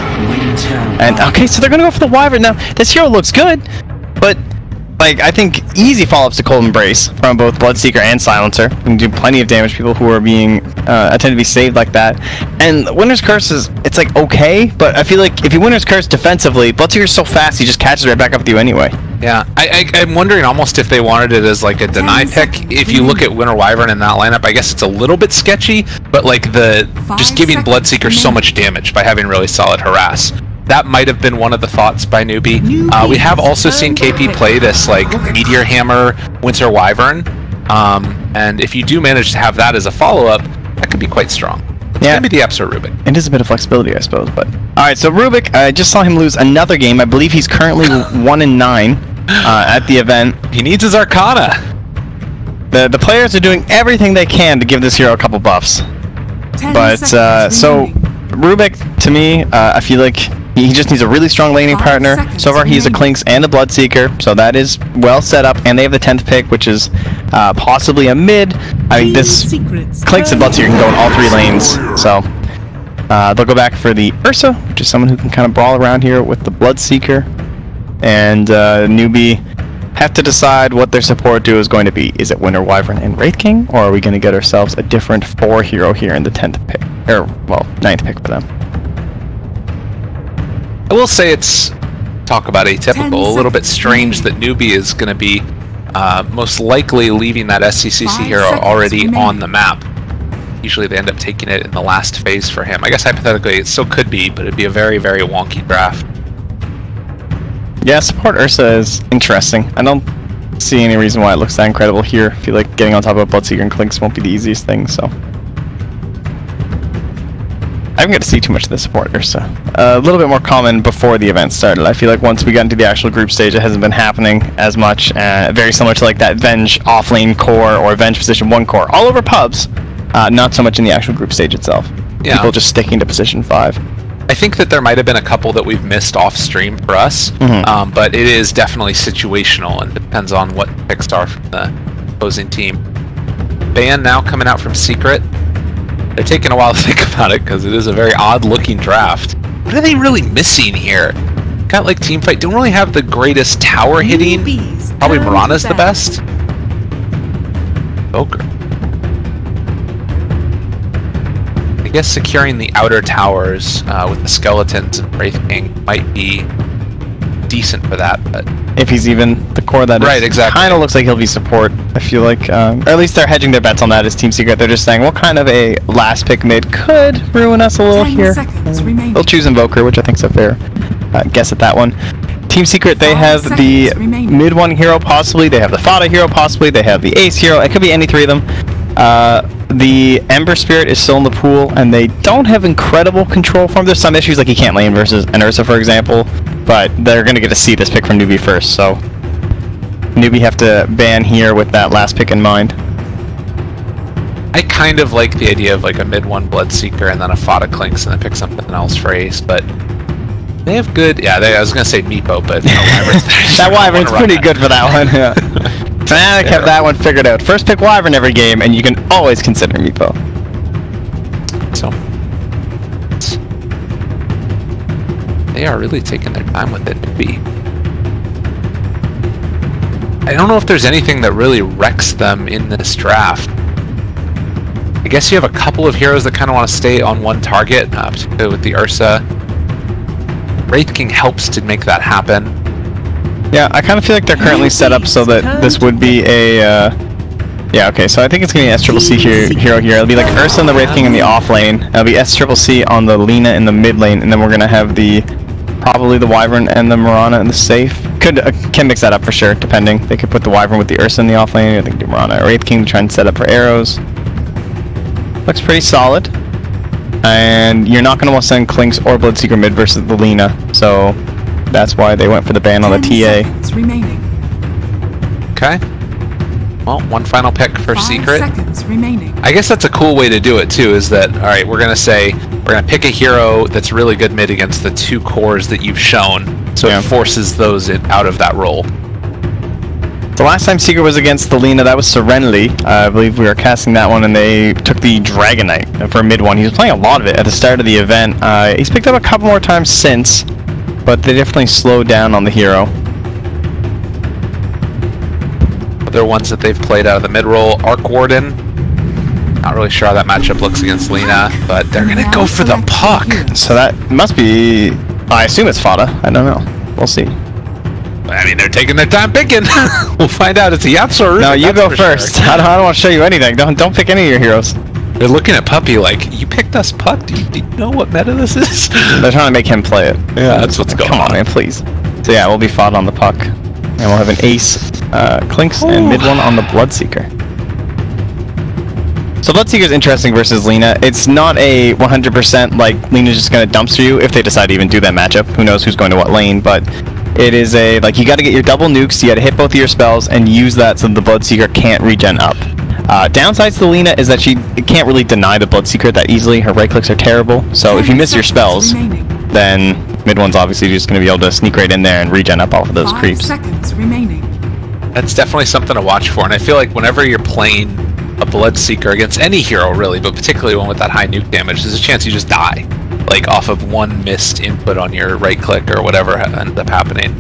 And okay, so they're gonna go for the Wyvern now. This hero looks good, but I think easy follow-ups to Cold Embrace from both Bloodseeker and Silencer. You can do plenty of damage to people who are being attempted to be saved like that. And Winter's Curse is okay, but I feel like if you Winter's Curse defensively, Bloodseeker's so fast he just catches right back up with you anyway. Yeah, I'm wondering almost if they wanted it as a deny pick. If you look at Winter Wyvern in that lineup, I guess it's a little bit sketchy, but just giving Bloodseeker so much damage by having really solid harass. That might have been one of the thoughts by Newbie. We have also seen KP play this Meteor Hammer Winter Wyvern, and if you do manage to have that as a follow-up, that could be quite strong. It's gonna be the episode Rubik. It is a bit of flexibility, I suppose. But all right, so Rubik, I just saw him lose another game. I believe he's currently 1-9 at the event. He needs his Arcana. The players are doing everything they can to give this hero a couple buffs. But so Rubik, to me, I feel like he just needs a really strong laning partner. So far, he's a Clinks and a Bloodseeker, so that is well set up. And they have the 10th pick, which is possibly a mid. I mean, this Clinks and Bloodseeker can go in all 3 lanes. So they'll go back for the Ursa, which is someone who can kind of brawl around here with the Bloodseeker. And Newbie have to decide what their support duo is going to be. Is it Winter Wyvern and Wraith King, or are we going to get ourselves a different 4 hero here in the 10th pick, or well, 9th pick for them? I will say it's, talk about atypical, a little bit strange that Newbie is going to be most likely leaving that SCCC hero already on the map. usually they end up taking it in the last phase for him. I guess hypothetically it still could be, but it'd be a very, very wonky draft. Yeah, support Ursa is interesting. I don't see any reason why it looks that incredible here. I feel like getting on top of Bloodseeker and Clinks won't be the easiest thing, so. I haven't got to see too much of the support Ursa. A little bit more common before the event started. I feel like once we got into the actual group stage, it hasn't been happening as much. Very similar to like that Venge offlane core or Venge position 1 core. All over pubs, not so much in the actual group stage itself. Yeah. People just sticking to position 5. I think that there might have been a couple that we've missed off stream for us, but it is definitely situational and depends on what picks are from the opposing team. Ban now coming out from Secret. They're taking a while to think about it because it is a very odd looking draft. What are they really missing here? Got like Teamfight, don't really have the greatest tower hitting. Probably Mirana's the best. Joker. I guess securing the outer towers with the skeletons and Wraith King might be decent for that, but if he's even the core that right, is, exactly. Kind of looks like he'll be support. I feel like, or at least they're hedging their bets on that as Team Secret. They're just saying what kind of a last pick mid could ruin us a little here. They'll choose Invoker, which I think is a fair guess at that one. Team Secret, they have the mid 1 hero possibly, they have the Fada hero possibly, they have the Ace hero. It could be any 3 of them. The Ember Spirit is still in the pool, and they don't have incredible control for him. There's some issues, like he can't lane versus an Ursa, for example, but they're going to get to see this pick from Newbie first, so Newbie have to ban here with that last pick in mind. I kind of like the idea of like a mid 1 Bloodseeker and then a Fada Clinks and then pick something else for Ace, but they have good, yeah, I was going to say Meepo, but no, that Wyvern's pretty good for that one, yeah. Fnatic have that one figured out. First pick Wyvern every game, and you can always consider Meepo. So, they are really taking their time with it to be. I don't know if there's anything that really wrecks them in this draft. I guess you have a couple of heroes that kind of want to stay on one target, particularly with the Ursa. Wraith King helps to make that happen. Yeah, I kind of feel like they're currently set up so that this would be a, yeah, okay, so I think it's going to be an SCCC hero here. It'll be like Ursa and the Wraith King in the off lane. It'll be SCCC on the Lina in the mid lane, and then we're going to have probably the Wyvern and the Mirana in the safe. Can mix that up for sure, depending. They could put the Wyvern with the Ursa in the off lane, I think do Mirana or Wraith King to try and set up for arrows. Looks pretty solid. And you're not going to want to send Clinks or Bloodseeker mid versus the Lina, so that's why they went for the ban on the TA. Okay. Well, one final pick for 5 Secret. seconds remaining. I guess that's a cool way to do it too, is that, alright, we're going to pick a hero that's really good mid against the 2 cores that you've shown, so it forces those out of that role. The last time Secret was against the Lina, that was Serenity. I believe we were casting that one, and they took the Dragon Knight for mid 1. He was playing a lot of it at the start of the event. He's picked up a couple more times since, but they definitely slowed down on the hero. Other ones that they've played out of the mid role, Arc Warden. Not really sure how that matchup looks against Lina, but they're going to go for the puck. So that must be, I assume it's Fada. I don't know. We'll see. I mean, they're taking their time picking. We'll find out. It's a Yatsu. No, you go first. Sure. I don't want to show you anything. Don't pick any of your heroes. They're looking at Puppy like, you picked us Puck? Do you know what meta this is? They're trying to make him play it. Yeah, that's what's going on. Come on, man, please. So yeah, we'll be Fada on the puck. And we'll have an Ace, Clinks, and mid 1 on the Bloodseeker. So Bloodseeker's interesting versus Lina. It's not a 100% like Lina's just going to dumpster you if they decide to even do that matchup. Who knows who's going to what lane, but it is a, like, you got to get your double nukes, you got to hit both of your spells, and use that so the Bloodseeker can't regen up. Downsides to Lina is that she can't really deny the Bloodseeker that easily. Her right clicks are terrible, so if you miss your spells, then mid 1's obviously just going to be able to sneak right in there and regen up off of those creeps. 5 seconds remaining. That's definitely something to watch for, and I feel like whenever you're playing a Bloodseeker against any hero really, but particularly one with that high nuke damage, there's a chance you just die, like off of one missed input on your right click or whatever ends up happening.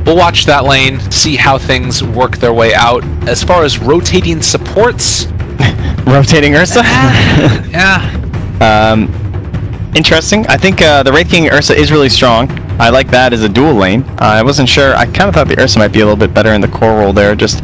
We'll watch that lane, see how things work their way out. As far as rotating supports, rotating Ursa? yeah. Interesting. I think the Wraith King Ursa is really strong. I like that as a dual lane. I wasn't sure. I kind of thought the Ursa might be a little bit better in the core role there. Just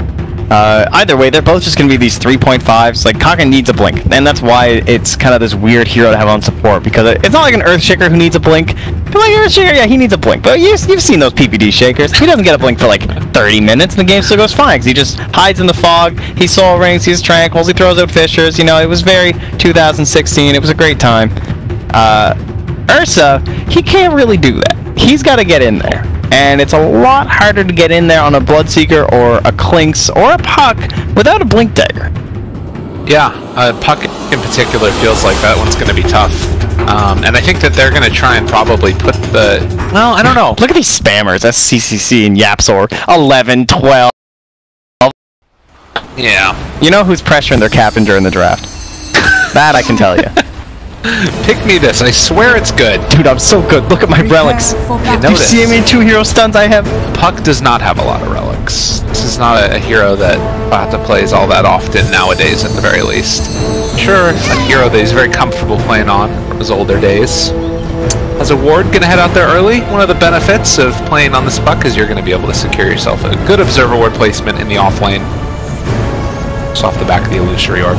Either way, they're both just going to be these 3.5s. Like, Kaka needs a blink, and that's why it's kind of this weird hero to have on support, because it's not like an Earthshaker who needs a blink. But like Earthshaker, yeah, he needs a blink, but you've seen those PPD shakers. He doesn't get a blink for like 30 minutes, and the game still goes fine, because he just hides in the fog, he soul rings, he's tranquils, he throws out fishers. You know, it was very 2016. It was a great time. Ursa, he can't really do that. He's got to get in there. And it's a lot harder to get in there on a Bloodseeker or a Clinks or a Puck without a Blink Dagger. Yeah, Puck in particular feels like that one's going to be tough. And I think that they're going to try and probably put the... Well, I don't know. Look at these spammers. That's CCC and Yapsor. 11, 12. Yeah. You know who's pressuring their captain during the draft? That I can tell you. Pick me this. I swear it's good. Dude, I'm so good. Look at my relics. Do you see how many 2-hero stuns I have? Puck does not have a lot of relics. This is not a hero that Bata plays all that often nowadays, at the very least. Sure, a hero that he's very comfortable playing on from his older days. As a ward, gonna head out there early. One of the benefits of playing on this Puck is you're gonna be able to secure yourself a good observer ward placement in the off lane. Just off the back of the illusory orb.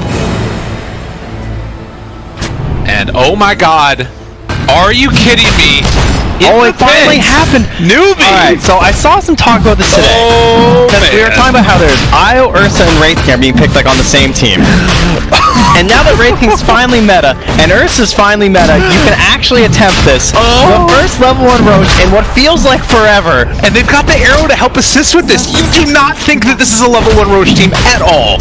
And oh my god, are you kidding me? It finally happened! Newbie! Alright, so I saw some talk about this today. Because we were talking about how there's Io, Ursa, and Wraith King are being picked like on the same team. And now that Wraith King's finally meta, and Ursa's finally meta, you can actually attempt this. The first level 1 Roche in what feels like forever. And they've got the arrow to help assist with this. You do not think that this is a level 1 Roche team at all.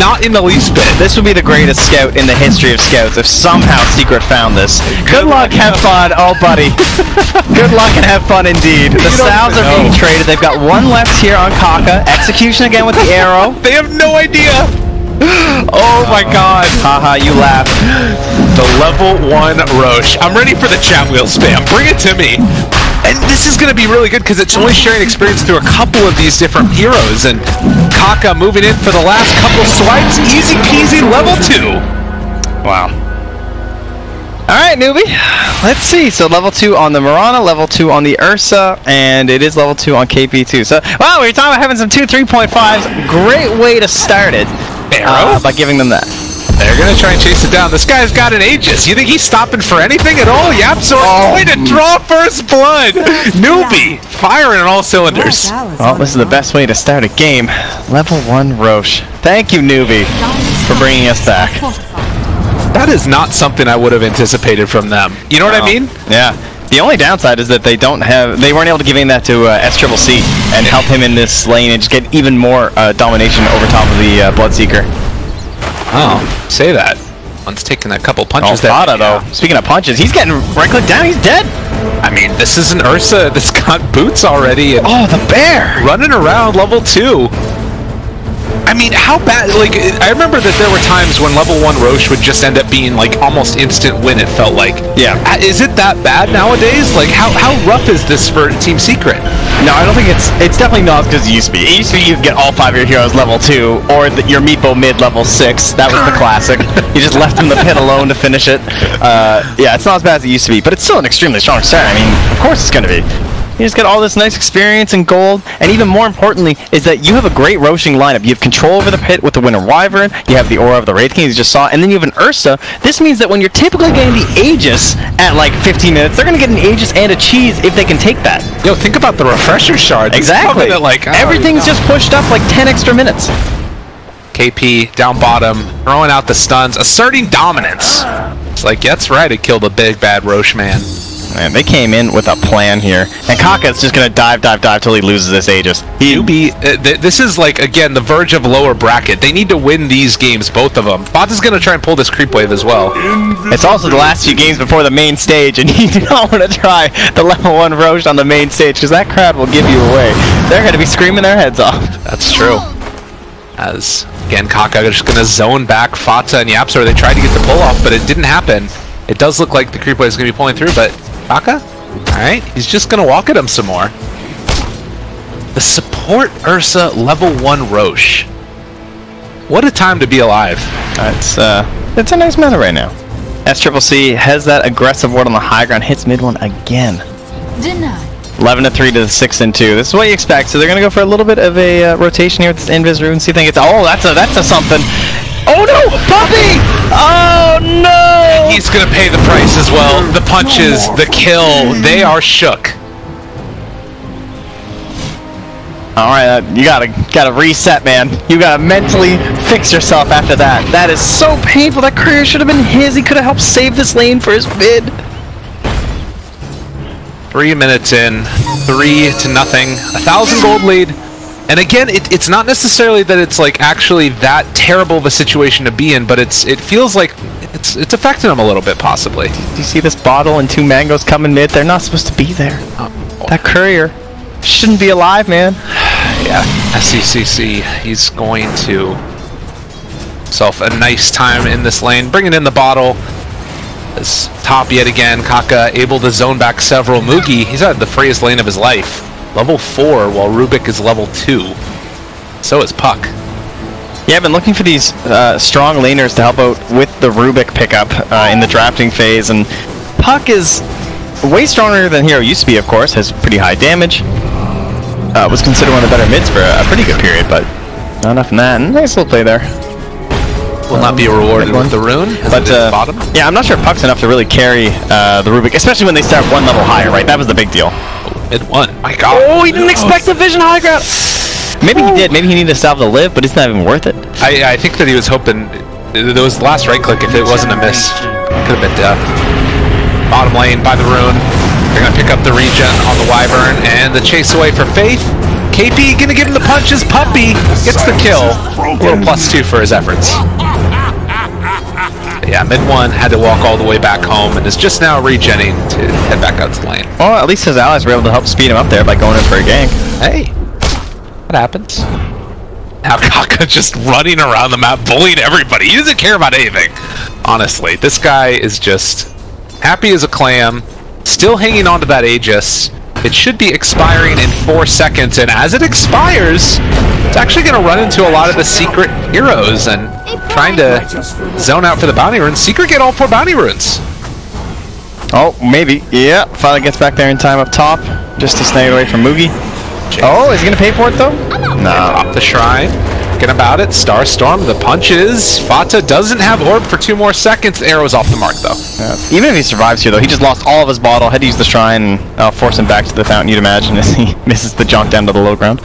Not in the least bit. This would be the greatest scout in the history of scouts if somehow Secret found this. Good luck, have fun. Oh, buddy. Good luck and have fun indeed. The Salves are being traded. They've got one left here on Kaka. Execution again with the arrow. They have no idea. Oh my god. Haha, you laugh. The level 1 Roche. I'm ready for the chat wheel spam. Bring it to me. And this is going to be really good because it's only sharing experience through a couple of these different heroes. And Kaka moving in for the last couple swipes. Easy peasy, level 2. Wow. Alright, newbie. Let's see. So level 2 on the Mirana, level 2 on the Ursa, and it is level 2 on KP2. So, wow, we were talking about having some 2 3.5s. Great way to start it. Arrow? By giving them that. They're going to try and chase it down. This guy's got an Aegis. You think he's stopping for anything at all? Yapsor going to draw first blood. Newbie firing on all cylinders. Well, this is the best way to start a game. Level 1 Roche. Thank you, newbie, for bringing us back. That is not something I would have anticipated from them. You know what I mean? Yeah. The only downside is that they weren't able to give in that to SCCC and help him in this lane and just get even more domination over top of the Bloodseeker. Oh, say that. One's taking a couple punches there. Fada, though. Speaking of punches, he's getting right-click down. He's dead. I mean, this is an Ursa that's got boots already. And oh, the bear! Running around level 2. I mean, how bad, like, I remember that there were times when level 1 Roche would just end up being, like, almost instant win, it felt like. Yeah. Is it that bad nowadays? Like, how rough is this for Team Secret? No, I don't think it's definitely not because it used to be. It used to be you could get all 5 of your heroes level 2, or your Meepo mid level 6. That was the classic. You just left him in the pit alone to finish it. Yeah, it's not as bad as it used to be, but it's still an extremely strong start. I mean, of course it's going to be. You just get all this nice experience and gold, and even more importantly is that you have a great roaching lineup. You have control over the pit with the Winter Wyvern, you have the Aura of the Wraith King you just saw, and then you have an Ursa. This means that when you're typically getting the Aegis at like 15 minutes, they're going to get an Aegis and a cheese if they can take that. Yo, think about the refresher shards. Exactly. Like, everything's just pushed up like 10 extra minutes. KP down bottom, throwing out the stuns, asserting dominance. It's like, yeah, that's right, it killed a big bad Roche man. Man, they came in with a plan here, and Kaka's just gonna dive till he loses this Aegis. This is like, again, the verge of lower bracket. They need to win these games, both of them. Bot's gonna try and pull this creep wave as well. It's also the last few games before the main stage, and you do not want to try the level 1 Roche on the main stage, because that crowd will give you away. They're gonna be screaming their heads off. That's true. As, again, Kaka just gonna zone back Fata and Yapsor. They tried to get the pull off, but it didn't happen. It does look like the creep wave is gonna be pulling through, but Kaka? Alright, he's just gonna walk at him some more. The support Ursa level 1 Roche. What a time to be alive. It's a nice meta right now. SCCC has that aggressive ward on the high ground, hits mid one again. Denied. 11-3 to the 6-2. This is what you expect. So they're gonna go for a little bit of a rotation here with this Invis rune. See if they get. Oh, that's a something. Oh no, Puppy! Oh no! He's gonna pay the price as well. The punches, the kill, they are shook. All right, you gotta reset, man. You gotta mentally fix yourself after that. That is so painful. That career should have been his. He could have helped save this lane for his mid. 3 minutes in, 3-0, 1,000 gold lead. And again, it's not necessarily that it's like actually that terrible of a situation to be in, but it feels like it's affecting him a little bit, possibly. Do you see this bottle and 2 mangoes coming mid? They're not supposed to be there. That courier shouldn't be alive, man. Yeah, SCCC, he's going to himself a nice time in this lane, bringing in the bottle. As top yet again, Kaka able to zone back several. Mugi, he's had the freest lane of his life. Level 4, while Rubik is level 2. So is Puck. Yeah, I've been looking for these strong laners to help out with the Rubik pickup in the drafting phase, and Puck is way stronger than Hero used to be, of course, has pretty high damage. Was considered one of the better mids for a pretty good period, but not enough in that. Nice little play there. Will not be rewarded with the rune, but bottom. Yeah, I'm not sure Puck's enough to really carry the Rubik, especially when they start 1 level higher, right? That was the big deal. Mid 1. My God. Oh, he didn't expect the vision high ground. Maybe he did. Maybe he needed to salve the live, but it's not even worth it. I think that he was hoping there was the last right click. If it wasn't a miss, could have been death. Bottom lane by the rune. They're gonna pick up the regen on the Wyvern and the chase away for Faith. KP gonna give him the punches. Puppy gets the kill. A little +2 for his efforts. Yeah, mid 1 had to walk all the way back home and is just now regenning to head back out to the lane. Well, at least his allies were able to help speed him up there by going in for a gank. Hey, what happens? Now Kaka just running around the map, bullying everybody. He doesn't care about anything. Honestly, this guy is just happy as a clam, still hanging on to that Aegis. It should be expiring in 4 seconds, and as it expires, it's actually going to run into a lot of the secret heroes and trying to zone out for the bounty runes. Secret get all 4 bounty runes. Oh, maybe. Yeah, finally gets back there in time up top, just to snag it away from Mugi. Oh, is he going to pay for it, though? No. Up the shrine. Thinking about it. Starstorm, the punches. Fata doesn't have orb for 2 more seconds. Arrow's off the mark, though. Yeah. Even if he survives here, though, he just lost all of his bottle. Had to use the shrine, and I'll force him back to the fountain, you'd imagine, as he misses the jump down to the low ground.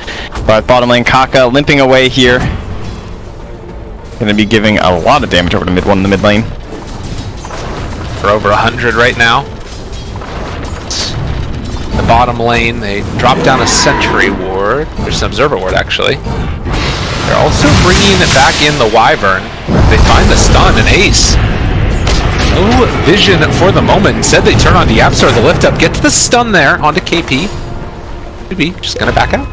But bottom lane, Kaka limping away here. Going to be giving a lot of damage over to mid 1 in the mid lane. For over 100 right now. The bottom lane, they drop down a sentry ward. There's an observer ward, actually. They're also bringing back in the Wyvern. They find the stun, and Ace. No vision for the moment. Instead, they turn on the Absol, the lift up, gets the stun there onto KP. Maybe just gonna back out.